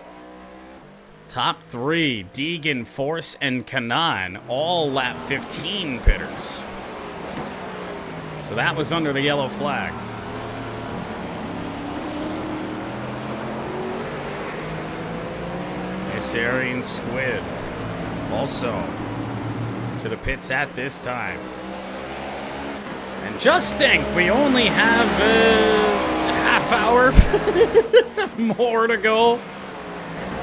Top three, Deegan, Force, and Kanan, all lap 15 pitters. So that was under the yellow flag. Aryan Squid also to the pits at this time. And just think, we only have a half hour more to go,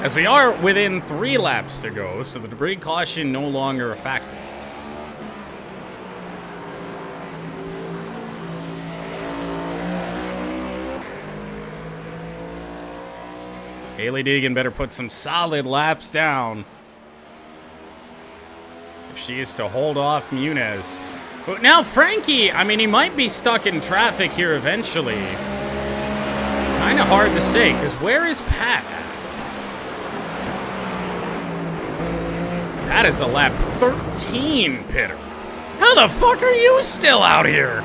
as we are within 3 laps to go, so the debris caution no longer a factor. Haley Deegan better put some solid laps down if she is to hold off Muniz. But now Frankie, I mean, he might be stuck in traffic here eventually. Kind of hard to say, because where is Pat at? Pat is a lap 13 pitter. How the fuck are you still out here?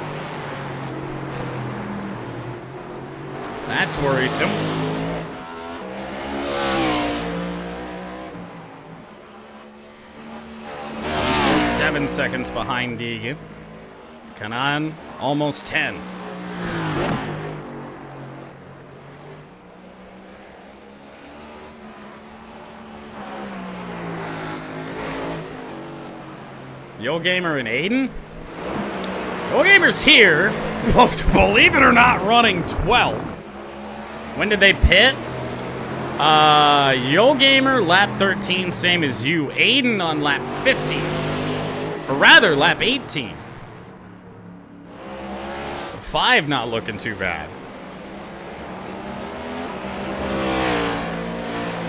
That's worrisome. 7 seconds behind Deegan. Kanan, almost 10. Yo Gamer and Aiden? Yo Gamer's here, believe it or not, running 12th. When did they pit? Yo Gamer, lap 13, same as you. Aiden on lap 15. Or rather, lap 18. 5 not looking too bad.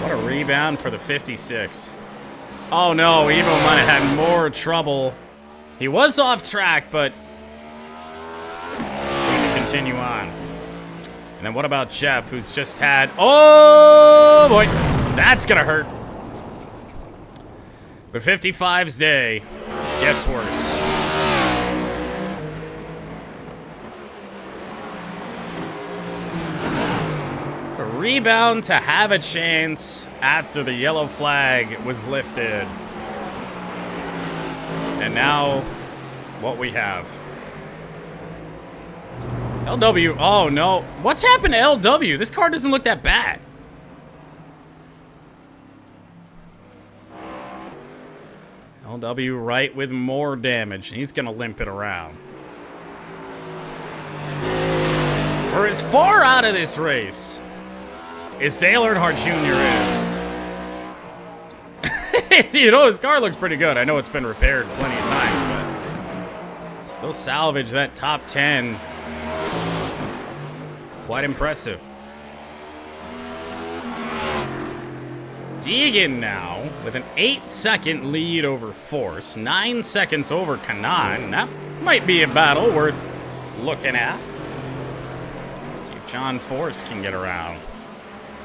What a rebound for the 56. Oh no, Evo might have had more trouble. He was off track, but we can continue on. And then what about Jeff, who's just had... Oh boy, that's gonna hurt. But 55's day gets worse. The rebound to have a chance after the yellow flag was lifted. And now, what we have. LW, oh no. What's happened to LW? This car doesn't look that bad. LW right with more damage. He's gonna limp it around. For as far out of this race as Dale Earnhardt Jr. is, you know, his car looks pretty good. I know it's been repaired plenty of times, but still salvage that top 10. Quite impressive. Deegan now with an 8-second lead over Force, 9 seconds over Kanan. That might be a battle worth looking at. See if John Force can get around.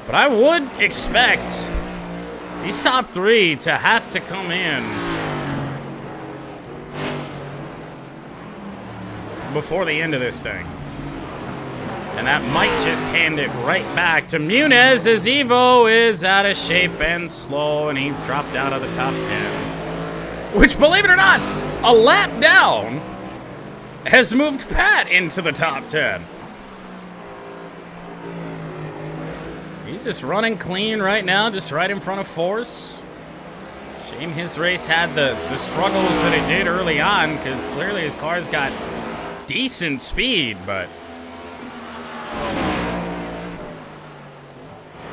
But I would expect these top 3 to have to come in before the end of this thing. And that might just hand it right back to Muniz as Evo is out of shape and slow, and he's dropped out of the top 10. Which, believe it or not, a lap down has moved Pat into the top 10. He's just running clean right now, just right in front of Force. Shame his race had the struggles that it did early on, because clearly his car's got decent speed, but...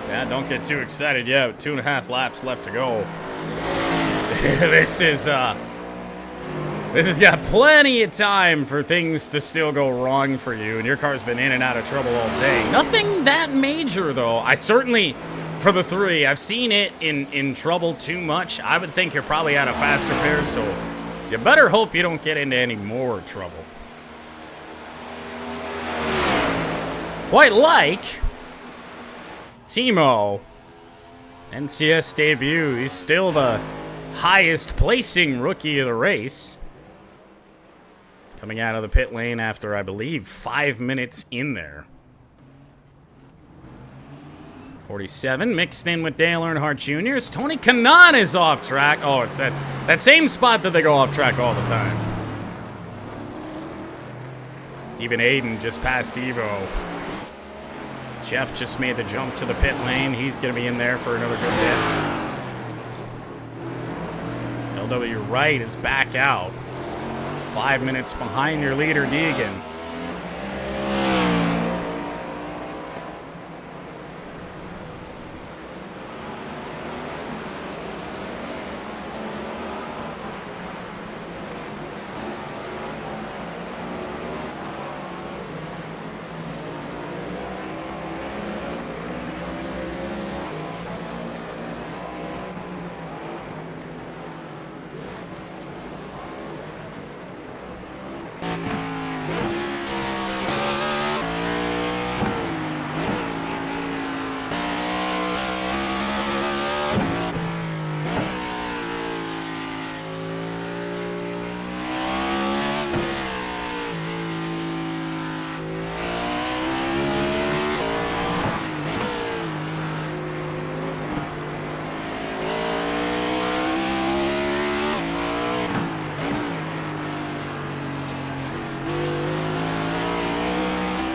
yeah, don't get too excited yet. 2.5 laps left to go. This has got plenty of time for things to still go wrong for you, and your car's been in and out of trouble all day. Nothing that major, though. I certainly, for the 3, I've seen it in trouble too much. I would think you're probably at a faster pair, so you better hope you don't get into any more trouble. Quite like Timo, NCS debut. He's still the highest placing rookie of the race. Coming out of the pit lane after, I believe, 5 minutes in there. 47 mixed in with Dale Earnhardt Jr.'s. Tony Kanaan is off track. Oh, it's that same spot that they go off track all the time. Even Aiden just passed Evo. Jeff just made the jump to the pit lane. He's going to be in there for another good bit. LW Wright is back out. 5 minutes behind your leader, Deegan.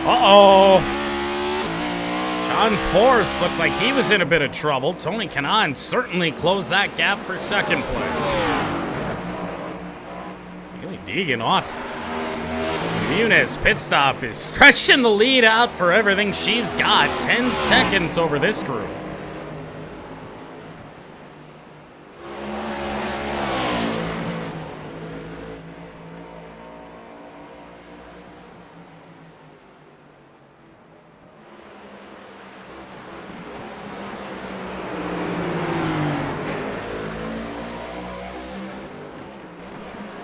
Uh-oh. John Force looked like he was in a bit of trouble. Tony Kanaan certainly closed that gap for second place. Haley Deegan off. Muniz pit stop is stretching the lead out for everything she's got. 10 seconds over this group.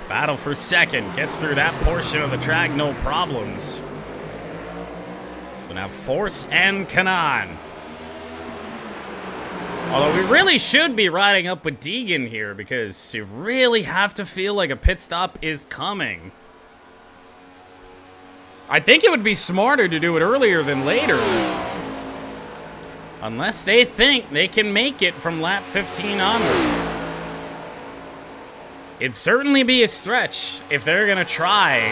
Battle for second. Gets through that portion of the track, no problems. So now Force and Kanaan. Although we really should be riding up with Deegan here because you really have to feel like a pit stop is coming. I think it would be smarter to do it earlier than later. Unless they think they can make it from lap 15 onward. It'd certainly be a stretch if they're going to try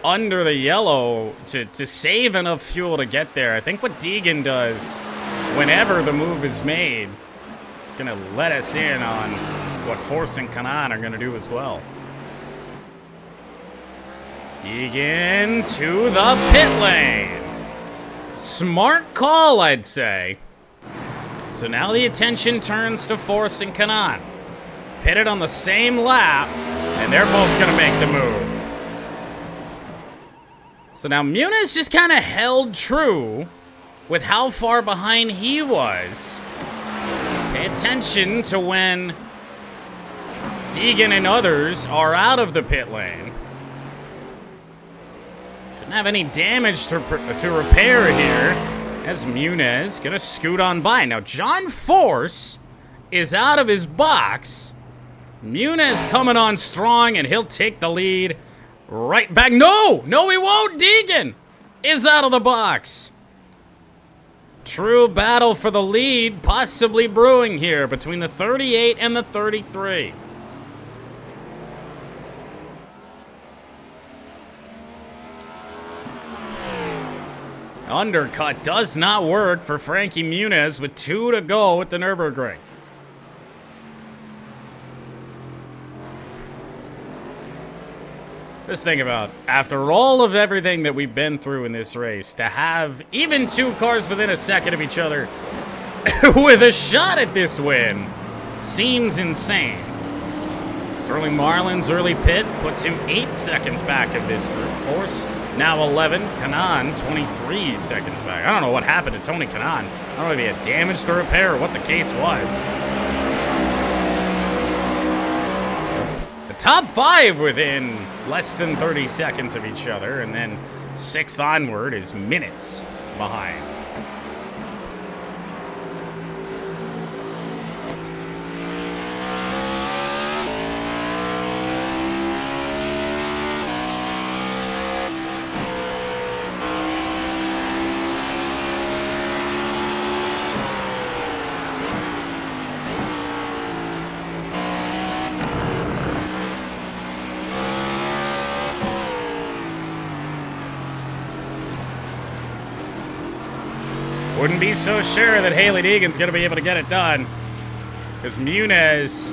under the yellow to save enough fuel to get there. I think what Deegan does whenever the move is made is going to let us in on what Force and Kanaan are going to do as well. Deegan to the pit lane. Smart call, I'd say. So now the attention turns to Force and Kanaan. Pitted on the same lap, and they're both going to make the move. So now Muniz just kind of held true with how far behind he was. Pay attention to when Deegan and others are out of the pit lane. Shouldn't have any damage to repair here, as Muniz going to scoot on by. Now, John Force is out of his box. Muniz coming on strong, and he'll take the lead right back. No, he won't, Deegan. is out of the box. True battle for the lead possibly brewing here between the 38 and the 33. Undercut does not work for Frankie Muniz with 2 to go at the Nürburgring. Just think about, after all of everything that we've been through in this race, to have even 2 cars within a second of each other with a shot at this win seems insane. Sterling Marlin's early pit puts him 8 seconds back of this group. Force now 11. Kanaan 23 seconds back. I don't know what happened to Tony Kanaan. I don't know if he had damage to repair or what the case was. The top 5 within less than 30 seconds of each other, and then 6th onward is minutes behind. Wouldn't be so sure that Hailie Deegan's going to be able to get it done, because Muniz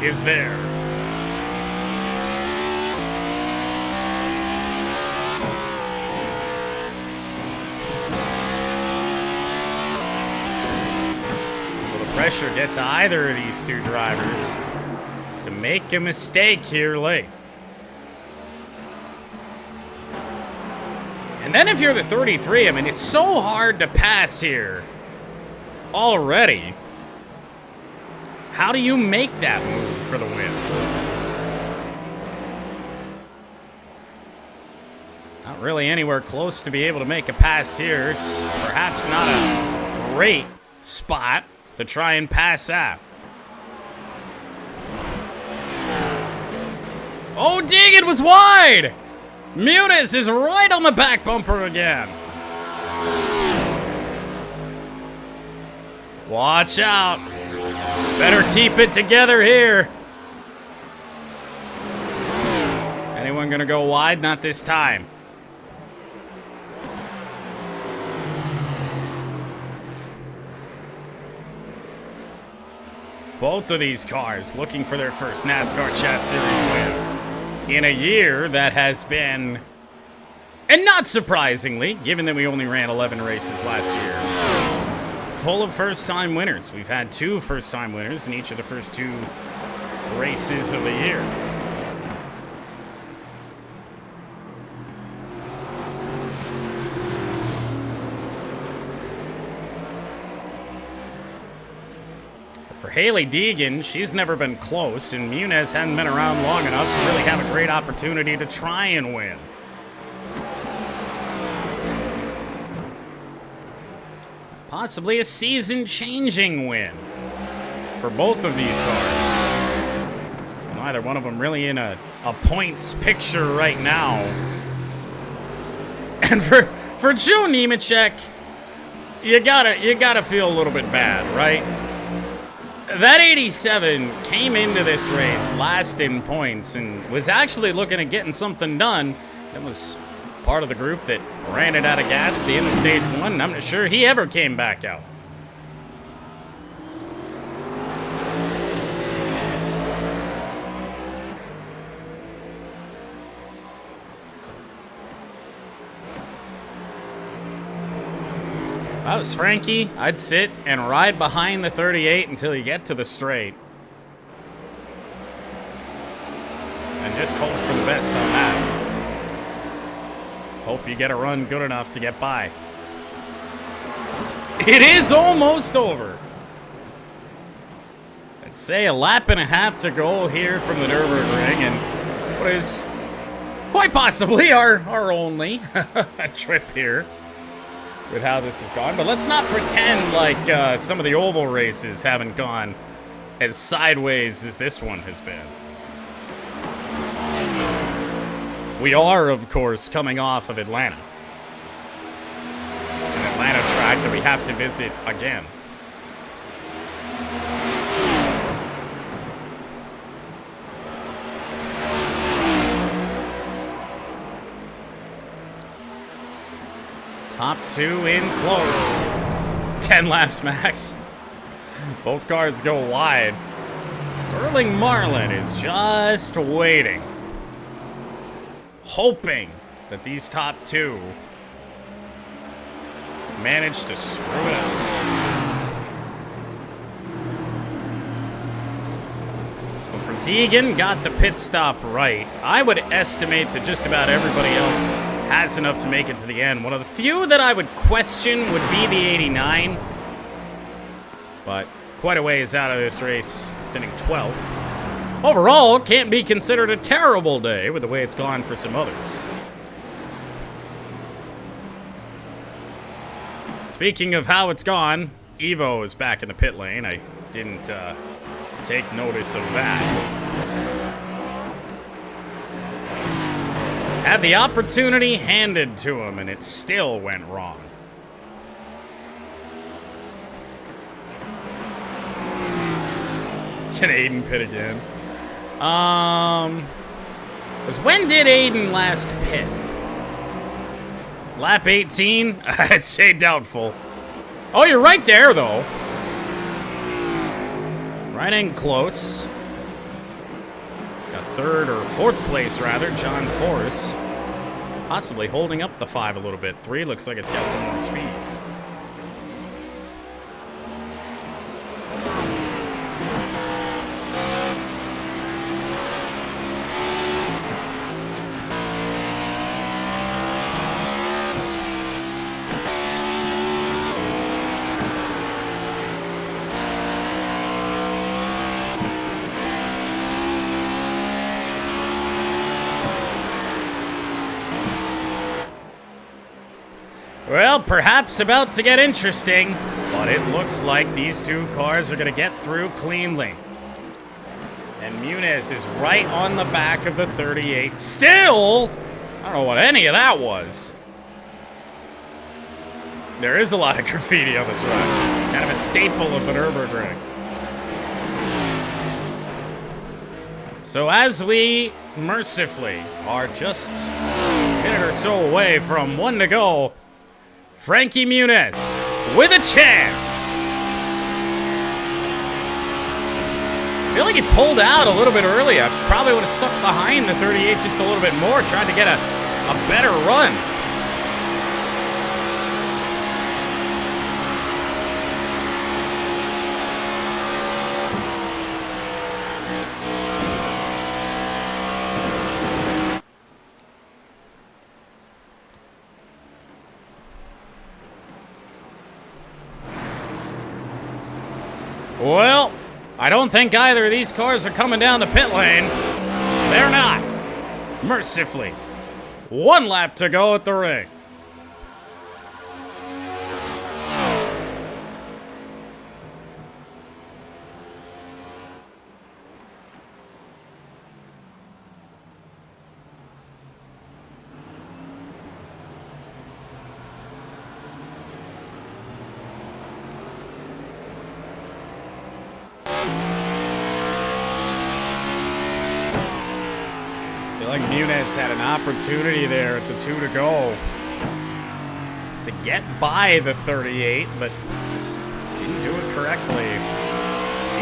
is there. Will the pressure get to either of these 2 drivers to make a mistake here late? And then if you're the 33, I mean, it's so hard to pass here already. How do you make that move for the win? Not really anywhere close to be able to make a pass here. It's perhaps not a great spot to try and pass out. Oh, Deegan was wide! Muniz is right on the back bumper again. Watch out. Better keep it together here. Anyone gonna go wide? Not this time. Both of these cars looking for their first NASCAR Chat Series win in a year that has been, and not surprisingly, given that we only ran 11 races last year, full of first-time winners. We've had 2 first-time winners in each of the first 2 races of the year. For Hailie Deegan, she's never been close, and Muniz hadn't been around long enough to really have a great opportunity to try and win. Possibly a season-changing win for both of these cars. Neither one of them really in a points picture right now. And for Joe Nemechek, you gotta feel a little bit bad, right? That 87 came into this race last in points and was actually looking at getting something done. That was part of the group that ran it out of gas at the end of stage 1. I'm not sure he ever came back out. If I was Frankie, I'd sit and ride behind the 38 until you get to the straight. And just hope for the best on that. Hope you get a run good enough to get by. It is almost over. I'd say a lap and a half to go here from the Nürburgring, and what is quite possibly our only trip here with how this has gone. But let's not pretend like some of the oval races haven't gone as sideways as this one has been. We are, of course, coming off of Atlanta. track that we have to visit again. Top two in close. 10 laps max. Both cars go wide. Sterling Marlin is just waiting. Hoping that these top two manage to screw it up. So for Deegan, got the pit stop right. I would estimate that just about everybody else has enough to make it to the end. One of the few that I would question would be the 89. But quite a ways out of this race, sitting 12th. Overall, can't be considered a terrible day with the way it's gone for some others. Speaking of how it's gone, Evo is back in the pit lane. I didn't take notice of that. Had the opportunity handed to him, and it still went wrong. Can Aiden pit again? Because when did Aiden last pit? Lap 18? I'd say doubtful. Oh, you're right there, though. Right in close. Got third or fourth place, rather, John Forrest. Possibly holding up the 5 a little bit. 3 looks like it's got some more speed. Well, perhaps about to get interesting, but it looks like these two cars are going to get through cleanly. And Muniz is right on the back of the 38. Still, I don't know what any of that was. There is a lot of graffiti on the track. Kind of a staple of the Nürburgring. So as we mercifully are just a minute or so away from 1 to go, Frankie Muniz with a chance. I feel like he pulled out a little bit early. I probably would have stuck behind the 38 just a little bit more, trying to get a better run. Well, I don't think either of these cars are coming down the pit lane. They're not. Mercifully. 1 lap to go at the ring. I feel like Muniz had an opportunity there at the 2 to go to get by the 38, but just didn't do it correctly.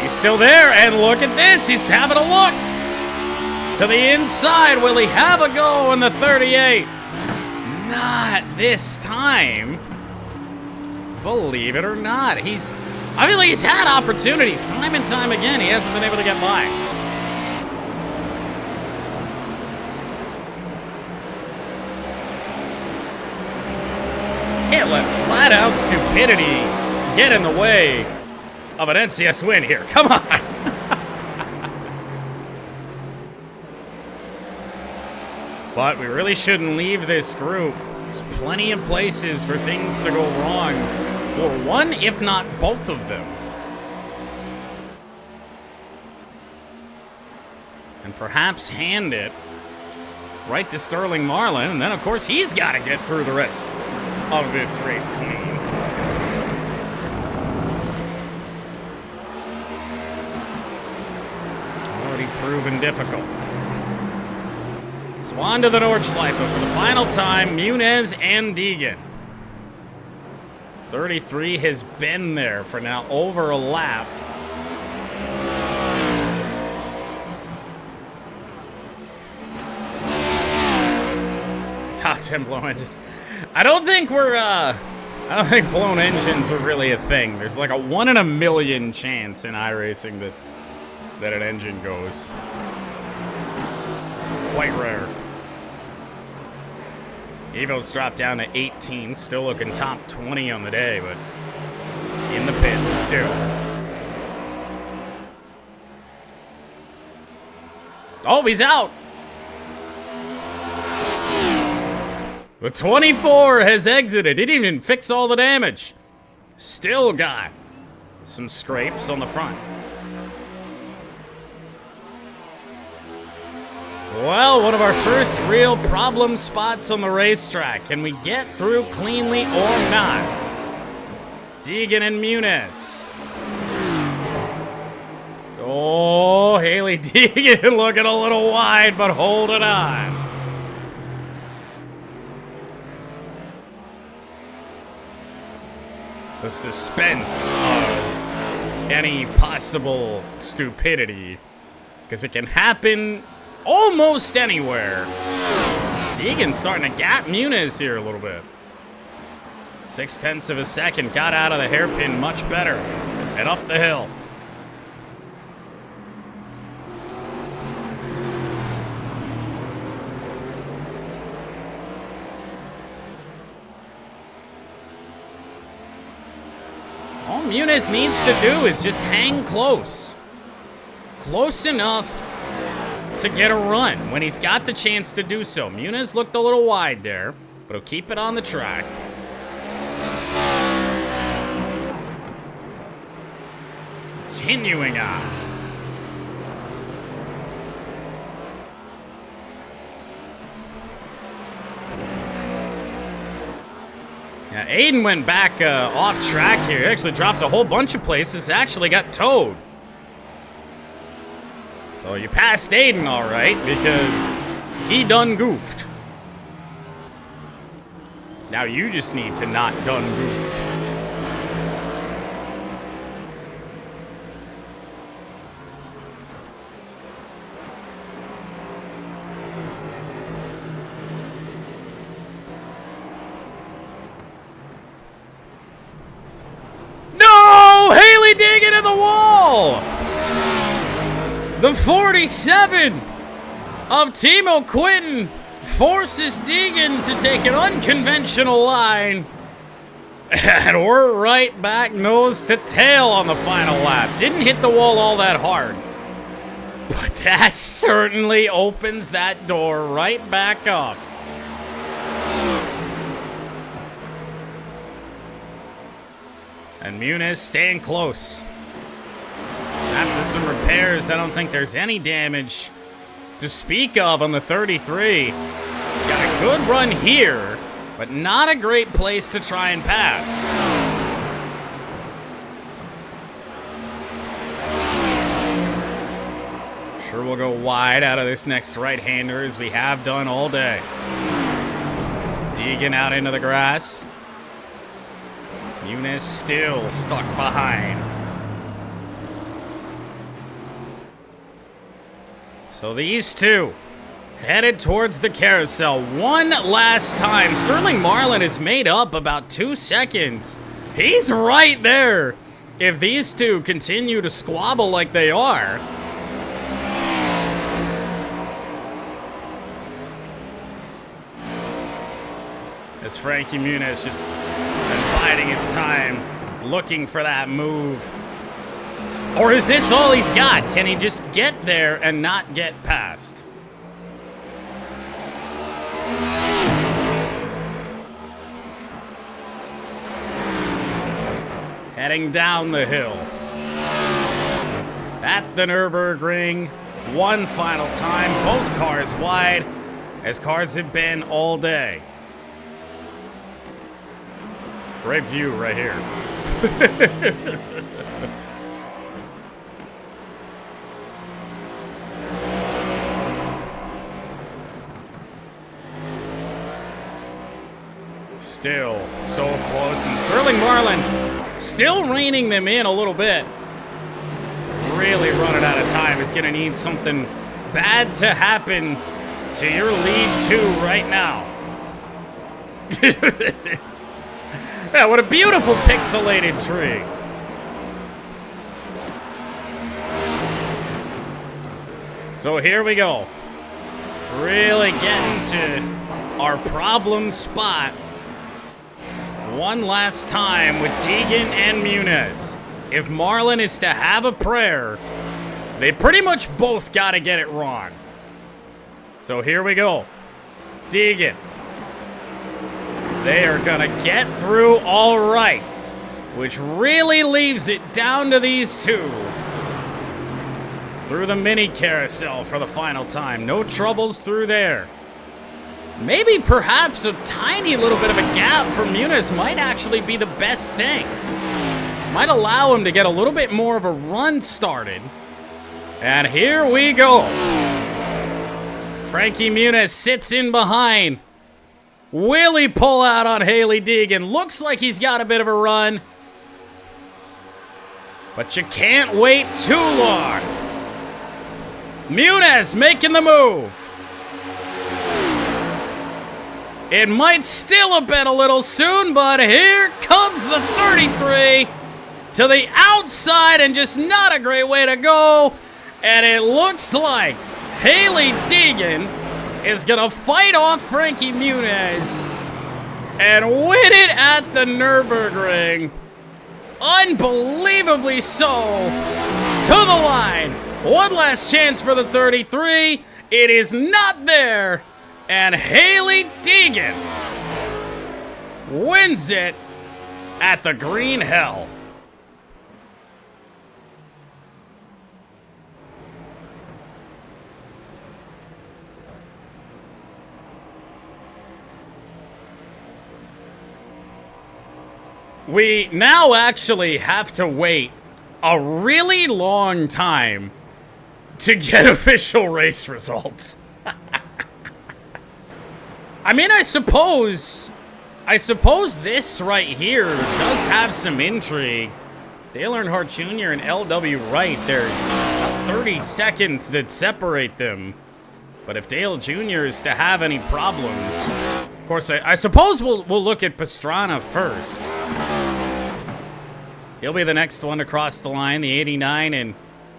He's still there, and look at this. He's having a look to the inside. Will he have a go in the 38? Not this time. Believe it or not. I feel like he's had opportunities time and time again. He hasn't been able to get by. Can't let flat-out stupidity get in the way of an NCS win here. Come on. But we really shouldn't leave this group. There's plenty of places for things to go wrong for one, if not both of them. And perhaps hand it right to Sterling Marlin, and then, of course, he's got to get through the rest of this race clean. proven difficult. So on to the Nordschleife for the final time, Muniz and Deegan. 33 has been there for now over a lap. Top 10 blown engines. I don't think blown engines are really a thing. There's like a 1 in a million chance in iRacing that an engine goes. Quite rare. Evo's dropped down to 18, still looking top 20 on the day, but in the pits still. Oh, he's out. The 24 has exited. He didn't even fix all the damage. Still got some scrapes on the front. Well, one of our first real problem spots on the racetrack. Can we get through cleanly or not? Deegan and Muniz. Oh, Haley Deegan looking a little wide, but holding on. The suspense of any possible stupidity, because it can happen almost anywhere. Deegan's starting to gap Muniz here a little bit. 0.6 of a second, got out of the hairpin much better, and up the hill. All Muniz needs to do is just hang close. Close enough to get a run when he's got the chance to do so. Muniz looked a little wide there, but he'll keep it on the track. Continuing on. Yeah, Aiden went back off track here. He actually dropped a whole bunch of places. Actually got towed. So you passed Aiden all right because he done goofed. Now you just need to not done goof. Dig into the wall! The 47 of Timo Quinton forces Deegan to take an unconventional line. And we're right back nose to tail on the final lap. Didn't hit the wall all that hard. But that certainly opens that door right back up. And Muniz staying close. After some repairs, I don't think there's any damage to speak of on the 33. He's got a good run here, but not a great place to try and pass. Sure we'll go wide out of this next right-hander as we have done all day. Deegan out into the grass. Muniz still stuck behind. So these two headed towards the carousel one last time. Sterling Marlin has made up about 2 seconds. He's right there. If these two continue to squabble like they are. As Frankie Muniz just biding his time, looking for that move. Or is this all he's got? Can he just get there and not get past? Heading down the hill. At the Nürburgring, one final time, both cars wide, as cars have been all day. Great view right here. Still so close, and Sterling Marlin still reining them in a little bit. Really running out of time. Is going to need something bad to happen to your lead 2 right now. Yeah, what a beautiful pixelated tree. So here we go. Really getting to our problem spot. One last time with Deegan and Muniz. If Marlin is to have a prayer, they pretty much both got to get it wrong. So here we go. Deegan. They are going to get through all right, which really leaves it down to these two. Through the mini carousel for the final time. No troubles through there. Maybe perhaps a tiny little bit of a gap for Muniz might actually be the best thing. Might allow him to get a little bit more of a run started. And here we go. Frankie Muniz sits in behind. Will he pull out on Haley Deegan? Looks like he's got a bit of a run. But you can't wait too long. Muniz making the move. It might still have been a little soon, but here comes the 33 to the outside, and just not a great way to go. And it looks like Haley Deegan is going to fight off Frankie Muniz and win it at the Nürburgring. Unbelievably so. To the line. One last chance for the 33. It is not there. And Haley Deegan wins it at the Green Hell. We now actually have to wait a really long time to get official race results. I mean, I suppose this right here does have some intrigue. Dale Earnhardt Jr. and L.W. Wright, there's about 30 seconds that separate them. But if Dale Jr. is to have any problems, of course, I suppose we'll look at Pastrana first. He'll be the next one to cross the line. The 89 and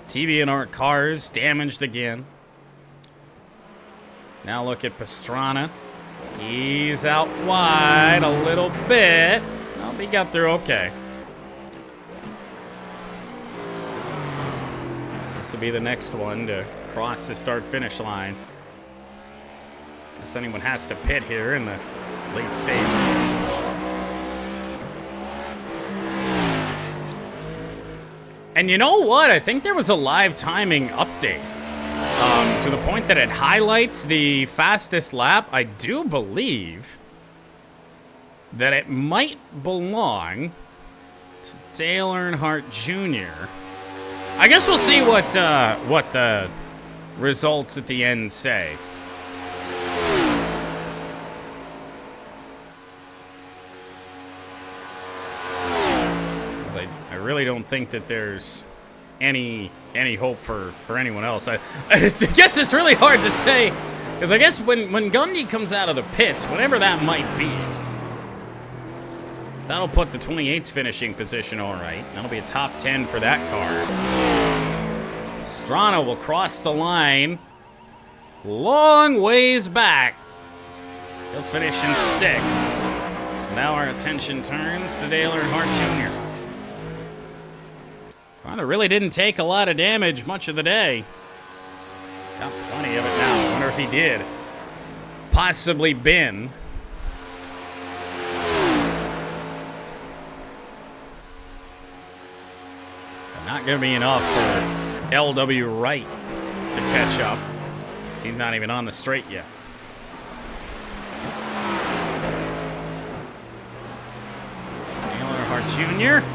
TB&R cars damaged again. Now look at Pastrana. He's out wide a little bit. Well, he got through okay. So this will be the next one to cross the start-finish line. Unless anyone has to pit here in the late stages. And you know what? I think there was a live timing update. To the point that it highlights the fastest lap. I do believe that it might belong to Dale Earnhardt Jr. I guess we'll see what the results at the end say. I really don't think that there's any hope for anyone else. I guess it's really hard to say, because I guess when Gundy comes out of the pits, whatever that might be, that'll put the 28's finishing position all right. That'll be a top 10 for that car. Pastrana will cross the line. Long ways back. He'll finish in 6th. So now our attention turns to Dale Earnhardt Jr. Well, really didn't take a lot of damage much of the day. Got plenty of it now. I wonder if he did. Possibly been. But not going to be enough for L.W. Wright to catch up. He's not even on the straight yet. Dale Earnhardt Jr.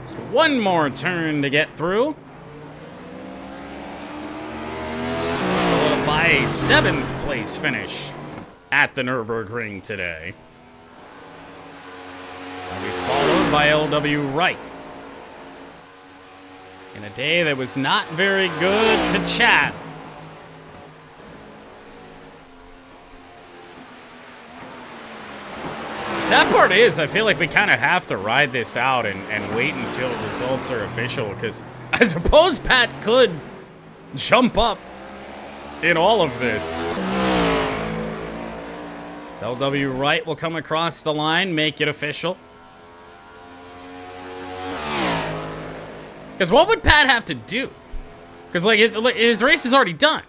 Just one more turn to get through. Solidify a 7th place finish at the Nürburgring today. by LW Wright. In a day that was not very good to chat. The sad part is, I feel like we kind of have to ride this out and wait until the results are official, because I suppose Pat could jump up in all of this. So LW Wright will come across the line, make it official. Because what would Pat have to do? Because, like, his race is already done.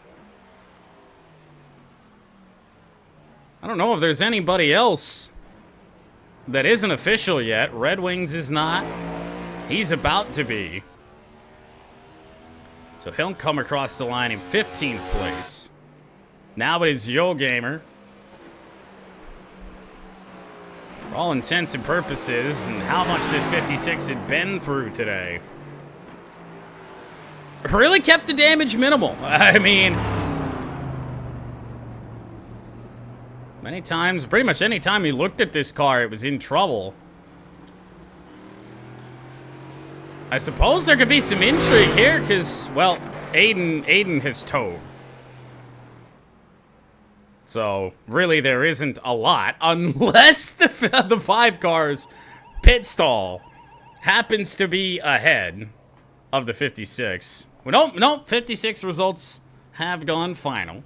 I don't know if there's anybody else that isn't official yet. Red Wings is not. He's about to be. So he'll come across the line in 15th place. Now it is Yo Gamer. For all intents and purposes, and how much this 56 had been through today. Really kept the damage minimal. I mean, many times, pretty much any time he looked at this car, it was in trouble. I suppose there could be some intrigue here, because, well, Aiden has towed. So, really, there isn't a lot, unless the 5 cars pit stall happens to be ahead of the 56. Well, nope, 56 results have gone final.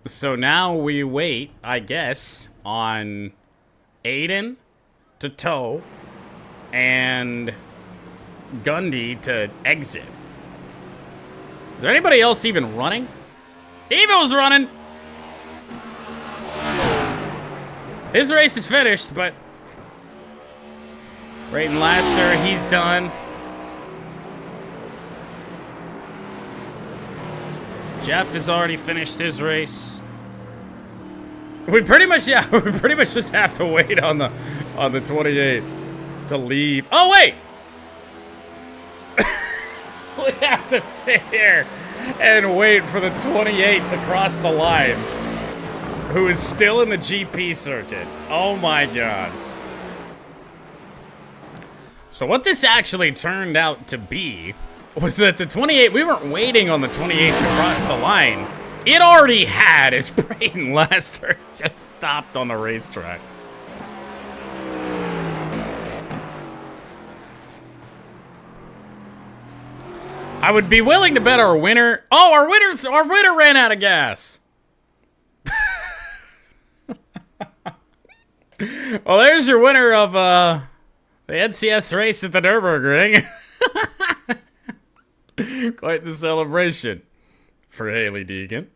So now we wait, I guess, on Aiden to tow and Gundy to exit. Is there anybody else even running? Evo's running! His race is finished, but Brayton Laster, he's done. Jeff has already finished his race. We pretty much just have to wait on the 28 to leave. Oh wait! We have to sit here and wait for the 28 to cross the line, who is still in the GP circuit. Oh my god. So what this actually turned out to be was that the 28, we weren't waiting on the 28 to cross the line. It already had, as Brayton Laster just stopped on the racetrack. I would be willing to bet our winner... Oh, our winner ran out of gas. Well, there's your winner of the NCS race at the Nürburgring. Quite the celebration for Haley Deegan.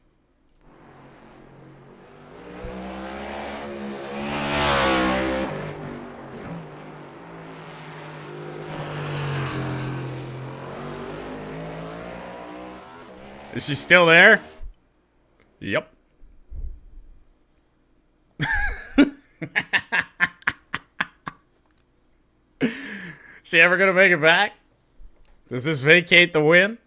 Is she still there? Yep. She ever gonna make it back? Does this vacate the win?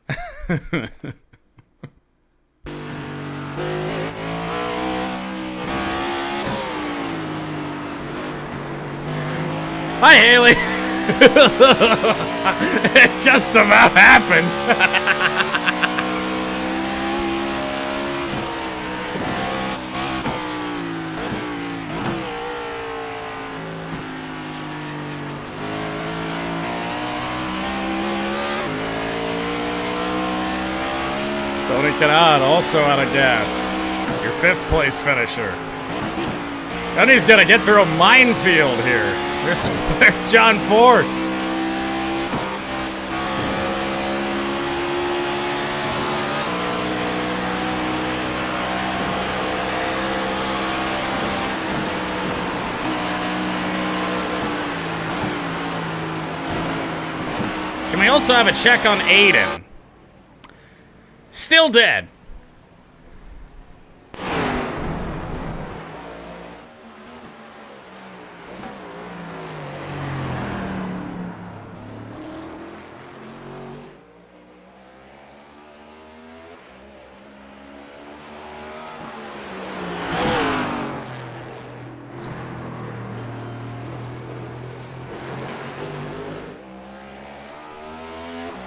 Hi, Haley. It just about happened. Tony Kanaan also out of gas. Your 5th place finisher. And he's gonna get through a minefield here. There's John Force. Can we also have a check on Aiden? Still dead.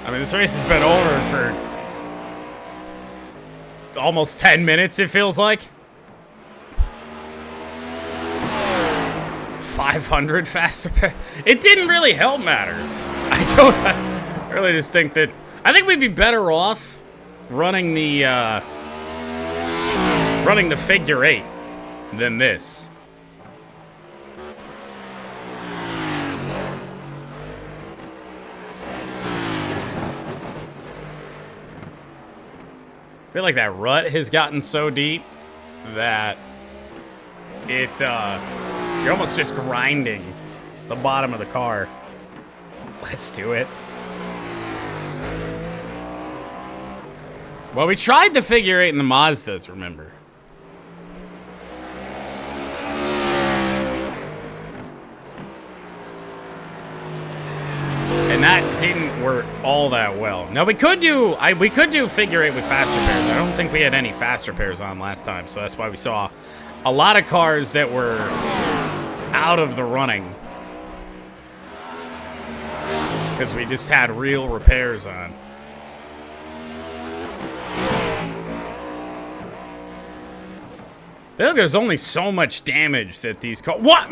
I mean, this race has been over for almost 10 minutes, it feels like. 500 faster pace. It didn't really help matters. I really just think that... I think we'd be better off running the figure 8 than this. I feel like that rut has gotten so deep that you're almost just grinding the bottom of the car. Let's do it. Well, we tried the figure 8 in the Mazdas, remember? And that didn't work all that well. Now we could do figure 8 with faster pairs. I don't think we had any faster pairs on last time, so that's why we saw a lot of cars that were out of the running. Because we just had real repairs on. I feel like there's only so much damage that these cars... What?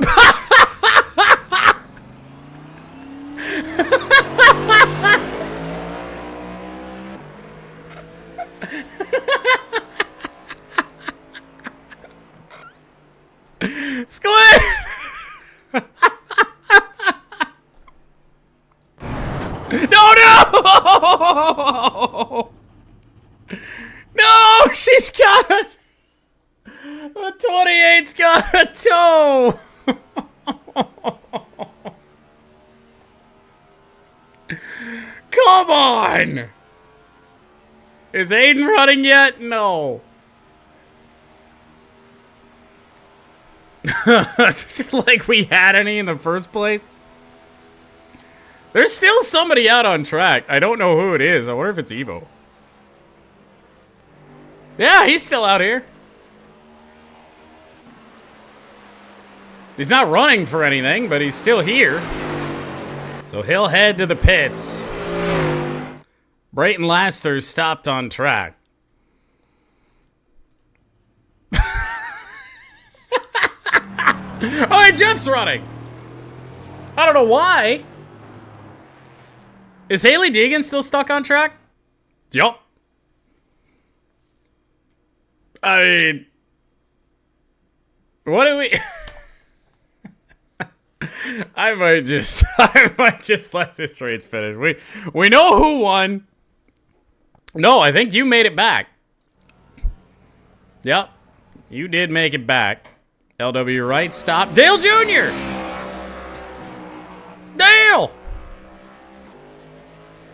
Squid! No! No! She's got it! The 28's got a toe! Come on! Is Aiden running yet? No. Like we had any in the first place? There's still somebody out on track. I don't know who it is. I wonder if it's Evo. Yeah, he's still out here. He's not running for anything, but he's still here. So he'll head to the pits. Brayton Laster's stopped on track. Oh, hey, Jeff's running. I don't know why. Is Haley Deegan still stuck on track? Yup. I mean, what do we... I might just let this race finish. We know who won. No, I think you made it back. Yep. You did make it back. LW right, stop. Dale Jr. Dale!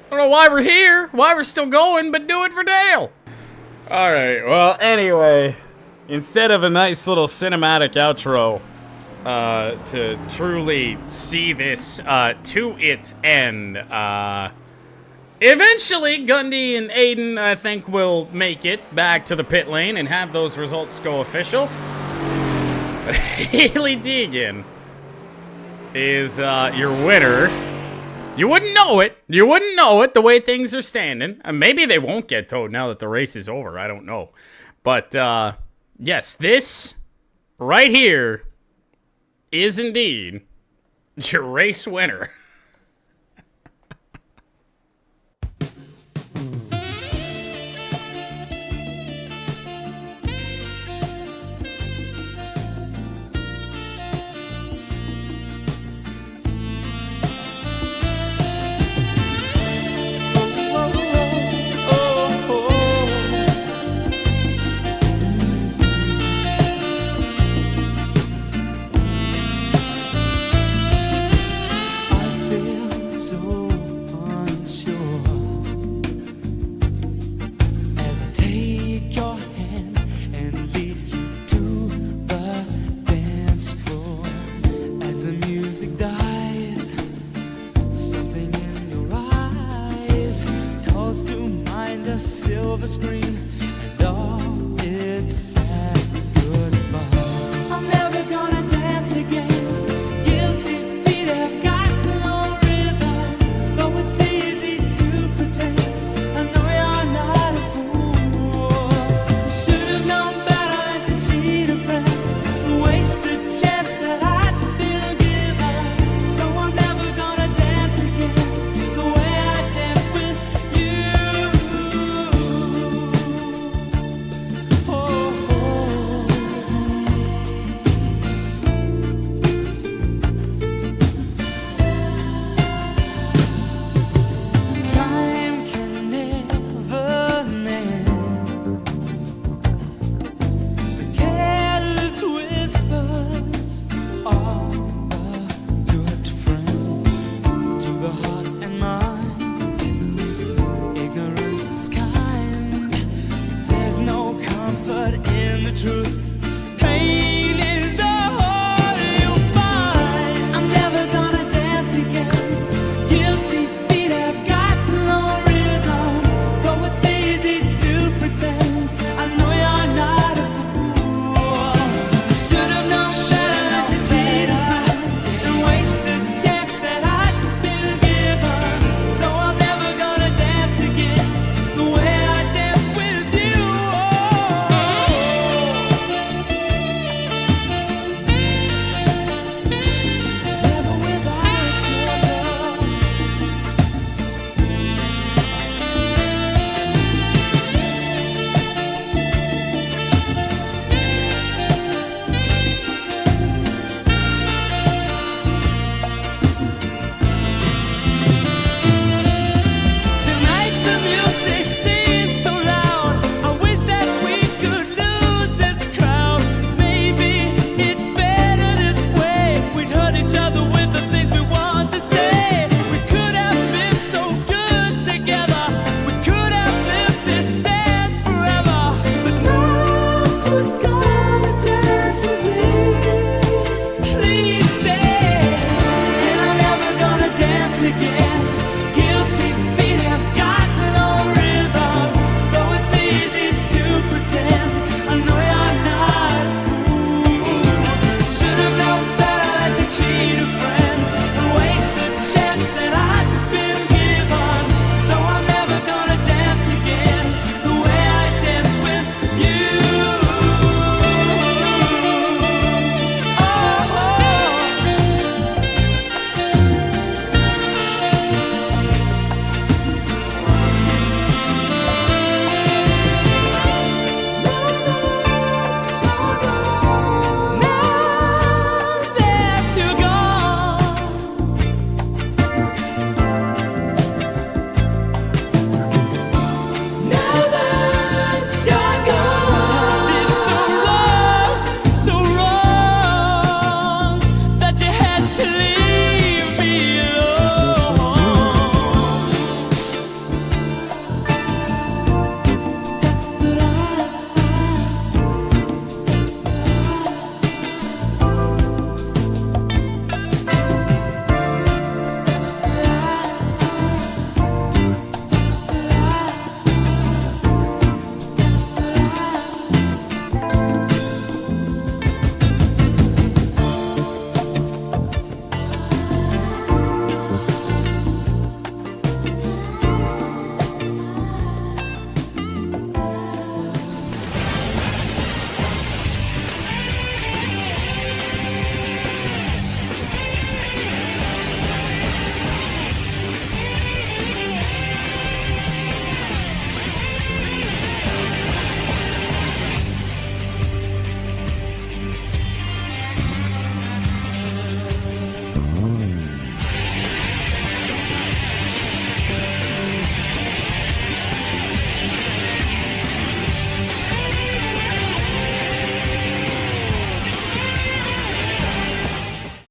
I don't know why we're here, why we're still going, but do it for Dale. All right, well, anyway, instead of a nice little cinematic outro, to truly see this to its end, eventually Gundy and Aiden, I think, will make it back to the pit lane and have those results go official. But Haley Deegan is your winner. You wouldn't know it. You wouldn't know it the way things are standing. Maybe they won't get towed now that the race is over. I don't know. But, yes, this right here is indeed your race winner.